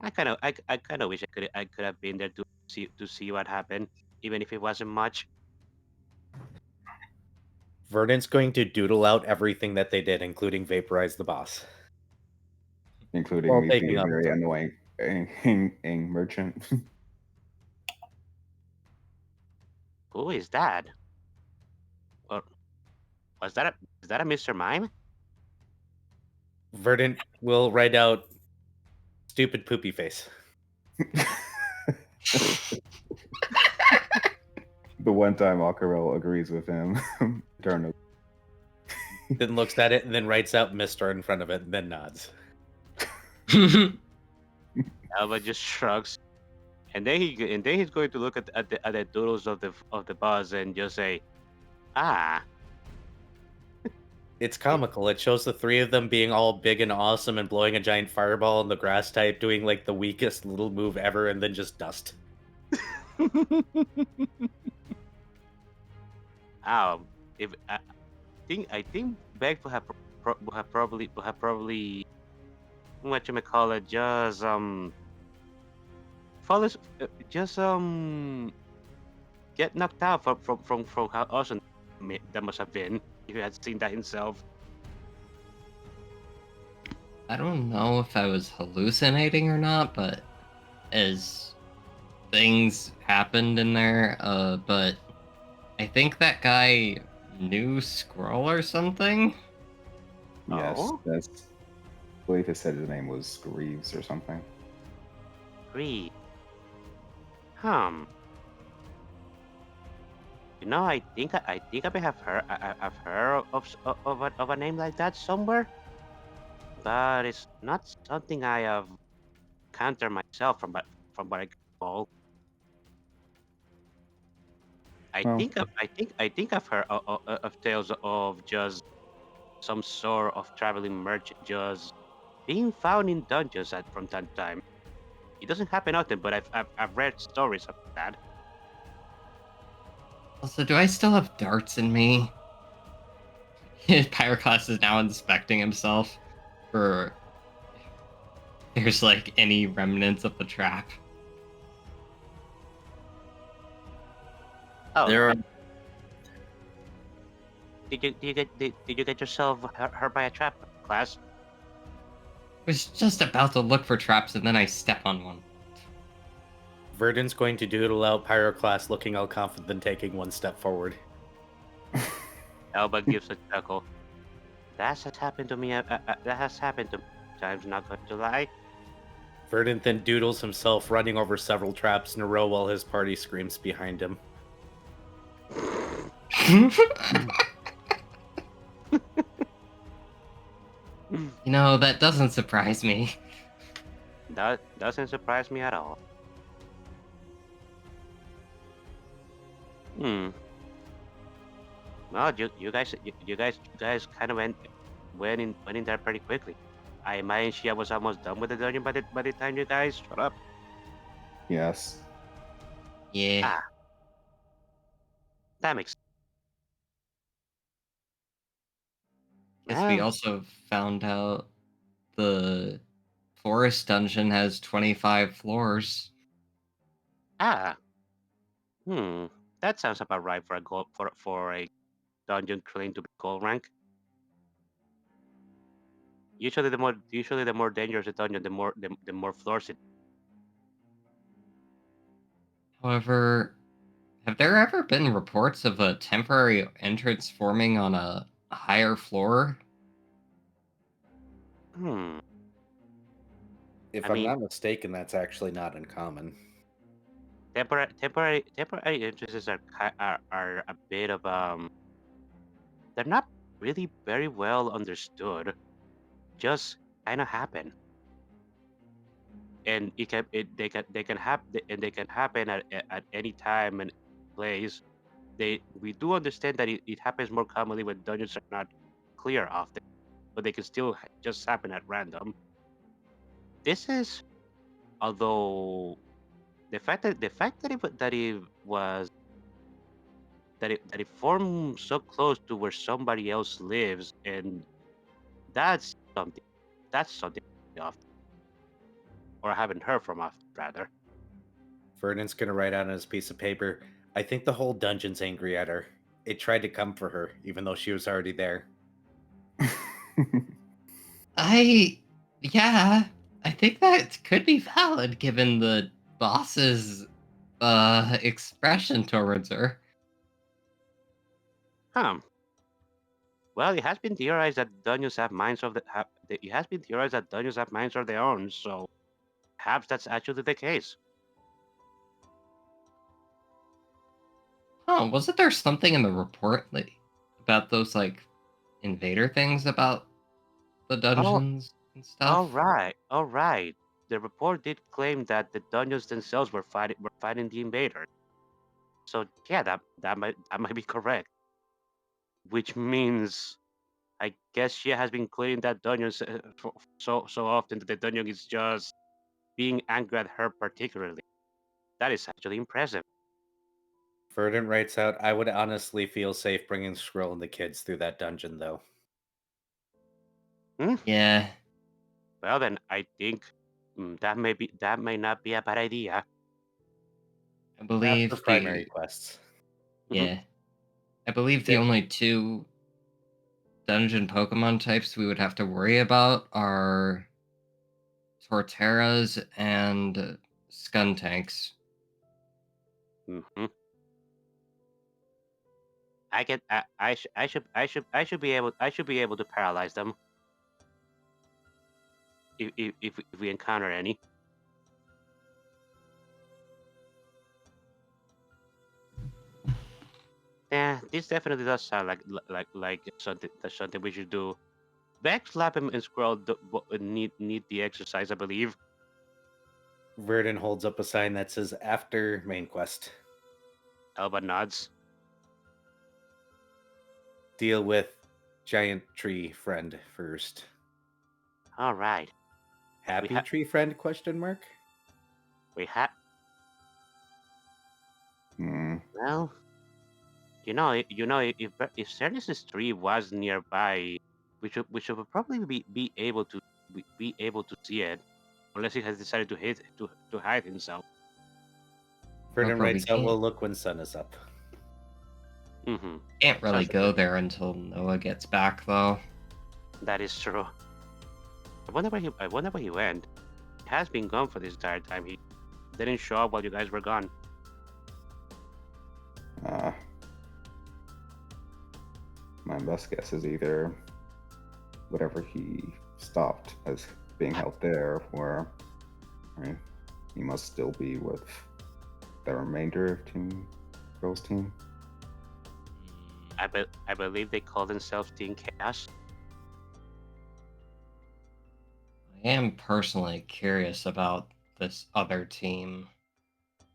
I kind of wish I could have been there to see what happened, even if it wasn't much. Verdant's going to doodle out everything that they did, including vaporize the boss. Including While me taking being up very the- annoying merchant. Who is that? Or is that a Mr. Mime? Verdant will write out stupid poopy face. The one time Aquarelle agrees with him. Eternally. Then looks at it and then writes out Mister in front of it and then nods. Alba just shrugs, and then he's going to look at the doodles of the boss and just say, "Ah." It's comical. It shows the three of them being all big and awesome and blowing a giant fireball, and the grass type doing like the weakest little move ever, and then just dust. If I think Beck will have probably what you may call it, just follows just get knocked out from how awesome that must have been if he had seen that himself. I don't know if I was hallucinating or not, but as things happened in there, but I think that guy knew Squirrel or something. Yes, Oh? that's. I believe he said his name was Greaves or something. Greed. You know, I think I may have heard I've heard of a name like that somewhere, but it's not something I have encountered myself from what I can recall. Well, I think I've heard of tales of just some sort of traveling merchant just being found in dungeons from time to time. It doesn't happen often, but I've read stories of that. Also, do I still have darts in me? Pyroclast is now inspecting himself for if there's like any remnants of the trap. Oh, There are did you get yourself hurt by a trap, class? I was just about to look for traps and then I step on one. Verdant's going to doodle out Pyroclast looking all confident, taking one step forward. Elba gives a chuckle. That has happened to me. That has happened to me times. Not going to lie. Verdant then doodles himself running over several traps in a row while his party screams behind him. You know, that doesn't surprise me. That doesn't surprise me at all. Hmm. Well, you guys kind of went in there pretty quickly. I imagine she was almost done with the dungeon by the time you guys shut up. yes. Yeah. That makes sense. Guess we Ah. also found out the forest dungeon has 25 floors. Ah. That sounds about right for a gold for a dungeon claimed to be gold rank. Usually the more dangerous the dungeon, the more floors it. However, have there ever been reports of a temporary entrance forming on a higher floor? If I I'm mean, not mistaken, that's actually not uncommon. temporary entrances are a bit of they're not really very well understood. just kind of happen, and they can happen at any time and place. We do understand that it happens more commonly when dungeons are not clear often, but they can still just happen at random. This is, although that it formed so close to where somebody else lives, and that's something often, or I haven't heard from often rather. Vernon's gonna write out on his piece of paper, I think the whole dungeon's angry at her. It tried to come for her, even though she was already there. Yeah, I think that could be valid given the boss's expression towards her. Well, it has been theorized that dungeons have minds of it has been theorized that dungeons have minds of their own, so perhaps that's actually the case. Oh, wasn't there something in the report about those invader things about the dungeons and stuff? All right. The report did claim that the dungeons themselves were fighting the invaders. So yeah, that might be correct. Which means, I guess she has been clearing that dungeon so often that the dungeon is just being angry at her particularly. That is actually impressive. Verdant writes out, I would honestly feel safe bringing Squirrel and the kids through that dungeon, though. Yeah. Well then, I think that may not be a bad idea. I believe Not for primary quests. Yeah. I believe the only two dungeon Pokemon types we would have to worry about are Torterras and Skuntanks. Mm-hmm. I should be able to paralyze them if we encounter any. Yeah, this definitely does sound like something we should do. Backslap and Squirrel need the exercise, I believe. Verdant holds up a sign that says after main quest. Elba nods. Deal with giant tree friend first. All right. Happy tree friend? Question mark. We have. Well, if Cernus's tree was nearby, we should probably be able to see it, unless he has decided to hide himself. Verdant writes out, we'll look when sun is up. Mm-hmm. Can't really go there until Noah gets back, though. That is true. I wonder where he went. He has been gone for this entire time. He didn't show up while you guys were gone. My best guess is either whatever he stopped as being held there, or he must still be with the remainder of Team Girl's team. I believe they call themselves Team Chaos. I am personally curious about this other team,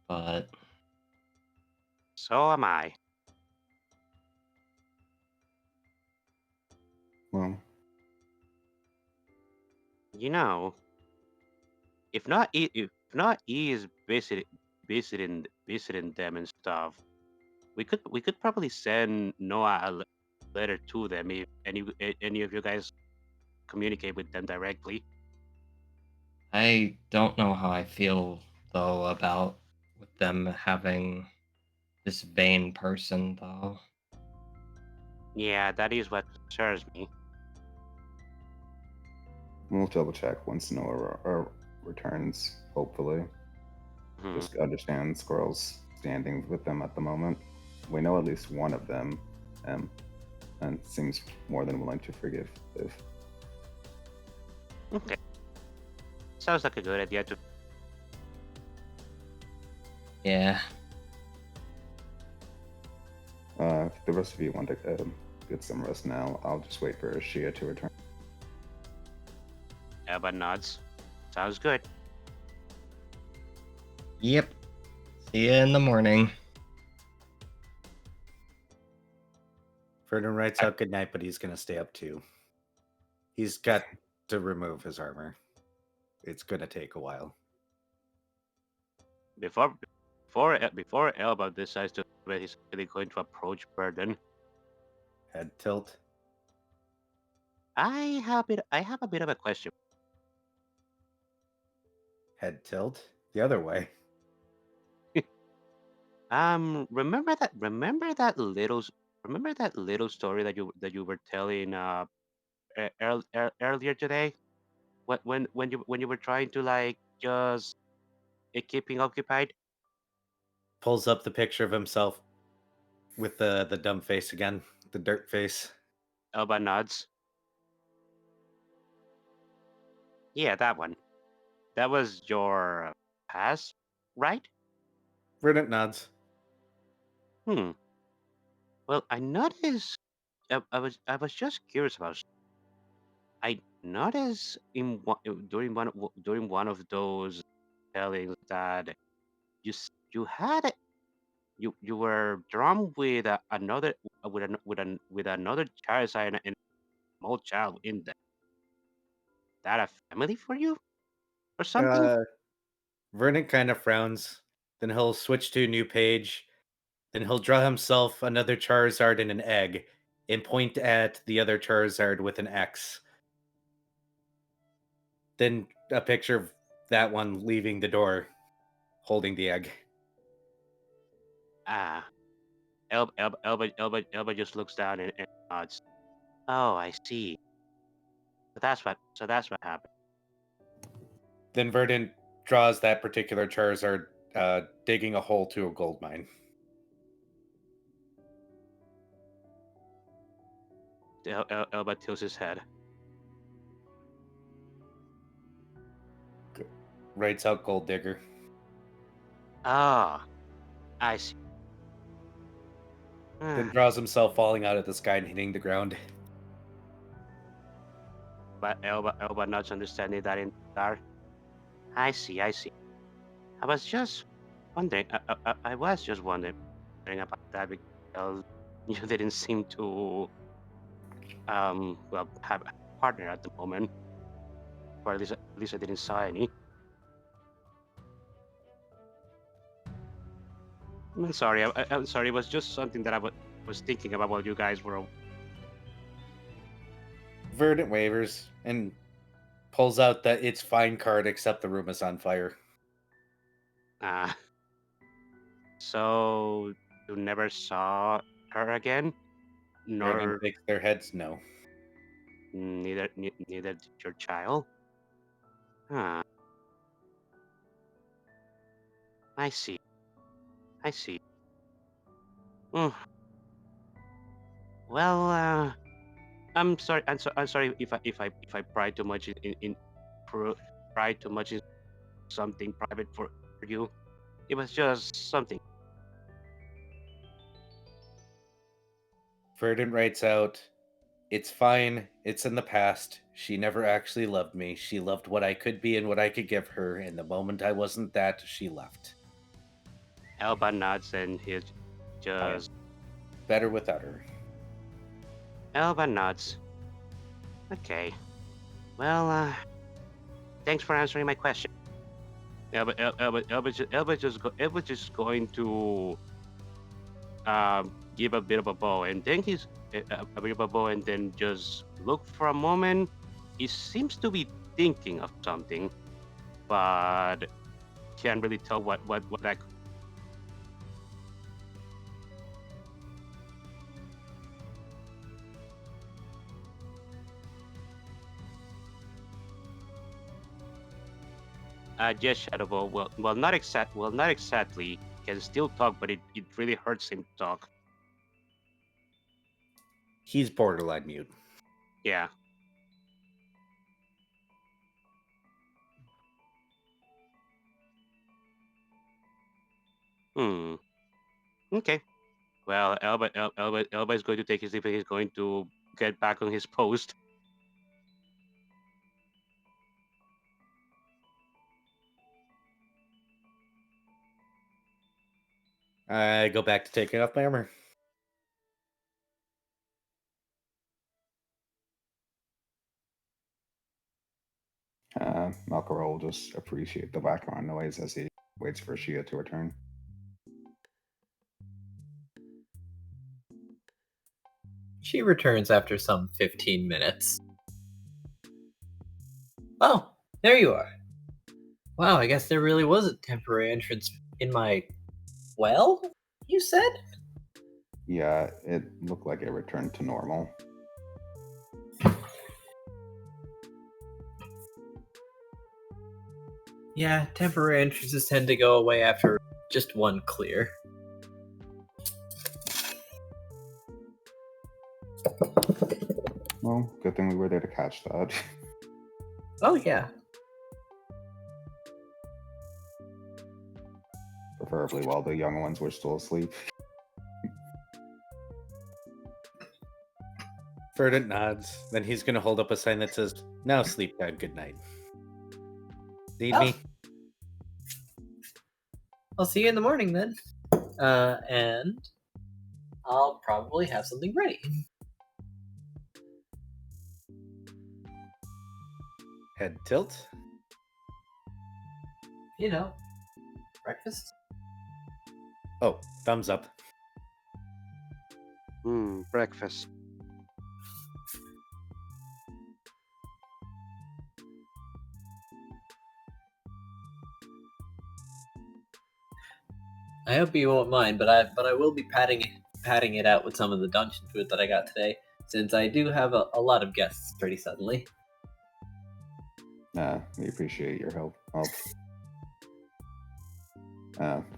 but so am I. Well, if not E is visiting them and stuff, we could probably send Noah a letter to them if any of you guys communicate with them directly. I don't know how I feel though about with them having this vain person though. Yeah, that is what concerns me. We'll double check once Noah returns, hopefully. Just understand Squirrel's standing with them at the moment. We know at least one of them, and seems more than willing to forgive if. Okay. Sounds like a good idea to. Yeah. If the rest of you want to get some rest now, I'll just wait for Shia to return. Elba nods. Sounds good. Yep. See you in the morning. Vernon writes out good night, but he's going to stay up too. He's got to remove his armor. It's going to take a while. Before Elba decides to where he's really going to approach Burden, Head tilt. I have a bit of a question. Head tilt. The other way. Remember that little story that you were telling earlier today? When you were trying to like just keeping occupied? Pulls up the picture of himself with the dumb face again, the dirt face. Elba nods. Yeah, that one. That was your past, right? Verdant nods. Well, I noticed. I was just curious about. I noticed during one of those tellings that you had you were drawn with another with another child and a small child in there. That a family for you or something? Vernon kind of frowns. Then he'll switch to a new page. Then he'll draw himself another Charizard and an egg and point at the other Charizard with an X. Then a picture of that one leaving the door holding the egg. Elba just looks down and nods. Oh, I see. So that's what happened. Then Verdant draws that particular Charizard digging a hole to a gold mine. Elba tilts his head. Writes out Gold Digger. Ah, I see. Then draws himself falling out of the sky and hitting the ground. But Elba nods, understanding that in dark. I see. I was just wondering. I was just wondering about that because you didn't seem to have a partner at the moment, or at least I didn't saw any. I'm sorry. I'm sorry. It was just something that I was thinking about while you guys were. Verdant wavers and pulls out that it's fine card except the room is on fire. So you never saw her again? Verdant shakes their heads no. Neither did your child? Huh. I see. Mm. Well, I'm sorry. I'm sorry if I pry too much pry too much in something private for you. It was just something. Verdant writes out, "It's fine. It's in the past. She never actually loved me. She loved what I could be and what I could give her, and the moment I wasn't that, she left." Elba nods and he's just better without her. Elba nods. Okay. Well, thanks for answering my question. Elba's just going to give a bit of a bow, and then he's a bit of a bow, and then just look for a moment. He seems to be thinking of something, but can't really tell what that. Yes, Shadowball. Well, not exactly. Can still talk, but it really hurts him to talk. He's borderline mute. Yeah. Okay. Well, Elba is going to take his leave and he's going to get back on his post. I go back to taking off my armor. Aquarelle will just appreciate the background noise as he waits for Shia to return. She returns after some 15 minutes. Oh, there you are. Wow, I guess there really was a temporary entrance in my well, you said? Yeah, it looked like it returned to normal. Yeah, temporary entrances tend to go away after just one clear. Well, good thing we were there to catch that. Oh, yeah. Preferably while the young ones were still asleep. Verdant nods. Then he's going to hold up a sign that says, "Now sleep time, good night." Need me? I'll see you in the morning then. And I'll probably have something ready. Head tilt. You know, breakfast. Oh, thumbs up. Breakfast. I hope you won't mind, but I will be padding it out with some of the dungeon food that I got today, since I do have a lot of guests pretty suddenly. We appreciate your help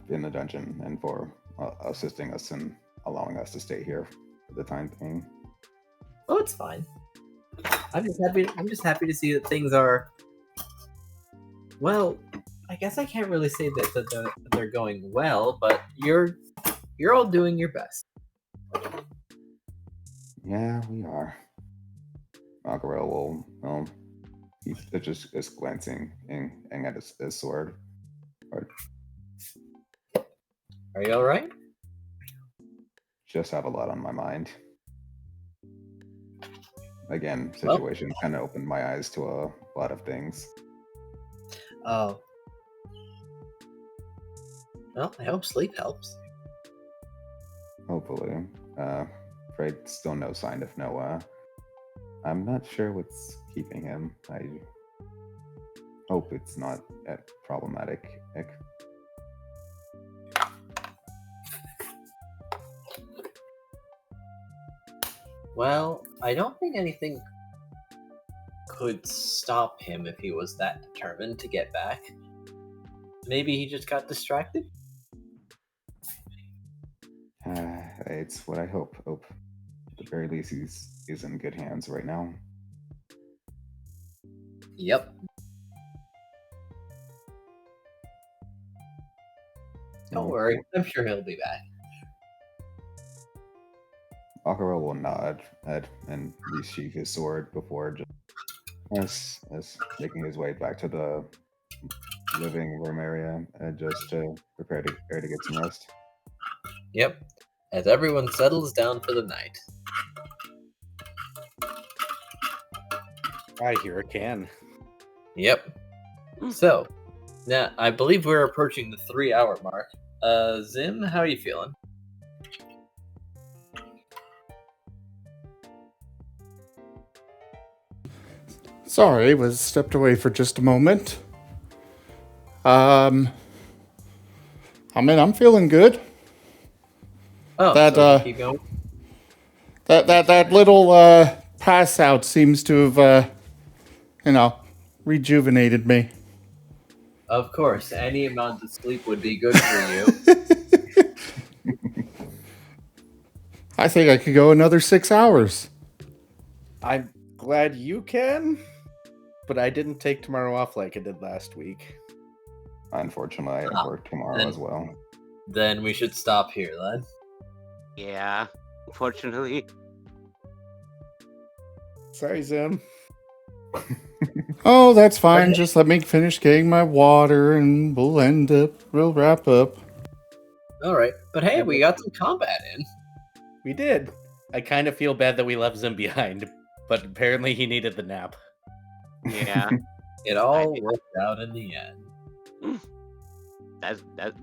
in the dungeon and for assisting us and allowing us to stay here for the time being. Oh, it's fine. I'm just happy to see that things are. Well, I guess I can't really say that they're going well, but you're all doing your best. Yeah, we are. Aquarelle will he's just is glancing at his sword. Are you all right? Just have a lot on my mind. Again, situation kind of opened my eyes to a lot of things. Oh. Well, I hope sleep helps. Hopefully. Afraid still no sign of Noah. I'm not sure what's keeping him. I hope it's not problematic. Well, I don't think anything could stop him if he was that determined to get back. Maybe he just got distracted? It's what I hope. At the very least, he's in good hands right now. Yep. Don't worry, I'm sure he'll be back. Aquarelle will nod and resheath his sword before just as making his way back to the living room area, just to prepare to get some rest. Yep. As everyone settles down for the night. I hear a can. Yep. So, now I believe we're approaching the 3-hour mark. Zim, how are you feeling? Sorry, was stepped away for just a moment. I mean, I'm feeling good. Oh, that so keep going. That little pass out seems to have rejuvenated me. Of course, any amount of sleep would be good for you. I think I could go another 6 hours. I'm glad you can, but I didn't take tomorrow off like I did last week. Unfortunately, I have work tomorrow as well. Then we should stop here, then. Yeah, unfortunately. Sorry, Zim. Oh, that's fine. Just let me finish getting my water and we'll wrap up. All right, but hey, we got some combat in. We did. I kind of feel bad that we left Zim behind, but apparently he needed the nap. Yeah. It all worked out in the end.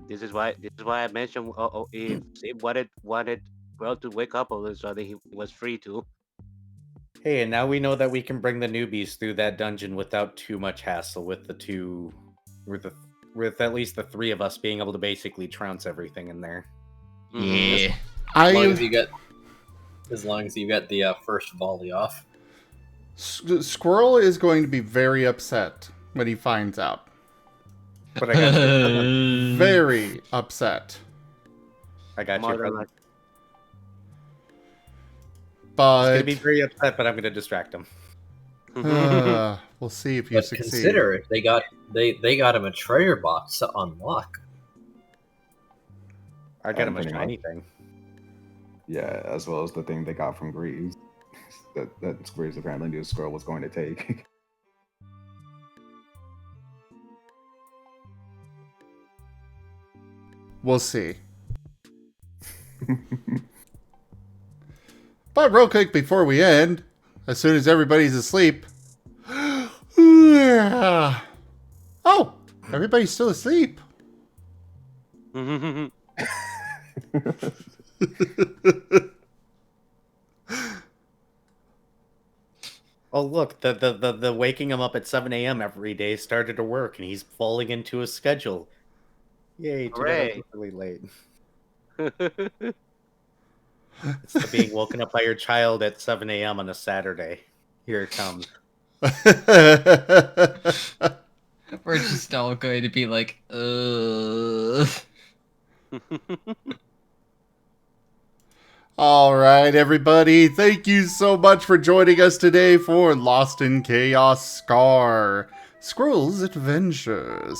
This is why I mentioned if Sim wanted well to wake up all of a sudden he was free to. Hey, and now we know that we can bring the newbies through that dungeon without too much hassle with with at least the three of us being able to basically trounce everything in there. Yeah. As long as you get the first volley off. Squirrel is going to be very upset when he finds out. But I got very upset. I got you, brother. But he's gonna be very upset, but I'm gonna distract him. We'll see if you succeed. Consider they got him a treasure box to unlock. I got him a shiny thing. Yeah, as well as the thing they got from Greaves. that Greaves apparently knew Squirrel was going to take. We'll see. But real quick before we end, as soon as everybody's asleep. Oh, everybody's still asleep. Oh look, the waking him up at 7 a.m. every day started to work, and he's falling into his schedule. Yay! Too bad I'm really late. It's the being woken up by your child at 7 a.m. on a Saturday. Here it comes. We're just all going to be like, All right, everybody. Thank you so much for joining us today for Lost in Chaos Scar Squirrel's Adventures.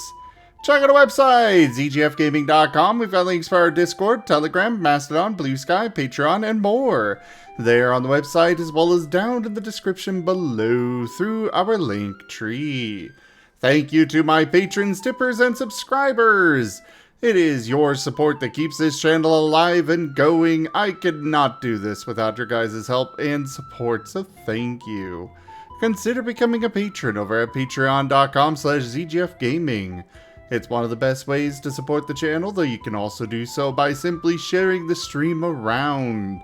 Check out our websites, egfgaming.com. We've got links for our Discord, Telegram, Mastodon, Blue Sky, Patreon, and more. There on the website, as well as down in the description below through our link tree. Thank you to my patrons, tippers, and subscribers. It is your support that keeps this channel alive and going. I could not do this without your guys' help and support, so thank you. Consider becoming a patron over at patreon.com/zgfgaming. It's one of the best ways to support the channel, though you can also do so by simply sharing the stream around,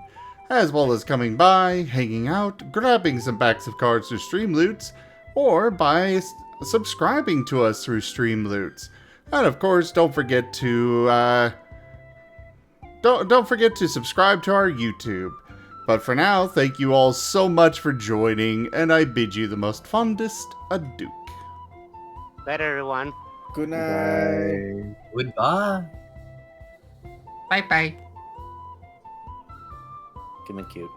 as well as coming by, hanging out, grabbing some packs of cards through Streamloots, or by subscribing to us through Streamloots. And of course, don't forget to subscribe to our YouTube. But for now, thank you all so much for joining, and I bid you the most fondest adieu. Bye, everyone. Good night. Goodbye. bye. Give me cute.